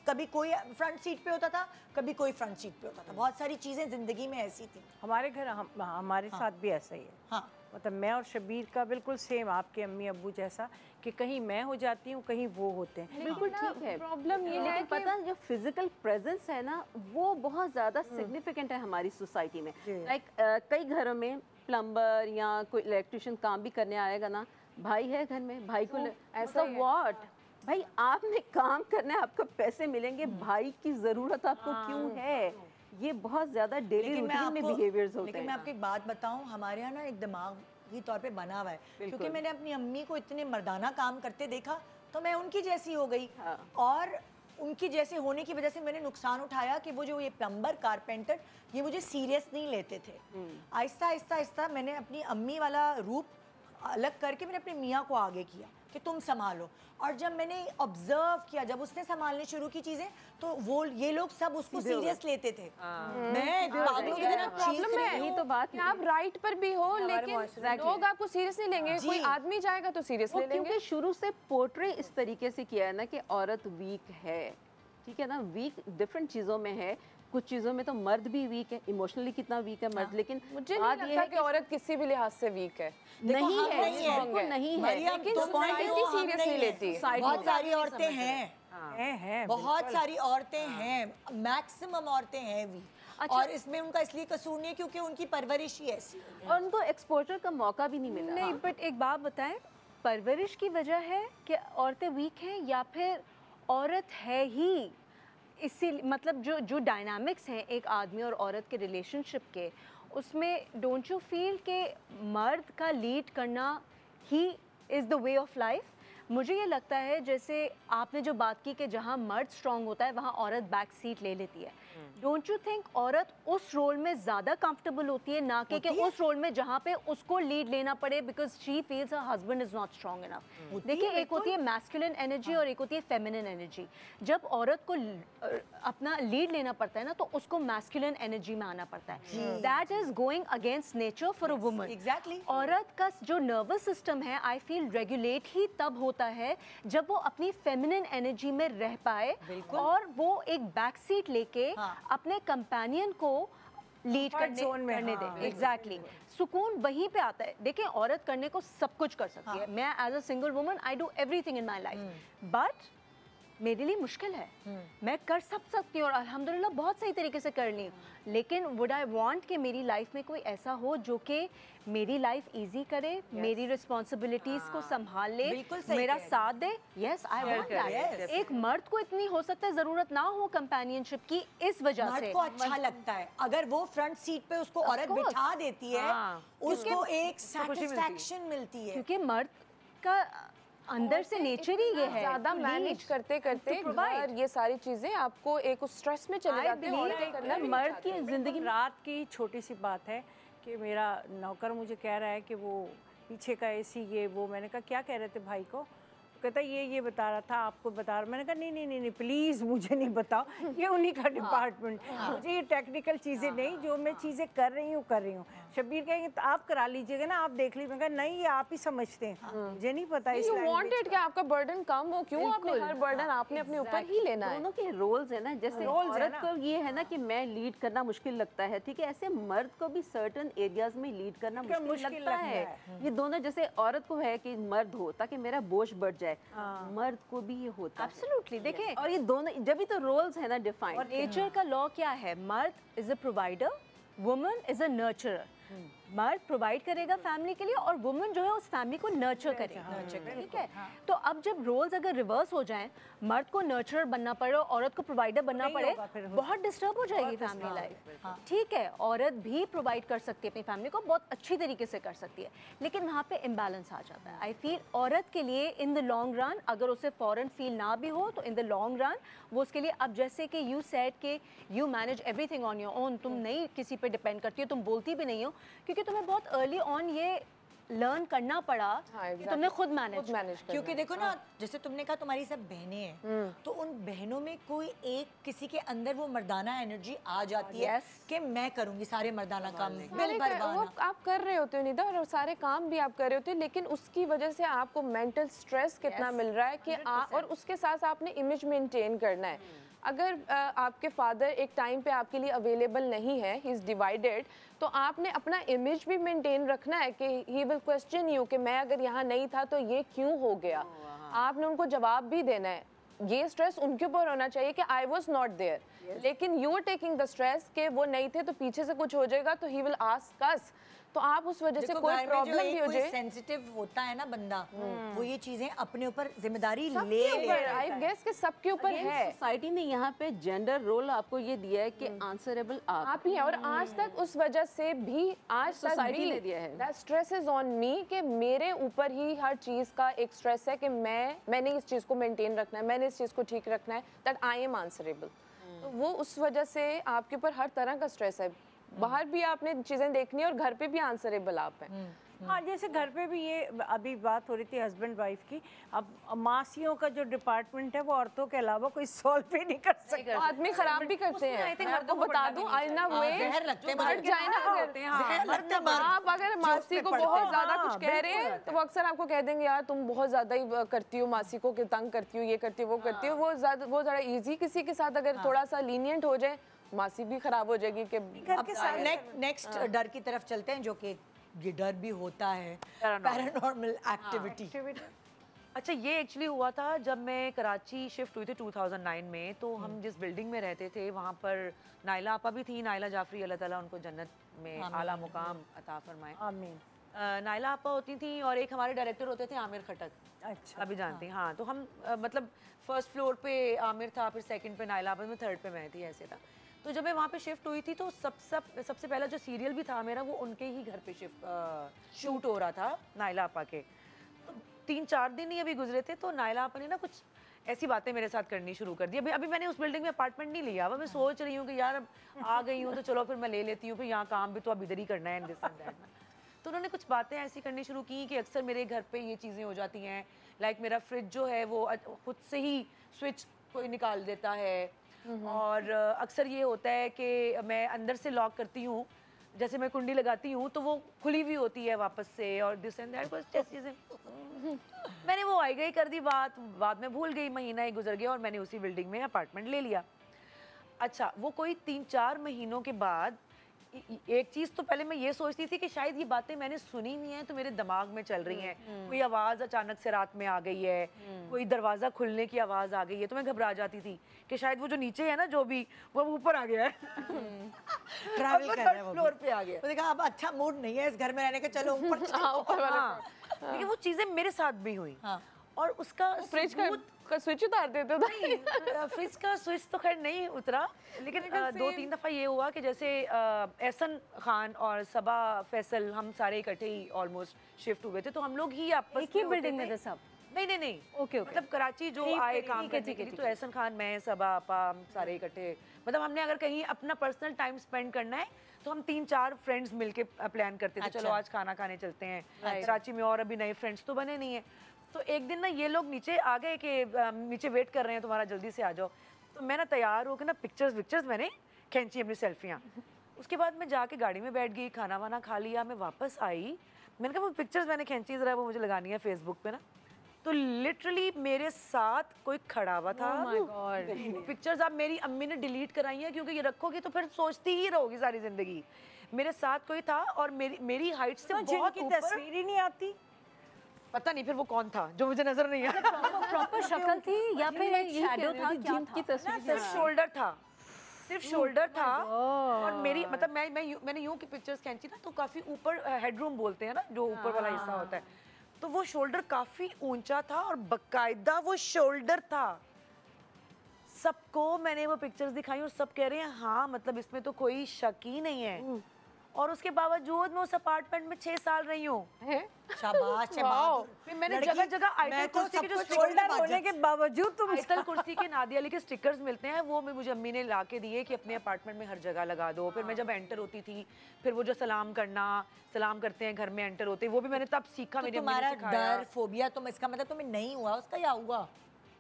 कभी कोई फ्रंट सीट पे होता था, कभी कोई फ्रंट सीट पे होता था। बहुत सारी चीज़ें ज़िंदगी में ऐसी थी। हमारे घर हमारे साथ भी ऐसा ही है। हाँ, मतलब मैं और शबीर का बिल्कुल सेम, आपके अम्मी अब्बू जैसा, कि कहीं मैं हो जाती हूँ कहीं वो होते हैं। बिल्कुल ठीक है। प्रॉब्लम ये है लेकिन कि पता है जो फिजिकल प्रेजेंस है ना, वो बहुत ज़्यादा सिग्निफिकेंट है हमारी सोसाइटी में। लाइक कई घरों में प्लम्बर या कोई इलेक्ट्रिशियन काम भी करने आएगा ना, भाई है घर में, भाई को ऐसा व्हाट, भाई आपने काम करना है, आपको पैसे मिलेंगे, भाई की ज़रूरत आपको क्यों है? ये बहुत ज़्यादा डेली रूटीन में बिहेवियर्स होते हैं। लेकिन मैं आपको एक बात बताऊं, हमारे यहाँ ना एक दिमागी तौर पे बना हुआ है, क्योंकि मैंने अपनी अम्मी को इतने मर्दाना काम करते देखा तो मैं उनकी जैसी हो गई। और उनकी जैसे होने की वजह से मैंने नुकसान उठाया कि वो जो ये प्लम्बर कारपेंटर ये मुझे सीरियस नहीं लेते थे। आहिस्ता आहिस्ता आहिस्ता मैंने अपनी अम्मी वाला रूप अलग करके मैंने अपने मियाँ को आगे किया कि तुम संभालो। और जब मैंने ऑब्जर्व किया, जब उसने संभालने शुरू की चीजें, तो वो ये लोग सब उसको सीरियस लेते थे। मैं पागलों की तरह चीख रही यही हूँ। तो बात कि आप राइट पर भी हो लेकिन लोग आपको सीरियस नहीं लेंगे। कोई आदमी जाएगा तो सीरियस ले लेंगे। क्योंकि शुरू से पोर्ट्रे इस तरीके से किया है ना कि औरत वीक है, ठीक है ना। वीक डिफरेंट चीज़ों में है, कुछ चीज़ों में तो मर्द भी वीक है, इमोशनली कितना वीक है मर्द। लेकिन मुझे नहीं लगता कि औरत किसी भी लिहाज से वीक है। नहीं है, बिल्कुल नहीं है। लेकिन सोसाइटी सीरियस नहीं लेती। बहुत सारी औरतें हैं, हैं बहुत सारी औरतें हैं, मैक्सिमम औरतें हैं वीक। और इसमें उनका इसलिए कसूर नहीं है क्योंकि उनकी परवरिश ही ऐसी है और उनको एक्सपोजर का मौका भी नहीं मिला। नहीं, बट एक बात बताएं, परवरिश की वजह है कि औरतें वीक हैं या फिर औरत है ही इसी, मतलब जो डायनामिक्स हैं एक आदमी और औरत के रिलेशनशिप के, उसमें डोंट यू फील कि मर्द का लीड करना he is the way of life? मुझे ये लगता है जैसे आपने जो बात की कि जहाँ मर्द स्ट्रांग होता है वहाँ औरत बैक सीट ले लेती है। डोंट यू थिंक औरत उस रोल में ज़्यादा कंफर्टेबल होती है ना कि उस रोल में जहाँ पे उसको लीड लेना पड़े because she feels her husband is not strong enough. देखिए, एक होती है मैस्कुलिन एनर्जी और एक होती है फेमिनिन एनर्जी। जब औरत को अपना लीड लेना पड़ता है ना तो उसको मैस्कुलिन एनर्जी में आना पड़ता है। That is going against nature for a woman. Exactly. औरत का जो नर्वस सिस्टम है आई फील रेगुलेट ही तब होता है जब वो अपनी फेमिनिन एनर्जी में रह पाए और वो एक बैक सीट लेके अपने कंपेनियन को लीड करने दे। एग्जैक्टली, सुकून वहीं पे आता है। देखिए, औरत करने को सब कुछ कर सकती है। मैं as a single woman I do everything in my life, but मेरे लिए मुश्किल है। मैं कर सब सकती हूँ और अल्हम्दुलिल्लाह बहुत सही तरीके से कर ली हूँ, लेकिन वुड आई वांट कि मेरी लाइफ में कोई ऐसा हो जो कि मेरी लाइफ इजी करे, मेरी रिस्पॉन्सिबिलिटीज को संभाल ले, मेरा साथ दे। Yes, I want that. एक मर्द को इतनी हो सकता है जरूरत ना हो कंपेनियनशिप की, इस वजह से मर्द को अच्छा लगता है अगर वो फ्रंट सीट पे उसको औरत बिठा देती है, उसको एक सेटिस्फैक्शन मिलती है। क्योंकि मर्द का अंदर से नेचर ही ये है। ज़्यादा मैनेज करते करते घर ये सारी चीजें आपको एक स्ट्रेस में चले जाते हैं। मर्द की जिंदगी। रात की छोटी सी बात है कि मेरा नौकर मुझे कह रहा है कि वो पीछे का एसी ये वो, मैंने कहा क्या कह रहे थे भाई को? कहता ये बता रहा था, आपको बता रहा। मैंने कहा नहीं प्लीज़ मुझे नहीं बताओ, ये उन्हीं का डिपार्टमेंट, मुझे ये टेक्निकल चीज़ें नहीं, जो मैं चीज़ें कर रही हूँ। शब्बीर कहेंगे तो आप करा लीजिएगा ना, आप देख लीजिए। मैं कहा नहीं, ये आप ही समझते हैं, मुझे नहीं पता। यू वांटेड कि आपका बर्डन कम हो, क्यों आपने हर बर्डन आपने अपने ऊपर ही लेना है? दोनों के रोल्स है ना, जैसे औरत को ये है ना कि मैं लीड करना मुश्किल लगता है, ठीक है, ऐसे मर्द को भी सर्टेन एरियाज में लीड करना मुश्किल लगता है। ये दोनों, जैसे औरत को है कि मर्द हो ताकि मेरा बोझ बढ़ जाए, मर्द को भी ये होता है। एब्सोल्युटली। देखिए, और ये दोनों जब भी तो रोल्स है ना डिफाइंड। और नेचर का लॉ क्या है? मर्द is a provider, woman is a नर्चरर। मर्द प्रोवाइड करेगा फैमिली के लिए और वुमन जो है उस फैमिली को नर्चर करेगा, ठीक है। तो अब जब रोल्स अगर रिवर्स हो जाएं, मर्द को नर्चरर बनना पड़े और औरत को प्रोवाइडर बनना पड़े, बहुत डिस्टर्ब हो जाएगी फैमिली लाइफ। ठीक है, औरत भी प्रोवाइड कर सकती है अपनी फैमिली को, बहुत अच्छी तरीके से कर सकती है, लेकिन वहाँ पे इम्बैलेंस आ जाता है। आई फील औरत के लिए इन द लॉन्ग रन, अगर उसे फॉरन फील ना भी हो तो इन द लॉन्ग रन वो उसके लिए, अब जैसे कि यू सेड कि you manage everything on your own, तुम नहीं किसी पे डिपेंड करती हो, तुम बोलती भी नहीं हो, क्योंकि तुम्हें बहुत अर्ली ऑन ये लर्न करना पड़ा कि तुमने खुद मैनेज करना। क्योंकि देखो ना, जैसे तुमने कहा तुम्हारी सब बहनें हैं, तो उन बहनों में कोई एक किसी के अंदर वो मर्दाना एनर्जी आ जाती है कि मैं करूंगी सारे मर्दाना काम, बिल भरवाना। वो आप कर रहे होते हो निदा, और सारे काम भी आप कर रहे होते हो, लेकिन उसकी वजह से आपको मेंटल स्ट्रेस कितना मिल रहा है कि और उसके साथ आपने इमेज मेंटेन करना है। अगर आपके फादर एक टाइम पे आपके लिए अवेलेबल नहीं है, ही इज़ डिवाइडेड, तो आपने अपना इमेज भी मेंटेन रखना है कि ही विल क्वेश्चन यू कि मैं अगर यहाँ नहीं था तो ये क्यों हो गया। आपने उनको जवाब भी देना है। ये स्ट्रेस उनके ऊपर होना चाहिए कि आई वॉज नॉट देयर, लेकिन you are taking the stress कि वो नहीं थे तो पीछे से कुछ हो जाएगा तो ही विल आस्क अस। तो आप उस वजह से कोई प्रॉब्लम भी हो जाए, सेंसिटिव होता है ना बंदा, वो ये चीजें अपने ऊपर जिम्मेदारी ले आई गेस कि सबके ऊपर है। सोसाइटी ने यहाँ पे जेंडर रोल आपको ये दिया है कि आंसरेबल आप ही हैं, और आज तक उस वजह से भी आज तक सोसाइटी ने दिया है। That stress is on me कि मेरे ऊपर ही हर चीज का एक स्ट्रेस है कि मैंने इस चीज को मेंटेन रखना है, मैंने इस चीज को ठीक रखना है, दैट आई एम आंसरेबल। तो वो उस वजह से आपके ऊपर हर तरह का स्ट्रेस है। बाहर भी आपने चीजें देखनी है और घर पे भी आंसरेबल आप हैं। हाँ, जैसे घर पे भी ये अभी बात हो रही थी हस्बैंड वाइफ की, अब मासियों का जो डिपार्टमेंट है वो औरतों के अलावा कोई सॉल्व भी नहीं कर सकता। आदमी खराब भी करते हैं। मैं आपको बता दूं, आई ना वे हट जाए ना, अगर आप अगर मासी को बहुत ज्यादा कुछ कह रहे हैं तो वो अक्सर आपको कह देंगे यार तुम बहुत ज्यादा ही करती हो, मासी को तंग करती हो, ये करती हो, वो करती हो। वो ज्यादा ईजी किसी के साथ अगर थोड़ा सा लीनियंट हो जाए, मासी भी खराब हो जाएगी। कि नेक्स्ट डर की तरफ चलते हैं, जो कि ये डर भी होता है पैरानॉर्मल एक्टिविटी। अच्छा, ये एक्चुअली हुआ था जब मैं कराची शिफ्ट हुई थी 2009 में। तो हम जिस बिल्डिंग में रहते थे वहाँ पर नाइला आपा भी थी, नाइला जाफरी, अल्लाह ताला उनको जन्नत में आला मुकाम अता फरमाए, आमीन। नाइला आपा होती थी और एक हमारे डायरेक्टर होते थे आमिर खटक। अच्छा, अभी जानती हैं? हाँ, तो हम मतलब फर्स्ट फ्लोर पे आमिर था, फिर सेकंड पे नाइला आपा, में थर्ड पे मैं थी, ऐसे था। तो जब मैं वहाँ पे शिफ्ट हुई थी तो सबसे पहला जो सीरियल भी था मेरा, वो उनके ही घर पे शूट हो रहा था, नाइला आपा के। तो 3-4 दिन ही अभी गुजरे थे, तो नाइला आपा ने ना कुछ ऐसी बातें मेरे साथ करनी शुरू कर दी। अभी अभी मैंने उस बिल्डिंग में अपार्टमेंट नहीं लिया, अब मैं सोच रही हूँ कि यार अब आ गई हूँ तो चलो फिर मैं ले लेती हूँ, फिर यहाँ काम भी तो अब इधर ही करना है, दिस एंड दैट। तो उन्होंने कुछ बातें ऐसी करनी शुरू की कि अक्सर मेरे घर पे ये चीज़ें हो जाती हैं, लाइक मेरा फ्रिज जो है वो खुद से ही स्विच कोई निकाल देता है, और अक्सर ये होता है कि मैं अंदर से लॉक करती हूँ, जैसे मैं कुंडी लगाती हूँ तो वो खुली हुई होती है वापस से, और दिस एंड दैट कुछ चीज़ें। मैंने वो आई गई कर दी बात, बाद में भूल गई, महीना ही गुजर गया और मैंने उसी बिल्डिंग में अपार्टमेंट ले लिया। अच्छा, वो कोई 3-4 महीनों के बाद एक चीज़ तो पहले मैं ये सोचती थी कि शायद ये बातें मैंने सुनी हुई हैं तो मेरे दिमाग में चल रही हैं, कोई आवाज़ अचानक से रात में आ गई है, कोई दरवाज़ा खुलने की आवाज़ आ गई है, तो मैं घबरा जाती थी कि शायद वो जो नीचे है ना जो भी वो ऊपर आ गया है, ट्रैवल कर रहा है वो फ्लोर पे आ गया। तो देखा अब अच्छा मूड नहीं है इस घर में रहने का, चलो ऊपर हाँ, लेकिन वो चीज़ें मेरे साथ भी हुई। हाँ। और उसका फ्रिज का स्विच उतार देते थे। फ्रिज का स्विच तो खैर नहीं उतरा, लेकिन 2-3 दफ़ा ये हुआ कि जैसे एहसन खान और सबा फैसल हम सारे इकट्ठे ही ऑलमोस्ट शिफ्ट हुए थे, तो हम लोग ही आपस एक ही बिल्डिंग में थे सब? नहीं, ओके, मतलब कराची जो आए काम करने के लिए, तो एहसन खान, मैं, सबा, आपा, हम सारे इकट्ठे, मतलब हमने अगर कहीं अपना पर्सनल टाइम स्पेंड करना है तो हम 3-4 फ्रेंड्स मिलके प्लान करते थे, चलो आज खाना खाने चलते हैं कराची में, और अभी नए फ्रेंड्स तो बने नहीं है। तो एक दिन ना ये लोग नीचे आ गए कि नीचे वेट कर रहे हैं तुम्हारा, जल्दी से आ जाओ। तो मैं ना तैयार होकर ना पिक्चर्स मैंने खींची, अपनी सेल्फियाँ। उसके बाद मैं जाके गाड़ी में बैठ गई, खाना वाना खा लिया, मैं वापस आई, मैंने कहा वो पिक्चर्स मैंने खींची ज़रा वो मुझे लगानी है फेसबुक पे ना। तो लिटरली मेरे साथ कोई खड़ा हुआ था। वो पिक्चर्स आप मेरी अम्मी ने डिलीट कराई हैं, क्योंकि ये रखोगी तो फिर सोचती ही रहोगी सारी जिंदगी। मेरे साथ कोई था और मेरी हाइट से बहुत ऊपर, तस्वीर ही नहीं आती, पता नहीं फिर वो कौन था जो मुझे नजर नहीं आया। प्रॉपर शक्ल थी या फिर एक शैडो था, क्या था? सिर्फ शोल्डर था, सिर्फ शोल्डर था। और मेरी मतलब मैंने यूं की पिक्चर्स खींची ना, तो काफी ऊपर हेडरूम बोलते हैं ना, जो ऊपर वाला हिस्सा होता है, तो वो शोल्डर काफी ऊंचा था और बकायदा वो शोल्डर था। सबको मैंने वो पिक्चर्स दिखाई और सब कह रहे हैं हाँ, मतलब इसमें तो कोई शक ही नहीं है। और उसके बावजूद मैं उस अपार्टमेंट में 6 साल रही हूँ। शाबाश है, बहादुर। फिर मैंने जगह जगह आइटल कुर्सी के जो शोल्डर होने के बावजूद तुम आइटल कुर्सी के नादिया अली के स्टिकर्स मिलते हैं, वो मुझे अम्मी ने ला के दिए कि अपने अपार्टमेंट में हर जगह लगा दो। फिर मैं जब एंटर होती थी, फिर वो जो सलाम करते हैं घर में एंटर होते, वो भी मैंने तब सीखा। मेरी अम्मी ने सिखाया। डर, फोबिया, तुम इसका मतलब तुम्हें नहीं हुआ, उसका या हुआ?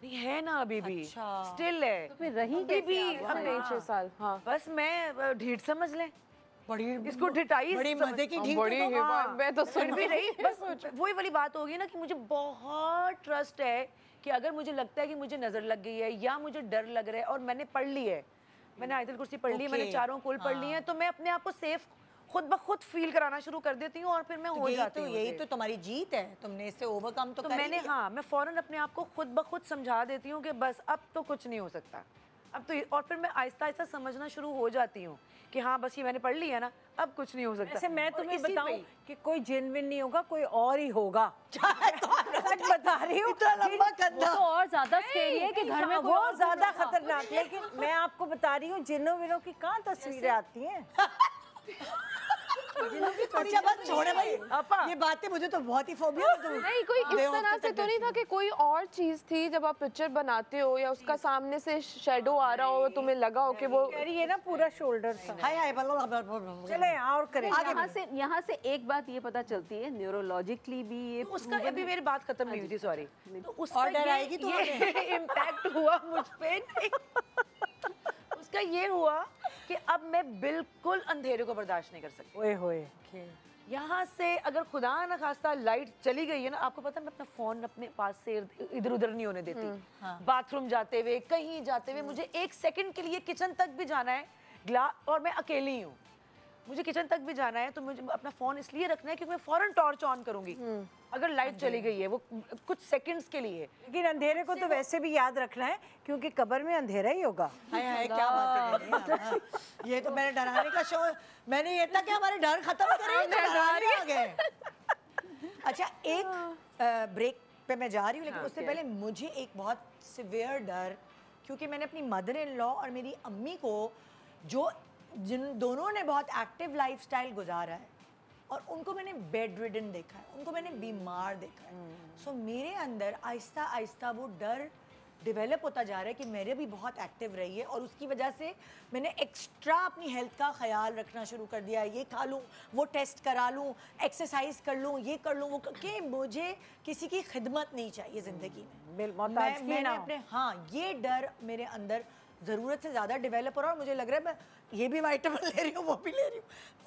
नहीं है ना अभी भी, अच्छा। स्टिल है। तो फिर रही अभी भी अब 6 साल। हाँ, बस मैं ढीठ समझ लें, बड़ी इसको ढिठाई बड़ी मजे की ढीठ बड़ी है तो। हाँ, मैं तो सुन भी नहीं। बस वही वाली बात होगी ना कि मुझे बहुत ट्रस्ट है कि अगर मुझे लगता है कि मुझे नजर लग गई है या मुझे डर लग रहा है और मैंने पढ़ ली है, मैंने आयतल कुर्सी पढ़ ली है, मैंने चारों कुल पढ़ ली है, तो मैं अपने आप को सेफ खुद ब खुद फील कराना शुरू कर देती हूँ और फिर मैं हो जाती हूँ। यही तो तुम्हारी जीत है, तुमने इससे ओवरकम तो मैंने मैं फौरन अपने आप को खुद ब खुद समझा देती हूँ कि बस अब तो कुछ नहीं हो सकता, अब तो। और फिर मैं आहिस्ता आहिस्ता समझना शुरू हो जाती हूँ कि हाँ बस ये मैंने पढ़ लिया ना, अब कुछ नहीं हो सकता। ऐसे मैं और तुम्हें इसी बताऊं पे- कि कोई जेन्युइन नहीं होगा, कोई और ही होगा। सच बता रही हूँ, इतना लंबा वो कंधा। तो और ज्यादा स्केरी है कि घर में कोई वो और ज्यादा खतरनाक। लेकिन मैं आपको बता रही हूँ, जिन्नों विनों की कहाँ तस्वीरें आती हैं। अच्छा बात छोड़े भाई, आपा। ये बातें मुझे तो बहुत ही फोबिया है। नहीं कोई इस तरह से तो नहीं था कि कोई और चीज थी जब आप पिक्चर बनाते हो या उसका सामने से शेडो आ रहा हो, तुम्हें लगा हो कि वो कह रही है ना पूरा शोल्डर था। हाय हाय चले और करें। यहाँ से एक बात ये पता चलती है, न्यूरोलॉजिकली भी ये उसका अभी मेरी बात खत्म नहीं हुई थी, सॉरी। तो उसका और डर आएगी तो इम्पैक्ट हुआ मुझ पे। उसका ये हुआ कि अब मैं बिल्कुल अंधेरे को बर्दाश्त नहीं कर सकती। ओए होए। यहाँ से अगर खुदा न खास्ता लाइट चली गई है ना, आपको पता है मैं अपना फोन अपने पास से इधर उधर नहीं होने देती। बाथरूम जाते हुए, कहीं जाते हुए, मुझे 1 सेकंड के लिए किचन तक भी जाना है, और मैं अकेली हूँ, मुझे किचन तक भी जाना है, तो मुझे अपना फोन इसलिए रखना है क्योंकि मैं फौरन टॉर्च ऑन करूंगी अगर लाइट चली गई है, वो कुछ सेकंड्स के लिए। लेकिन अंधेरे को तो वैसे भी याद रखना है, क्योंकि कब्र में अंधेरा ही होगा। हाय हाय क्या बात है। ये तो मैंने डराने का शो, मैंने ये था कि हमारे डर खत्म करें, तो डराने आ गए। अच्छा एक ब्रेक पे मैं जा रही हूँ, लेकिन उससे पहले मुझे एक बहुत सिवियर डर, क्योंकि मैंने अपनी मदर इन लॉ और मेरी अम्मी को, जिन दोनों ने बहुत एक्टिव लाइफस्टाइल गुजारा है और उनको मैंने बेड रिडन देखा है, उनको मैंने बीमार देखा है। सो मेरे अंदर आहिस्ता आहिस्ता वो डर डेवलप होता जा रहा है कि मेरे भी बहुत एक्टिव रही है, और उसकी वजह से मैंने एक्स्ट्रा अपनी हेल्थ का ख्याल रखना शुरू कर दिया है। ये खा लूँ, वो टेस्ट करा लूँ, एक्सरसाइज कर लूँ, ये कर लूँ, वो कि मुझे किसी की खिदमत नहीं चाहिए ज़िंदगी में। मैंने अपने ये डर मेरे अंदर ज़रूरत से ज़्यादा डेवलप हो रहा है, और मुझे लग रहा है मैं ये भी वाइटामिन ले रही हूँ, वो भी ले रही हूँ,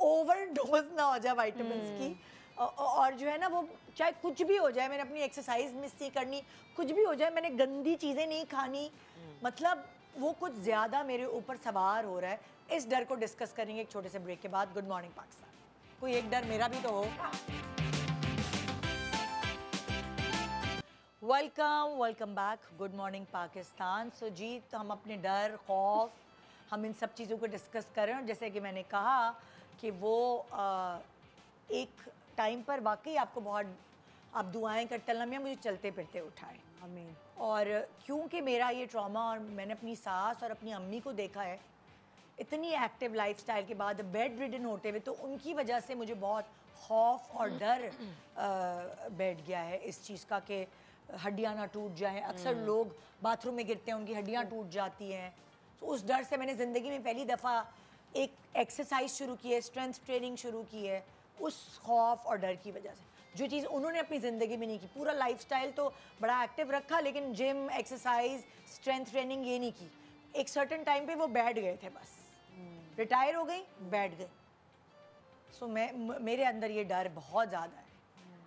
ओवरडोज ना हो जाए वाइटामिन की। और जो है ना, वो चाहे कुछ भी हो जाए, मैंने अपनी एक्सरसाइज मिस नहीं करनी, कुछ भी हो जाए, मैंने गंदी चीज़ें नहीं खानी, मतलब वो कुछ ज़्यादा मेरे ऊपर सवार हो रहा है। इस डर को डिस्कस करेंगे एक छोटे से ब्रेक के बाद। Good morning Pakistan. कोई एक डर मेरा भी तो हो। Welcome back. Good morning Pakistan. So जी, तो हम अपने डर, खौफ, हम इन सब चीज़ों को डिस्कस कर रहे हैं। और जैसे कि मैंने कहा कि वो एक टाइम पर वाकई आपको बहुत आप दुआएं करते अल्लाह मियां मुझे चलते फिरते उठाएं, आमीन। और क्योंकि मेरा ये ट्रॉमा, और मैंने अपनी सास और अपनी अम्मी को देखा है इतनी एक्टिव लाइफस्टाइल के बाद बेड रिडन होते हुए, तो उनकी वजह से मुझे बहुत खौफ और डर बैठ गया है इस चीज़ का कि हड्डियाँ ना टूट जाएं। अक्सर लोग बाथरूम में गिरते हैं, उनकी हड्डियाँ टूट जाती हैं। तो उस डर से मैंने ज़िंदगी में पहली दफ़ा एक एक्सरसाइज शुरू की है, स्ट्रेंथ ट्रेनिंग शुरू की है, उस खौफ और डर की वजह से, जो चीज़ उन्होंने अपनी ज़िंदगी में नहीं की। पूरा लाइफस्टाइल तो बड़ा एक्टिव रखा, लेकिन जिम, एक्सरसाइज, स्ट्रेंथ ट्रेनिंग ये नहीं की। एक सर्टेन टाइम पे वो बैठ गए थे, बस रिटायर हो गई, बैठ गए। सो मेरे अंदर ये डर बहुत ज़्यादा है।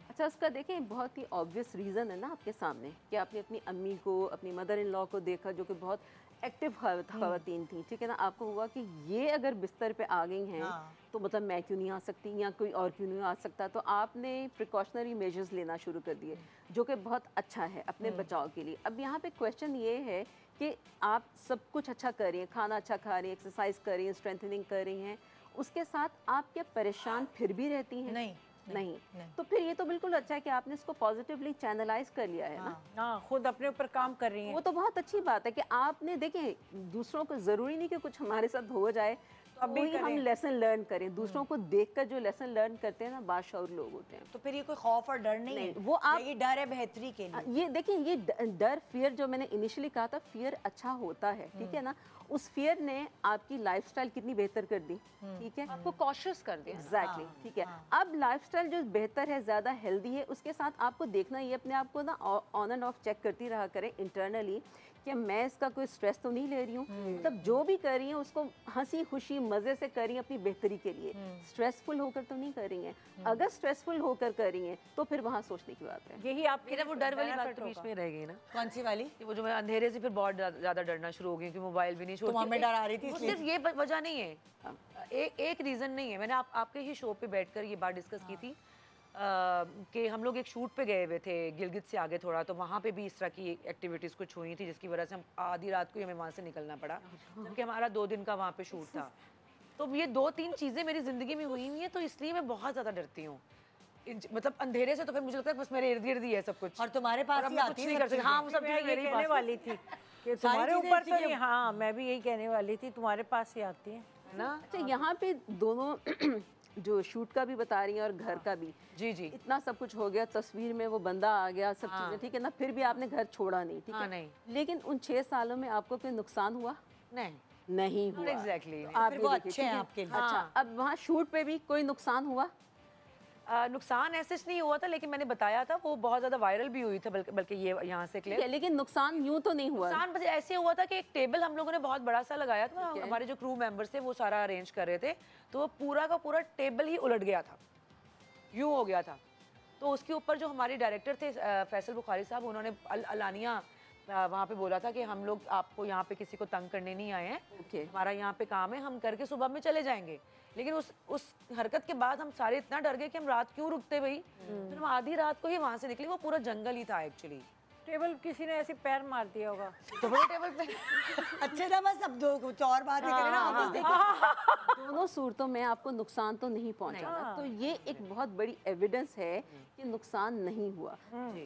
अच्छा, उसका देखें बहुत ही ऑब्वियस रीज़न है ना आपके सामने कि आपने अपनी अम्मी को, अपनी मदर इन लॉ को देखा जो कि बहुत एक्टिव ख़वातीन थी, ठीक है ना। आपको हुआ कि ये अगर बिस्तर पे आ गई हैं तो मतलब मैं क्यों नहीं आ सकती, या कोई और क्यों नहीं आ सकता। तो आपने प्रिकॉशनरी मेजर्स लेना शुरू कर दिए, जो कि बहुत अच्छा है अपने बचाव के लिए। अब यहाँ पे क्वेश्चन ये है कि आप सब कुछ अच्छा कर रही हैं, खाना अच्छा खा रही हैं, एक्सरसाइज कर रही हैं, स्ट्रेंथनिंग कर रही हैं, उसके साथ आप क्या परेशान फिर भी रहती हैं? नहीं। तो फिर ये तो बिल्कुल अच्छा है कि आपने इसको पॉजिटिवली चैनलाइज कर लिया है ना। हाँ, खुद अपने ऊपर काम कर रही हैं। वो तो बहुत अच्छी बात है कि आपने, देखिए, दूसरों को ज़रूरी नहीं कि कुछ हमारे साथ हो जाए तो अब भी हम लेसन लर्न करें। दूसरों को देखकर जो लेसन लर्न करते हैं ना, बादशाह लोग होते हैं। तो फिर ये कोई खौफ और डर नहीं है, वो आप, ये डर है बेहतरी के लिए। ये देखिए, ये डर, फियर जो मैंने इनिशियली कहा था, फियर अच्छा होता है, ठीक है ना। उस फियर ने आपकी लाइफस्टाइल कितनी बेहतर कर दी, ठीक है, आपको कॉशियस कर दिया। एग्जैक्टली, ठीक है। अब लाइफस्टाइल जो बेहतर है, ज़्यादा हेल्दी है, उसके साथ आपको देखना, ये अपने आप को ना ऑन एंड ऑफ चेक करती रहा करें इंटरनली कि मैं इसका कोई स्ट्रेस तो नहीं ले रही हूँ। मतलब जो भी कर रही हैं उसको हंसी खुशी मज़े से कर रही हैं, अपनी बेहतरी के लिए। स्ट्रेसफुल होकर तो नहीं कर रही हैं। अगर स्ट्रेसफुल होकर कर रही हैं तो फिर वहाँ सोचने की बात है। यही आप मेरा वो डर वाली बात तो बीच में रह गई ना। कौन सी वाली? कि वो जो मैं अंधेरे से फिर बहुत ज़्यादा डरना शुरू हो गई कि मोबाइल भी नहीं छोड़ती। तो हमें डर आ रही थी, वो सिर्फ ये वजह नहीं है, एक रीज़न नहीं है। मैंने आपके ही शो पे बैठकर ये बात डिस्कस की थी कि हम लोग एक शूट पे गए हुए थे गिलगित से आगे थोड़ा, तो वहाँ पे भी इस तरह की एक्टिविटीज़ कुछ हुई थी, जिसकी वजह से हम आधी रात को ही हमें वहाँ से निकलना पड़ा, क्योंकि हमारा 2 दिन का वहाँ पे शूट था। तो ये 2-3 चीज़ें मेरी ज़िंदगी में हुई हुई हैं, तो इसलिए मैं बहुत ज़्यादा डरती हूँ। मतलब अंधेरे से तो फिर मुझे लगता है बस मेरे इर्द गिर्द ही है सब कुछ, और तुम्हारे पास ही आती नहीं कर सकते। हाँ, वो सब चीज़ें मेरे कहने वाली थी कि तुम्हारे ऊपर तो नहीं। हाँ, मैं भी यही कहने वाली थी, तुम्हारे पास ही आती है ना। अच्छा, यहाँ पे दोनों जो शूट का भी बता रही हैं और घर का भी, जी, इतना सब कुछ हो गया, तस्वीर में वो बंदा आ गया, सब चीजें, ठीक है ना, फिर भी आपने घर छोड़ा नहीं, ठीक है। नहीं। लेकिन उन 6 सालों में आपको कोई नुकसान हुआ? नहीं हुआ। एग्जैक्टली। आप वो अच्छे हैं आपके लिए। अच्छा, अब वहाँ शूट पे भी कोई नुकसान हुआ? नुकसान ऐसे नहीं हुआ था, लेकिन मैंने बताया था वो बहुत ज़्यादा वायरल भी हुई था, बल्कि ये यहाँ से क्लियर। लेकिन नुकसान यूं तो नहीं हुआ। नुकसान बस ऐसे हुआ था कि एक टेबल हम लोगों ने बहुत बड़ा सा लगाया था, हमारे जो क्रू मेंबर्स थे वो सारा अरेंज कर रहे थे, तो वो पूरा का पूरा टेबल ही उलट गया था, यूँ हो गया था। तो उसके ऊपर जो हमारे डायरेक्टर थे फैसल बुखारी साहब, उन्होंने अलानिया वहाँ पे बोला था कि हम लोग आपको यहाँ पे किसी को तंग करने नहीं आए हैं, हमारा यहाँ पे काम है, हम करके सुबह में चले जाएंगे। लेकिन उस हरकत के बाद हम सारे इतना डर गए कि हम रात क्यों रुकते भाई। फिर हम आधी रात को ही वहाँ से निकले, वो पूरा जंगल ही था एक्चुअली। टेबल किसी ने ऐसे पैर मार दिया होगा तो बड़े टेबल पे। अच्छे ना, बस अब दो कुछ और बातें करें ना। दोनों सूरतों में आपको नुकसान तो नहीं पहुंचा ना, तो ये एक बहुत बड़ी एविडेंस है कि नुकसान नहीं हुआ।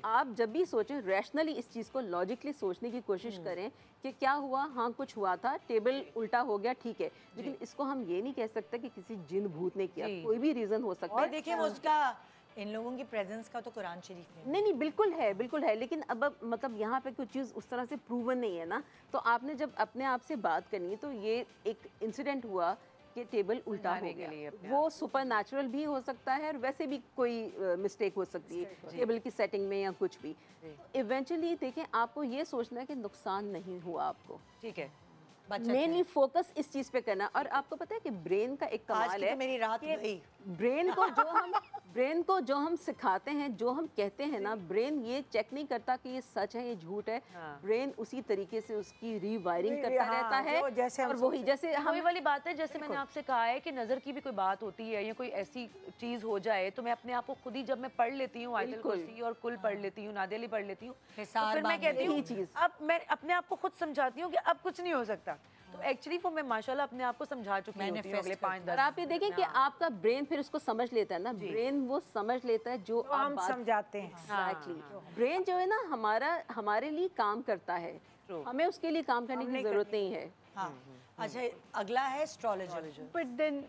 आप जब भी सोचें, रैशनली इस चीज़ को लॉजिकली सोचने की कोशिश करें कि क्या हुआ, हाँ कुछ हुआ था, टेबल उल्टा हो गया, ठीक है, लेकिन इसको हम ये नहीं कह सकते कि किसी जिन भूत ने किया, कोई भी रीज़न हो सकता है। देखिए वो उसका इन लोगों की प्रेजेंस का तो कुरान शरीफ में नहीं नहीं बिल्कुल है लेकिन अब मतलब यहाँ पे कुछ चीज़ उस तरह से प्रूवन नहीं है ना, तो आपने जब अपने आप से बात करनी है तो ये एक इंसिडेंट हुआ कि टेबल उल्टा हो गया, वो सुपर नेचुरल भी हो सकता है और वैसे भी कोई मिस्टेक हो सकती है टेबल की सेटिंग में या कुछ भी। इवेंचुअली देखें आपको ये सोचना है कि नुकसान नहीं हुआ आपको, ठीक है, मेनली फोकस इस चीज पे करना। और आपको पता है कि ब्रेन का एक आज कमाल की है तो मेरी रात गई। ब्रेन को जो हम सिखाते हैं, जो हम कहते हैं ना, ब्रेन ये चेक नहीं करता कि ये सच है ये झूठ है। ब्रेन उसी तरीके से उसकी रीवायरिंग करता रहता है। जैसे और वही जैसे वही वाली बात है, जैसे मैंने आपसे कहा है कि नज़र की भी कोई बात होती है या कोई ऐसी चीज़ हो जाए तो मैं अपने आप को खुद ही, जब मैं पढ़ लेती हूँ आयतुल कुर्सी और कुल पढ़ लेती हूँ, नादिया अली पढ़ लेती हूँ, तो फिर मैं कहती हूँ अब मैं अपने आप को खुद समझाती हूँ कि अब कुछ नहीं हो सकता। तो एक्चुअली वो मैं माशाल्लाह अपने आप को समझा चुकी होती हूँ अगले 5-10। और आप ये देखें कि आपका ब्रेन फिर उसको समझ लेता है ना, ब्रेन वो समझ लेता है जो आप हम समझाते हैं। एग्जैक्टली ब्रेन जो है ना हमारे लिए काम करता है, हमें उसके लिए काम करने की जरूरत नहीं है। हाँ। अच्छा, अगला है एस्ट्रोलॉजर। बट देन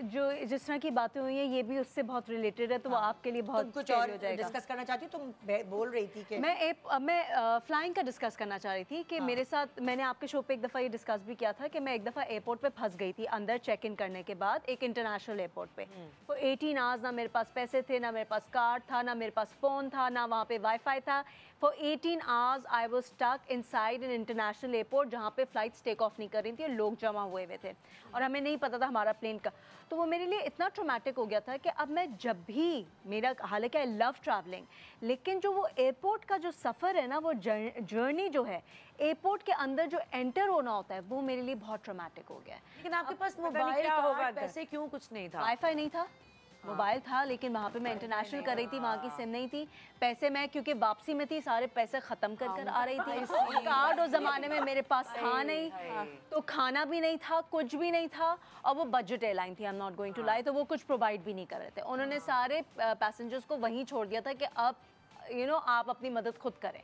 जो जिस तरह की बातें हुई हैं ये भी उससे बहुत रिलेटेड है, तो वो आपके लिए बहुत तुम कुछ scary और हो जाएगा। डिस्कस करना चाहती हो? तुम बोल रही थी कि मैं फ्लाइंग का डिस्कस करना चाह रही थी कि मेरे साथ, मैंने आपके शो पे एक दफ़ा ये डिस्कस भी किया था कि मैं एक दफ़ा एयरपोर्ट पे फंस गई थी अंदर चेक इन करने के बाद, एक इंटरनेशनल एयरपोर्ट पे। तो 18 आवर्स ना मेरे पास पैसे थे, ना मेरे पास कार्ड था, ना मेरे पास फ़ोन था, ना वहाँ पे वाईफाई था। For 18 hours I was stuck inside an international airport जहाँ पे फ़्लाइट्स टेक ऑफ नहीं कर रही थी और लोग जमा हुए हुए थे और हमें नहीं पता था हमारा प्लेन का। तो वो मेरे लिए इतना ट्रॉमेटिक हो गया था कि अब मैं जब भी मेरा, हालांकि आई लव ट्रैवलिंग, लेकिन जो वो एयरपोर्ट का जो सफ़र है ना, वो जर्नी जो है एयरपोर्ट के अंदर जो एंटर होना होता है, वो मेरे लिए बहुत ट्रॉमेटिक हो गया है। लेकिन आपके पास मोबाइल कार्ड पैसे क्यों कुछ नहीं था? वाईफाई नहीं था, मोबाइल था, लेकिन वहाँ पे मैं इंटरनेशनल कर रही थी, वहाँ की सिम नहीं थी। पैसे मैं क्योंकि वापसी में थी, सारे पैसे ख़त्म कर आ रही थी। कार्ड उस ज़माने में मेरे पास था नहीं, तो खाना भी नहीं था, कुछ भी नहीं था। और वो बजट एयरलाइन थी, I am not going to lie, तो वो कुछ प्रोवाइड भी नहीं कर रहे थे। उन्होंने सारे पैसेंजर्स को वहीं छोड़ दिया था कि अब आप अपनी मदद खुद करें।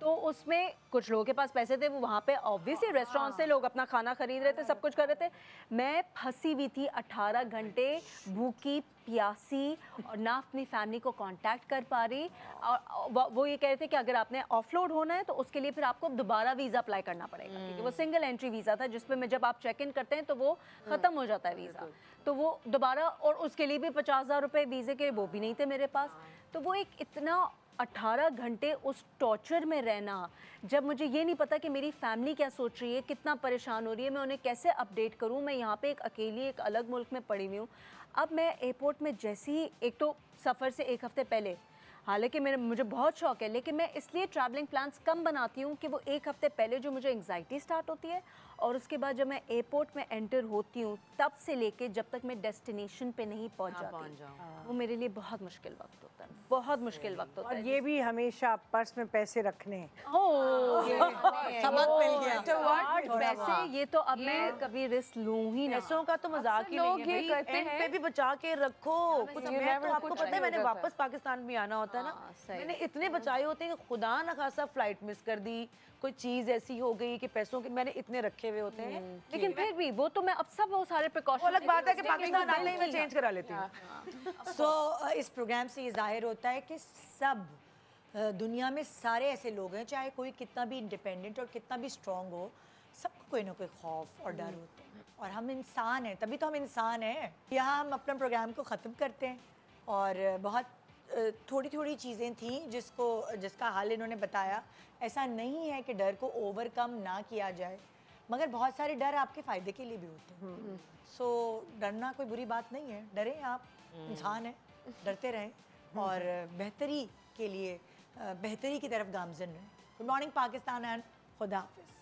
तो उसमें कुछ लोगों के पास पैसे थे, वो वहाँ पे ऑब्वियसली रेस्टोरेंट से लोग अपना खाना खरीद रहे थे, सब कुछ कर रहे थे। मैं फंसी हुई थी 18 घंटे, भूखी प्यासी, और ना अपनी फैमिली को कांटेक्ट कर पा रही। और वो ये कह रहे थे कि अगर आपने ऑफलोड होना है तो उसके लिए फिर आपको दोबारा वीज़ा अप्लाई करना पड़ेगा, क्योंकि वो सिंगल एंट्री वीज़ा था जिसपे में जब आप चेक इन करते हैं तो वो ख़त्म हो जाता है वीज़ा, तो वो दोबारा, और उसके लिए भी 50,000 रुपये वीज़े के, वो भी नहीं थे मेरे पास। तो वो एक इतना 18 घंटे उस टॉर्चर में रहना, जब मुझे ये नहीं पता कि मेरी फैमिली क्या सोच रही है, कितना परेशान हो रही है, मैं उन्हें कैसे अपडेट करूं। मैं यहाँ पे एक अकेली एक अलग मुल्क में पड़ी हुई हूँ। अब मैं एयरपोर्ट में जैसे ही, एक तो सफ़र से एक हफ़्ते पहले, हालांकि मुझे बहुत शौक है, लेकिन मैं इसलिए ट्रैवलिंग प्लान्स कम बनाती हूँ कि वो एक हफ़्ते पहले जो मुझे एंग्जाइटी स्टार्ट होती है, और उसके बाद जब मैं एयरपोर्ट में एंटर होती हूँ तब से लेके जब तक मैं डेस्टिनेशन पे नहीं पहुँच जाती, वो मेरे लिए बहुत मुश्किल वक्त होता है, बहुत मुश्किल वक्त होता है। और ये भी हमेशा पर्स में पैसे रखने। सबक मिल गया। वैसे ये तो अब मैं कभी रिस्क लूँ ही ना। पैसों का तो मजाक ही नहीं है भाई, एंड पे भी बचा के रखो कुछ। मैं तो आपको पता है मैंने वापस पाकिस्तान भी आना होता है ना, मैंने इतने बचाए होते हैं कि खुदा ना खासा फ्लाइट मिस कर दी, कोई चीज ऐसी हो गई कि पैसों के मैंने इतने रखे हुए होते हैं। लेकिन फिर भी वो तो मैं अब सब वो सारे प्रिकॉशन, अलग बात है कि पाकिस्तान आते ही मैं चेंज करा लेती हूँ। सो इस प्रोग्राम से ये जाहिर होता है कि सब दुनिया में सारे ऐसे लोग हैं, चाहे कोई कितना भी इंडिपेंडेंट और कितना भी स्ट्रांग हो, सबको कोई ना कोई खौफ और डर होता है, और हम इंसान हैं, तभी तो हम इंसान हैं। यहाँ हम अपना प्रोग्राम को ख़त्म करते हैं, और बहुत थोड़ी थोड़ी चीज़ें थी जिसका हाल इन्होंने बताया। ऐसा नहीं है कि डर को ओवरकम ना किया जाए, मगर बहुत सारे डर आपके फ़ायदे के लिए भी होते हैं। सो डरना कोई बुरी बात नहीं है, डरें, आप इंसान हैं, डरते रहें और बेहतरी के लिए बेहतरी की तरफ गामज़न रहें। गुड मॉर्निंग पाकिस्तान एंड खुदा हाफिज़।